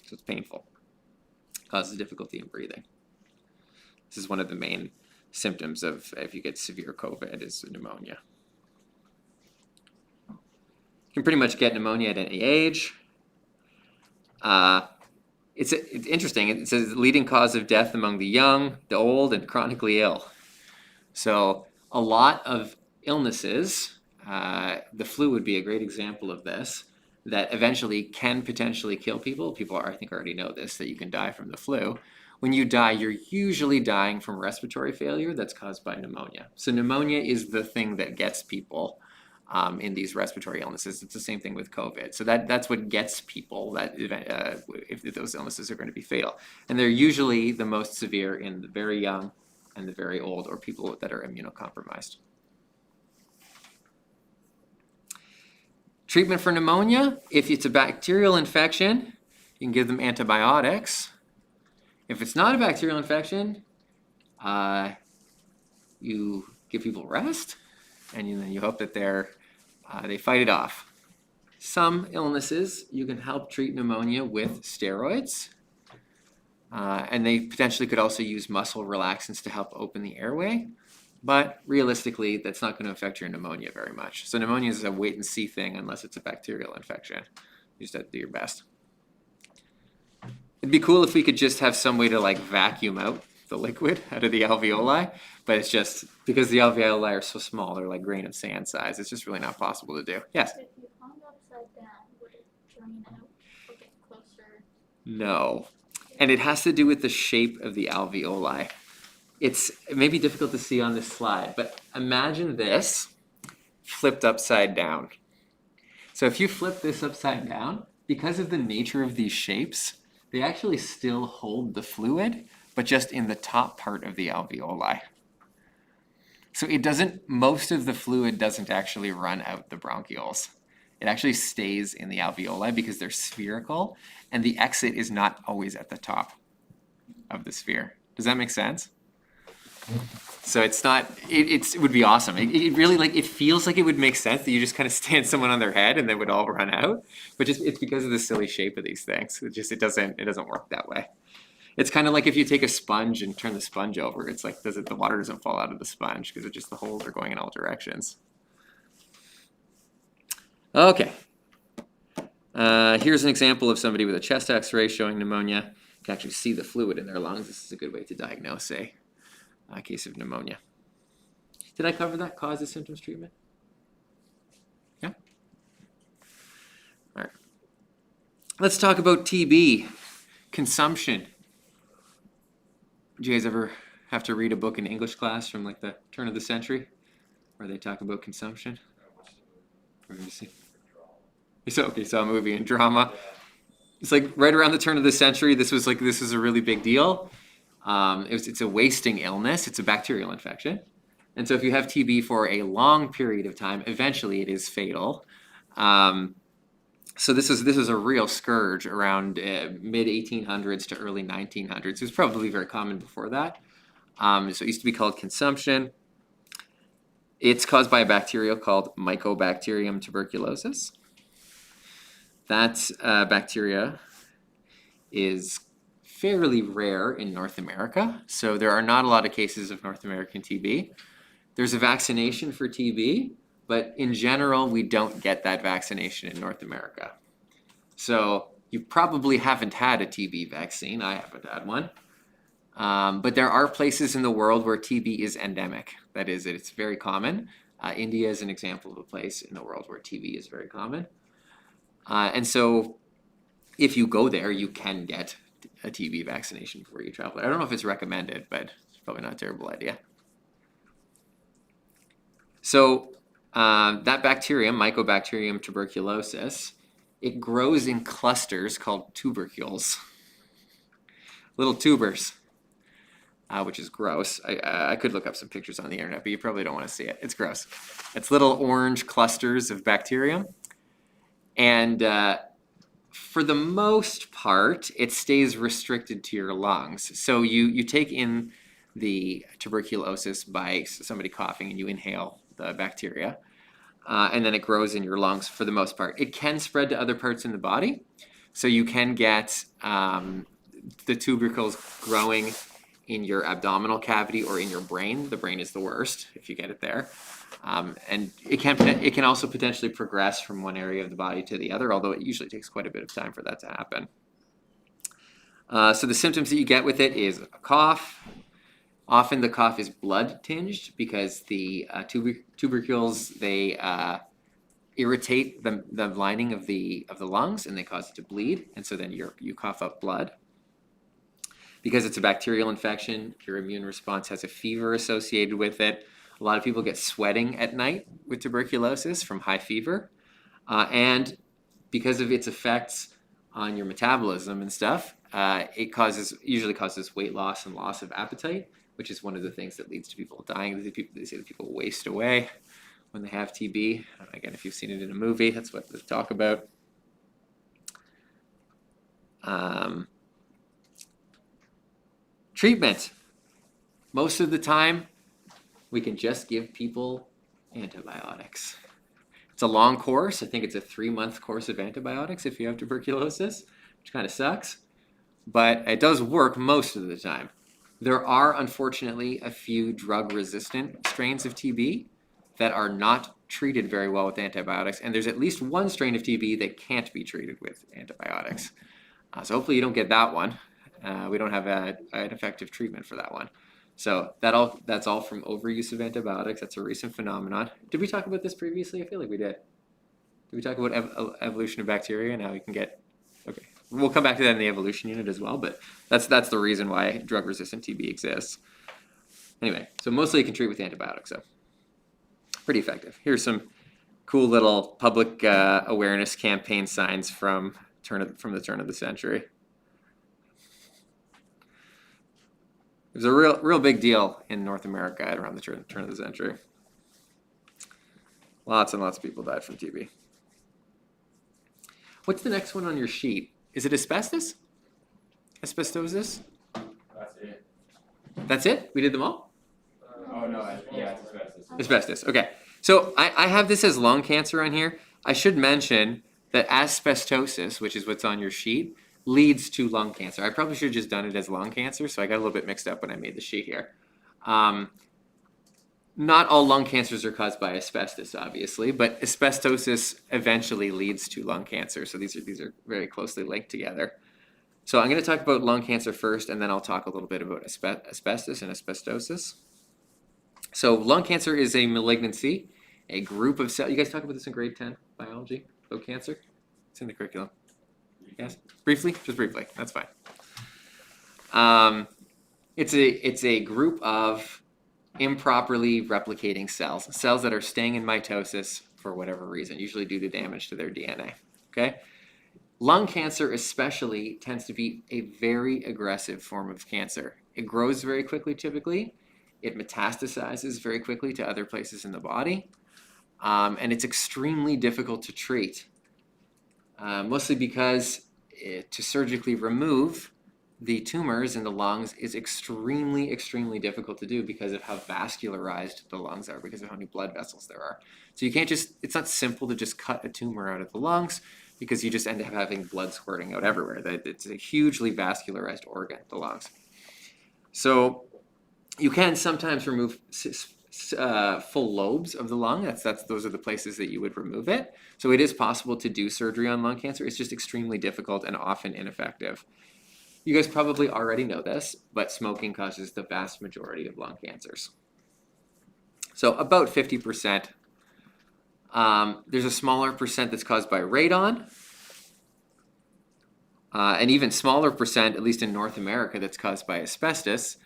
So it's painful. It causes difficulty in breathing. This is one of the main symptoms of if you get severe COVID is pneumonia. You can pretty much get pneumonia at any age. It's interesting. It says leading cause of death among the young, the old, and chronically ill. So a lot of illnesses, the flu would be a great example of this, that eventually can potentially kill people. People I think already know this, that you can die from the flu. When you die, you're usually dying from respiratory failure that's caused by pneumonia. So pneumonia is the thing that gets people in these respiratory illnesses. It's the same thing with COVID. So that's what gets people that if those illnesses are going to be fatal. And they're usually the most severe in the very young and the very old, or people that are immunocompromised. Treatment for pneumonia, if it's a bacterial infection, you can give them antibiotics. If it's not a bacterial infection, you give people rest, and then you hope that they fight it off. Some illnesses, you can help treat pneumonia with steroids, and they potentially could also use muscle relaxants to help open the airway. But realistically, that's not going to affect your pneumonia very much. So pneumonia is a wait and see thing unless it's a bacterial infection. You just have to do your best. It'd be cool if we could just have some way to like vacuum out the liquid out of the alveoli, but it's just because the alveoli are so small, they're like grain of sand size. It's just really not possible to do. Yes? If you hung upside down, would it drain out or get closer? No. And it has to do with the shape of the alveoli. It may be difficult to see on this slide, but imagine this flipped upside down. So if you flip this upside down, because of the nature of these shapes, they actually still hold the fluid, but just in the top part of the alveoli. So most of the fluid doesn't actually run out the bronchioles. It actually stays in the alveoli because they're spherical, and the exit is not always at the top of the sphere. Does that make sense? So it's not, it would be awesome. It really it feels like it would make sense that you just kind of stand someone on their head and they would all run out. But it's because of the silly shape of these things. It doesn't work that way. It's kind of like if you take a sponge and turn the sponge over, it's like the water doesn't fall out of the sponge because the holes are going in all directions. Okay. Here's an example of somebody with a chest x-ray showing pneumonia. You can actually see the fluid in their lungs. This is a good way to diagnose a case of pneumonia. Did I cover that? Causes, symptoms, treatment? Yeah? All right. Let's talk about TB, consumption. Did you guys ever have to read a book in English class from like the turn of the century where they talk about consumption? We're going to see. You saw a movie and drama. It's like right around the turn of the century, this was a really big deal. It's a wasting illness. It's a bacterial infection. And so if you have TB for a long period of time, eventually it is fatal. So this is a real scourge around mid-1800s to early 1900s. It was probably very common before that. So it used to be called consumption. It's caused by a bacteria called Mycobacterium tuberculosis. That bacteria is fairly rare in North America, so there are not a lot of cases of North American TB. There's a vaccination for TB, but in general, we don't get that vaccination in North America. So you probably haven't had a TB vaccine. I haven't had one. But there are places in the world where TB is endemic. That is, it's very common. India is an example of a place in the world where TB is very common. And so if you go there, you can get a TB vaccination before you travel. I don't know if it's recommended, but it's probably not a terrible idea. So that bacterium, Mycobacterium tuberculosis, it grows in clusters called tubercules, little tubers, which is gross. I could look up some pictures on the internet, but you probably don't want to see it. It's gross. It's little orange clusters of bacterium. And for the most part, it stays restricted to your lungs. So you take in the tuberculosis by somebody coughing and you inhale the bacteria, and then it grows in your lungs for the most part. It can spread to other parts in the body. So you can get the tubercles growing in your abdominal cavity or in your brain. The brain is the worst if you get it there. And it can also potentially progress from one area of the body to the other, although it usually takes quite a bit of time for that to happen. So the symptoms that you get with it is a cough. Often the cough is blood tinged because the tubercules, they irritate the lining of the lungs and they cause it to bleed, and so then you cough up blood. Because it's a bacterial infection, your immune response has a fever associated with it. A lot of people get sweating at night with tuberculosis from high fever. And because of its effects on your metabolism and stuff, it usually causes weight loss and loss of appetite, which is one of the things that leads to people dying. They say that people waste away when they have TB. Again, if you've seen it in a movie, that's what they talk about. Treatment. Most of the time, we can just give people antibiotics. It's a long course. I think it's a 3-month course of antibiotics if you have tuberculosis, which kind of sucks. But it does work most of the time. There are, unfortunately, a few drug-resistant strains of TB that are not treated very well with antibiotics, and there's at least one strain of TB that can't be treated with antibiotics. So hopefully you don't get that one. We don't have an effective treatment for that one. So that's all from overuse of antibiotics. That's a recent phenomenon. Did we talk about this previously? I feel like we did. Did we talk about evolution of bacteria and how we can get? Okay, we'll come back to that in the evolution unit as well. But that's the reason why drug-resistant TB exists. Anyway, so mostly you can treat with antibiotics. So pretty effective. Here's some cool little public awareness campaign signs from the turn of the century. It was a real big deal in North America around the turn of the century. Lots and lots of people died from TB. What's the next one on your sheet? Is it asbestos? Asbestosis? That's it. That's it? We did them all? Oh no, yeah, it's asbestos. Asbestos, okay. So I have this as lung cancer on here. I should mention that asbestosis, which is what's on your sheet, leads to lung cancer. I probably should have just done it as lung cancer, so I got a little bit mixed up when I made the sheet here. Not all lung cancers are caused by asbestos, obviously, but asbestosis eventually leads to lung cancer. So these are very closely linked together. So I'm going to talk about lung cancer first, and then I'll talk a little bit about asbestos and asbestosis. So lung cancer is a malignancy, a group of cells. You guys talk about this in grade 10 biology, about cancer? It's in the curriculum. Yes, briefly, just briefly. That's fine. It's a group of improperly replicating cells that are staying in mitosis for whatever reason, usually due to damage to their DNA. Okay, lung cancer especially tends to be a very aggressive form of cancer. It grows very quickly, typically. It metastasizes very quickly to other places in the body, and it's extremely difficult to treat. Mostly because to surgically remove the tumors in the lungs is extremely, extremely difficult to do because of how vascularized the lungs are, because of how many blood vessels there are. So you can't it's not simple to just cut a tumor out of the lungs because you just end up having blood squirting out everywhere. It's a hugely vascularized organ, the lungs. So you can sometimes remove full lobes of the lung. Those are the places that you would remove it. So it is possible to do surgery on lung cancer. It's just extremely difficult and often ineffective. You guys probably already know this, but smoking causes the vast majority of lung cancers. So about 50%. There's a smaller percent that's caused by radon. An even smaller percent, at least in North America, that's caused by asbestos.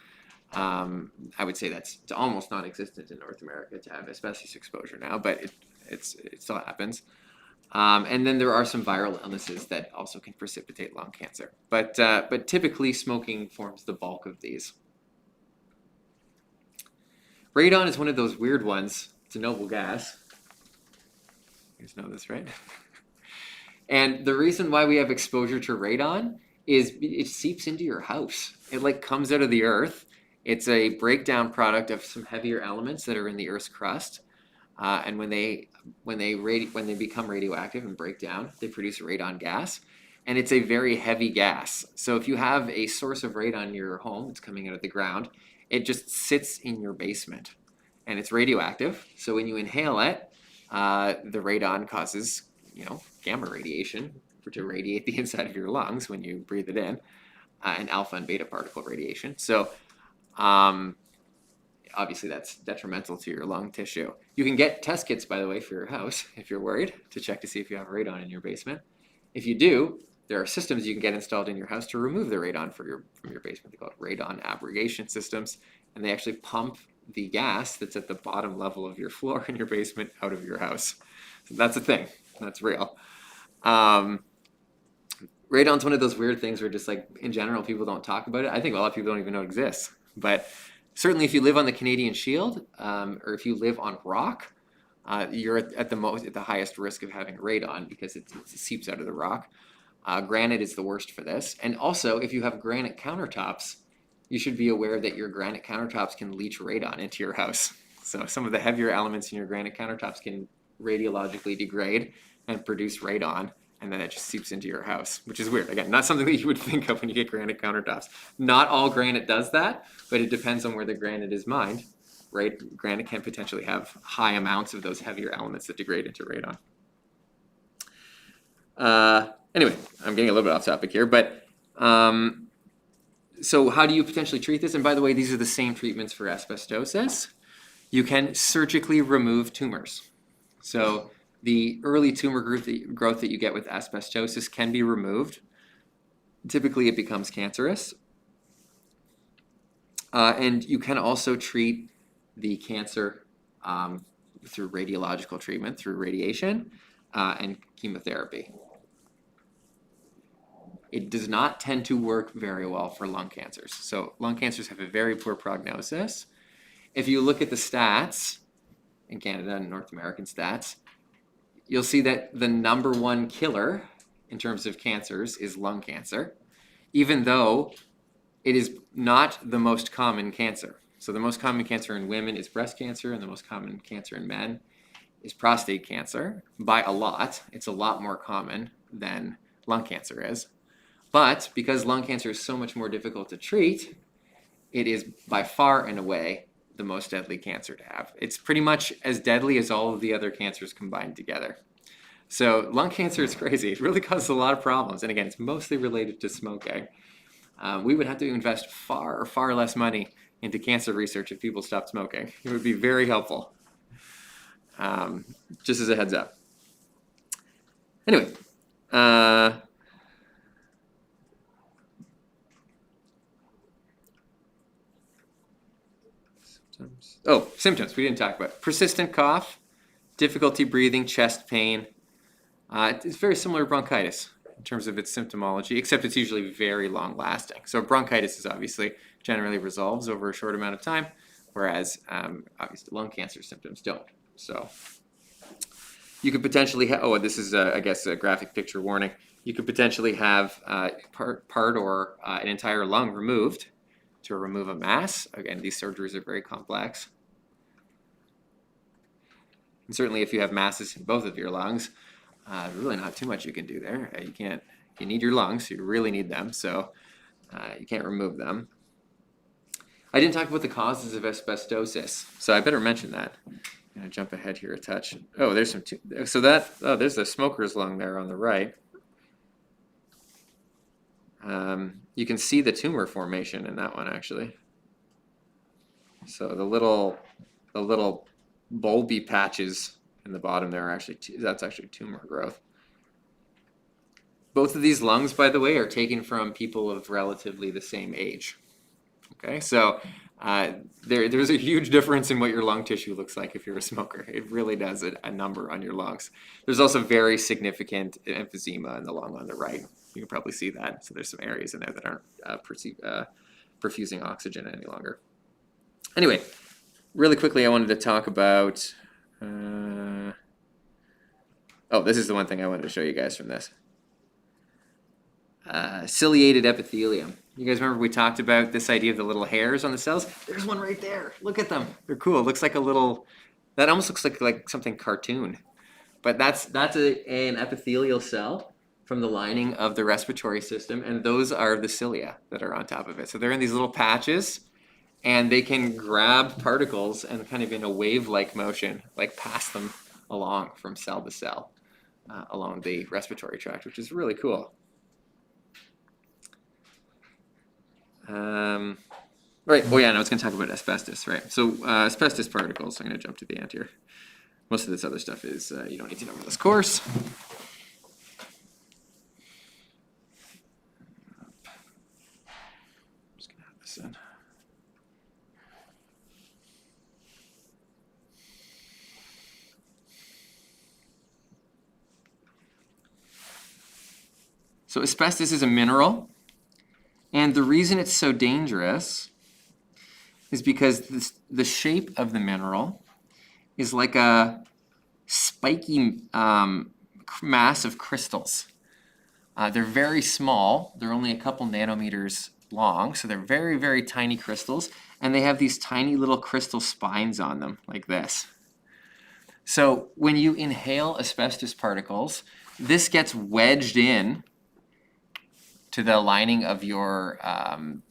I would say that's almost non-existent in North America to have asbestos exposure now, but it still happens. And then there are some viral illnesses that also can precipitate lung cancer. But typically smoking forms the bulk of these. Radon is one of those weird ones. It's a noble gas. You guys know this, right? And the reason why we have exposure to radon is it seeps into your house. It comes out of the earth. It's a breakdown product of some heavier elements that are in the Earth's crust, and when they become radioactive and break down, they produce radon gas, and it's a very heavy gas. So if you have a source of radon in your home, it's coming out of the ground, it just sits in your basement, and it's radioactive. So when you inhale it, the radon causes gamma radiation to radiate the inside of your lungs when you breathe it in, and alpha and beta particle radiation. So obviously that's detrimental to your lung tissue. You can get test kits, by the way, for your house if you're worried, to check to see if you have radon in your basement. If you do, there are systems you can get installed in your house to remove the radon from your basement. They call it radon abrogation systems, and they actually pump the gas that's at the bottom level of your floor in your basement out of your house. So that's a thing. That's real. Radon's one of those weird things where just in general people don't talk about it. I think a lot of people don't even know it exists. But certainly if you live on the Canadian Shield, or if you live on rock, you're at the highest risk of having radon because it seeps out of the rock. Granite is the worst for this. And also, if you have granite countertops, you should be aware that your granite countertops can leach radon into your house. So some of the heavier elements in your granite countertops can radiologically degrade and produce radon, and then it just seeps into your house, which is weird. Again, not something that you would think of when you get granite countertops. Not all granite does that, but it depends on where the granite is mined, right? Granite can potentially have high amounts of those heavier elements that degrade into radon. Anyway, I'm getting a little bit off topic here, but so how do you potentially treat this? And by the way, these are the same treatments for asbestosis. You can surgically remove tumors. So the early tumor growth that you get with asbestosis can be removed. Typically, it becomes cancerous. And you can also treat the cancer through radiological treatment, through radiation and chemotherapy. It does not tend to work very well for lung cancers. So lung cancers have a very poor prognosis. If you look at the stats in Canada and North American stats, you'll see that the #1 killer in terms of cancers is lung cancer, even though it is not the most common cancer. So the most common cancer in women is breast cancer, and the most common cancer in men is prostate cancer by a lot. It's a lot more common than lung cancer is. But because lung cancer is so much more difficult to treat, it is by far and away the most deadly cancer to have. It's pretty much as deadly as all of the other cancers combined together. So lung cancer is crazy. It really causes a lot of problems. And again, it's mostly related to smoking. We would have to invest far less money into cancer research if people stopped smoking. It would be very helpful. Just as a heads up. Anyway, symptoms we didn't talk about. Persistent cough, difficulty breathing, chest pain. It's very similar to bronchitis in terms of its symptomology, except it's usually very long lasting. So bronchitis is obviously generally resolves over a short amount of time, whereas obviously lung cancer symptoms don't. So you could potentially have, this is I guess a graphic picture warning. You could potentially have part or an entire lung removed to remove a mass. Again, these surgeries are very complex. And certainly if you have masses in both of your lungs, really not too much you can do there. You need your lungs, you really need them, so you can't remove them. I didn't talk about the causes of asbestosis, so I better mention that. I'm gonna jump ahead here a touch. Oh, there's some, there's the smoker's lung there on the right. You can see the tumor formation in that one actually. So the little bulby patches in the bottom there are actually, that's actually tumor growth. Both of these lungs, by the way, are taken from people of relatively the same age. Okay, so there's a huge difference in what your lung tissue looks like if you're a smoker. It really does a number on your lungs. There's also very significant emphysema in the lung on the right. You can probably see that. So there's some areas in there that aren't perfusing oxygen any longer. Anyway, really quickly, I wanted to talk about. This is the one thing I wanted to show you guys from this. Ciliated epithelium. You guys remember we talked about this idea of the little hairs on the cells? There's one right there. Look at them. They're cool. It looks like a little. That almost looks like something cartoon. But that's an epithelial cell from the lining of the respiratory system, and those are the cilia that are on top of it. So they're in these little patches, and they can grab particles and kind of in a wave-like motion, like pass them along from cell to cell along the respiratory tract, which is really cool. Right, I was gonna talk about asbestos, right? So asbestos particles, I'm gonna jump to the end here. Most of this other stuff is, you don't need to know for this course. Just gonna have this in. So asbestos is a mineral, and the reason it's so dangerous is because the shape of the mineral is like a spiky mass of crystals. They're very small. They're only a couple nanometers long, so they're very, very tiny crystals, and they have these tiny little crystal spines on them, like this. So when you inhale asbestos particles, this gets wedged in to the lining of your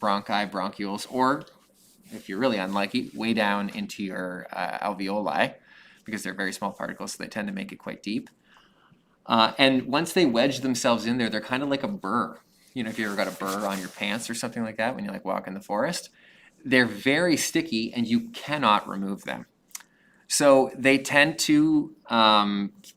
bronchi, bronchioles, or if you're really unlucky, way down into your alveoli, because they're very small particles, so they tend to make it quite deep. And once they wedge themselves in there, they're kind of like a burr. You know, if you ever got a burr on your pants or something like that when you like walk in the forest, they're very sticky and you cannot remove them. So they tend to,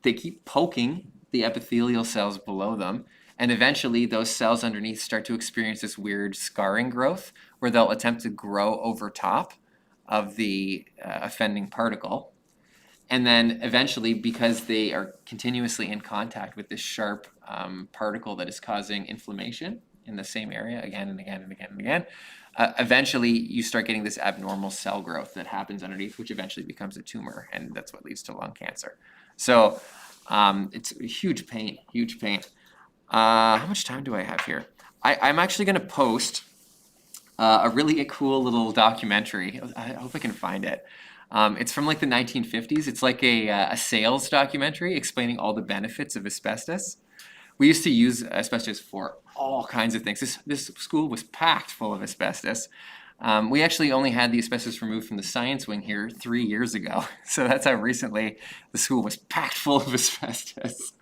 they keep poking the epithelial cells below them, and eventually those cells underneath start to experience this weird scarring growth where they'll attempt to grow over top of the offending particle. And then eventually, because they are continuously in contact with this sharp particle that is causing inflammation in the same area again and again and again and again, eventually you start getting this abnormal cell growth that happens underneath, which eventually becomes a tumor, and that's what leads to lung cancer. So it's a huge pain, huge pain. How much time do I have here? I'm actually going to post a really cool little documentary. I hope I can find it. It's from like the 1950s. It's like a sales documentary explaining all the benefits of asbestos. We used to use asbestos for all kinds of things. This school was packed full of asbestos. We actually only had the asbestos removed from the science wing here 3 years ago. So that's how recently the school was packed full of asbestos.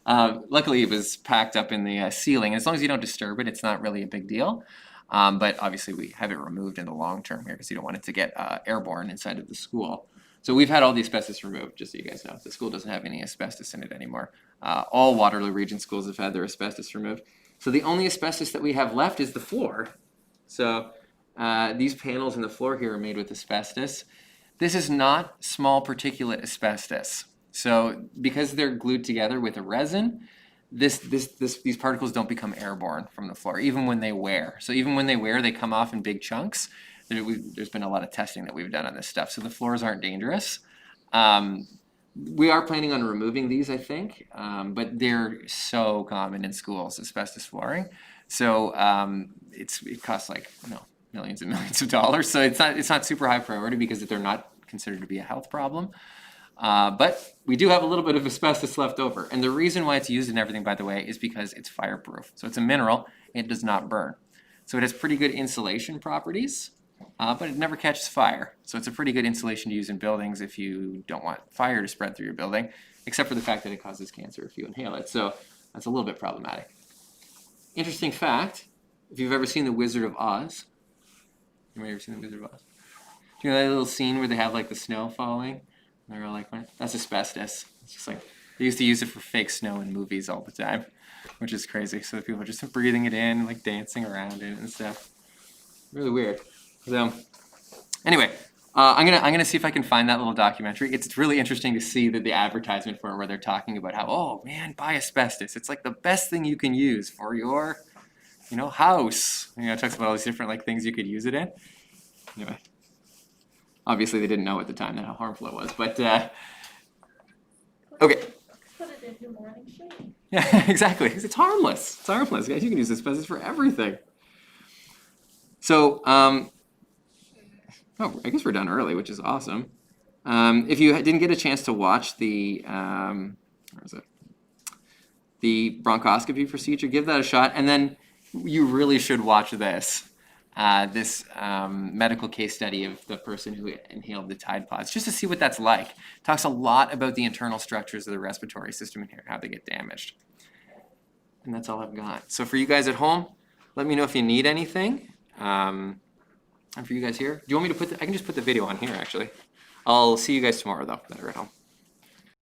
Luckily, it was packed up in the ceiling. As long as you don't disturb it, it's not really a big deal. But obviously, we have it removed in the long term here because you don't want it to get airborne inside of the school. So we've had all the asbestos removed, just so you guys know. The school doesn't have any asbestos in it anymore. All Waterloo Region schools have had their asbestos removed. So the only asbestos that we have left is the floor. So these panels in the floor here are made with asbestos. This is not small particulate asbestos. So because they're glued together with a resin, these particles don't become airborne from the floor, even when they wear. So even when they wear, they come off in big chunks. There's been a lot of testing that we've done on this stuff. So the floors aren't dangerous. We are planning on removing these, I think, but they're so common in schools, asbestos flooring. So it costs like millions and millions of dollars. So it's not super high priority because they're not considered to be a health problem. But we do have a little bit of asbestos left over. And the reason why it's used in everything, by the way, is because it's fireproof. So it's a mineral, it does not burn. So it has pretty good insulation properties, but it never catches fire. So it's a pretty good insulation to use in buildings if you don't want fire to spread through your building, except for the fact that it causes cancer if you inhale it. So that's a little bit problematic. Interesting fact, if you've ever seen The Wizard of Oz, anybody ever seen The Wizard of Oz? Do you know that little scene where they have like the snow falling? They're all like, that's asbestos. It's just like, they used to use it for fake snow in movies all the time, which is crazy. So people are just breathing it in, like dancing around it and stuff. Really weird. So anyway, I'm gonna see if I can find that little documentary. It's really interesting to see the advertisement for it where they're talking about how, oh man, buy asbestos. It's like the best thing you can use for your, house. It talks about all these different like things you could use it in. Anyway. Obviously, they didn't know at the time how harmful it was, but okay. Put it in your morning shake. Yeah, exactly. It's harmless. It's harmless, guys. You can use asbestos for everything. So, I guess we're done early, which is awesome. If you didn't get a chance to watch the the bronchoscopy procedure, give that a shot, and then you really should watch this. This medical case study of the person who inhaled the Tide Pods, just to see what that's like. Talks a lot about the internal structures of the respiratory system in here and how they get damaged. And that's all I've got. So for you guys at home, let me know if you need anything. And for you guys here, do you want me to I can just put the video on here actually. I'll see you guys tomorrow though, that are at home.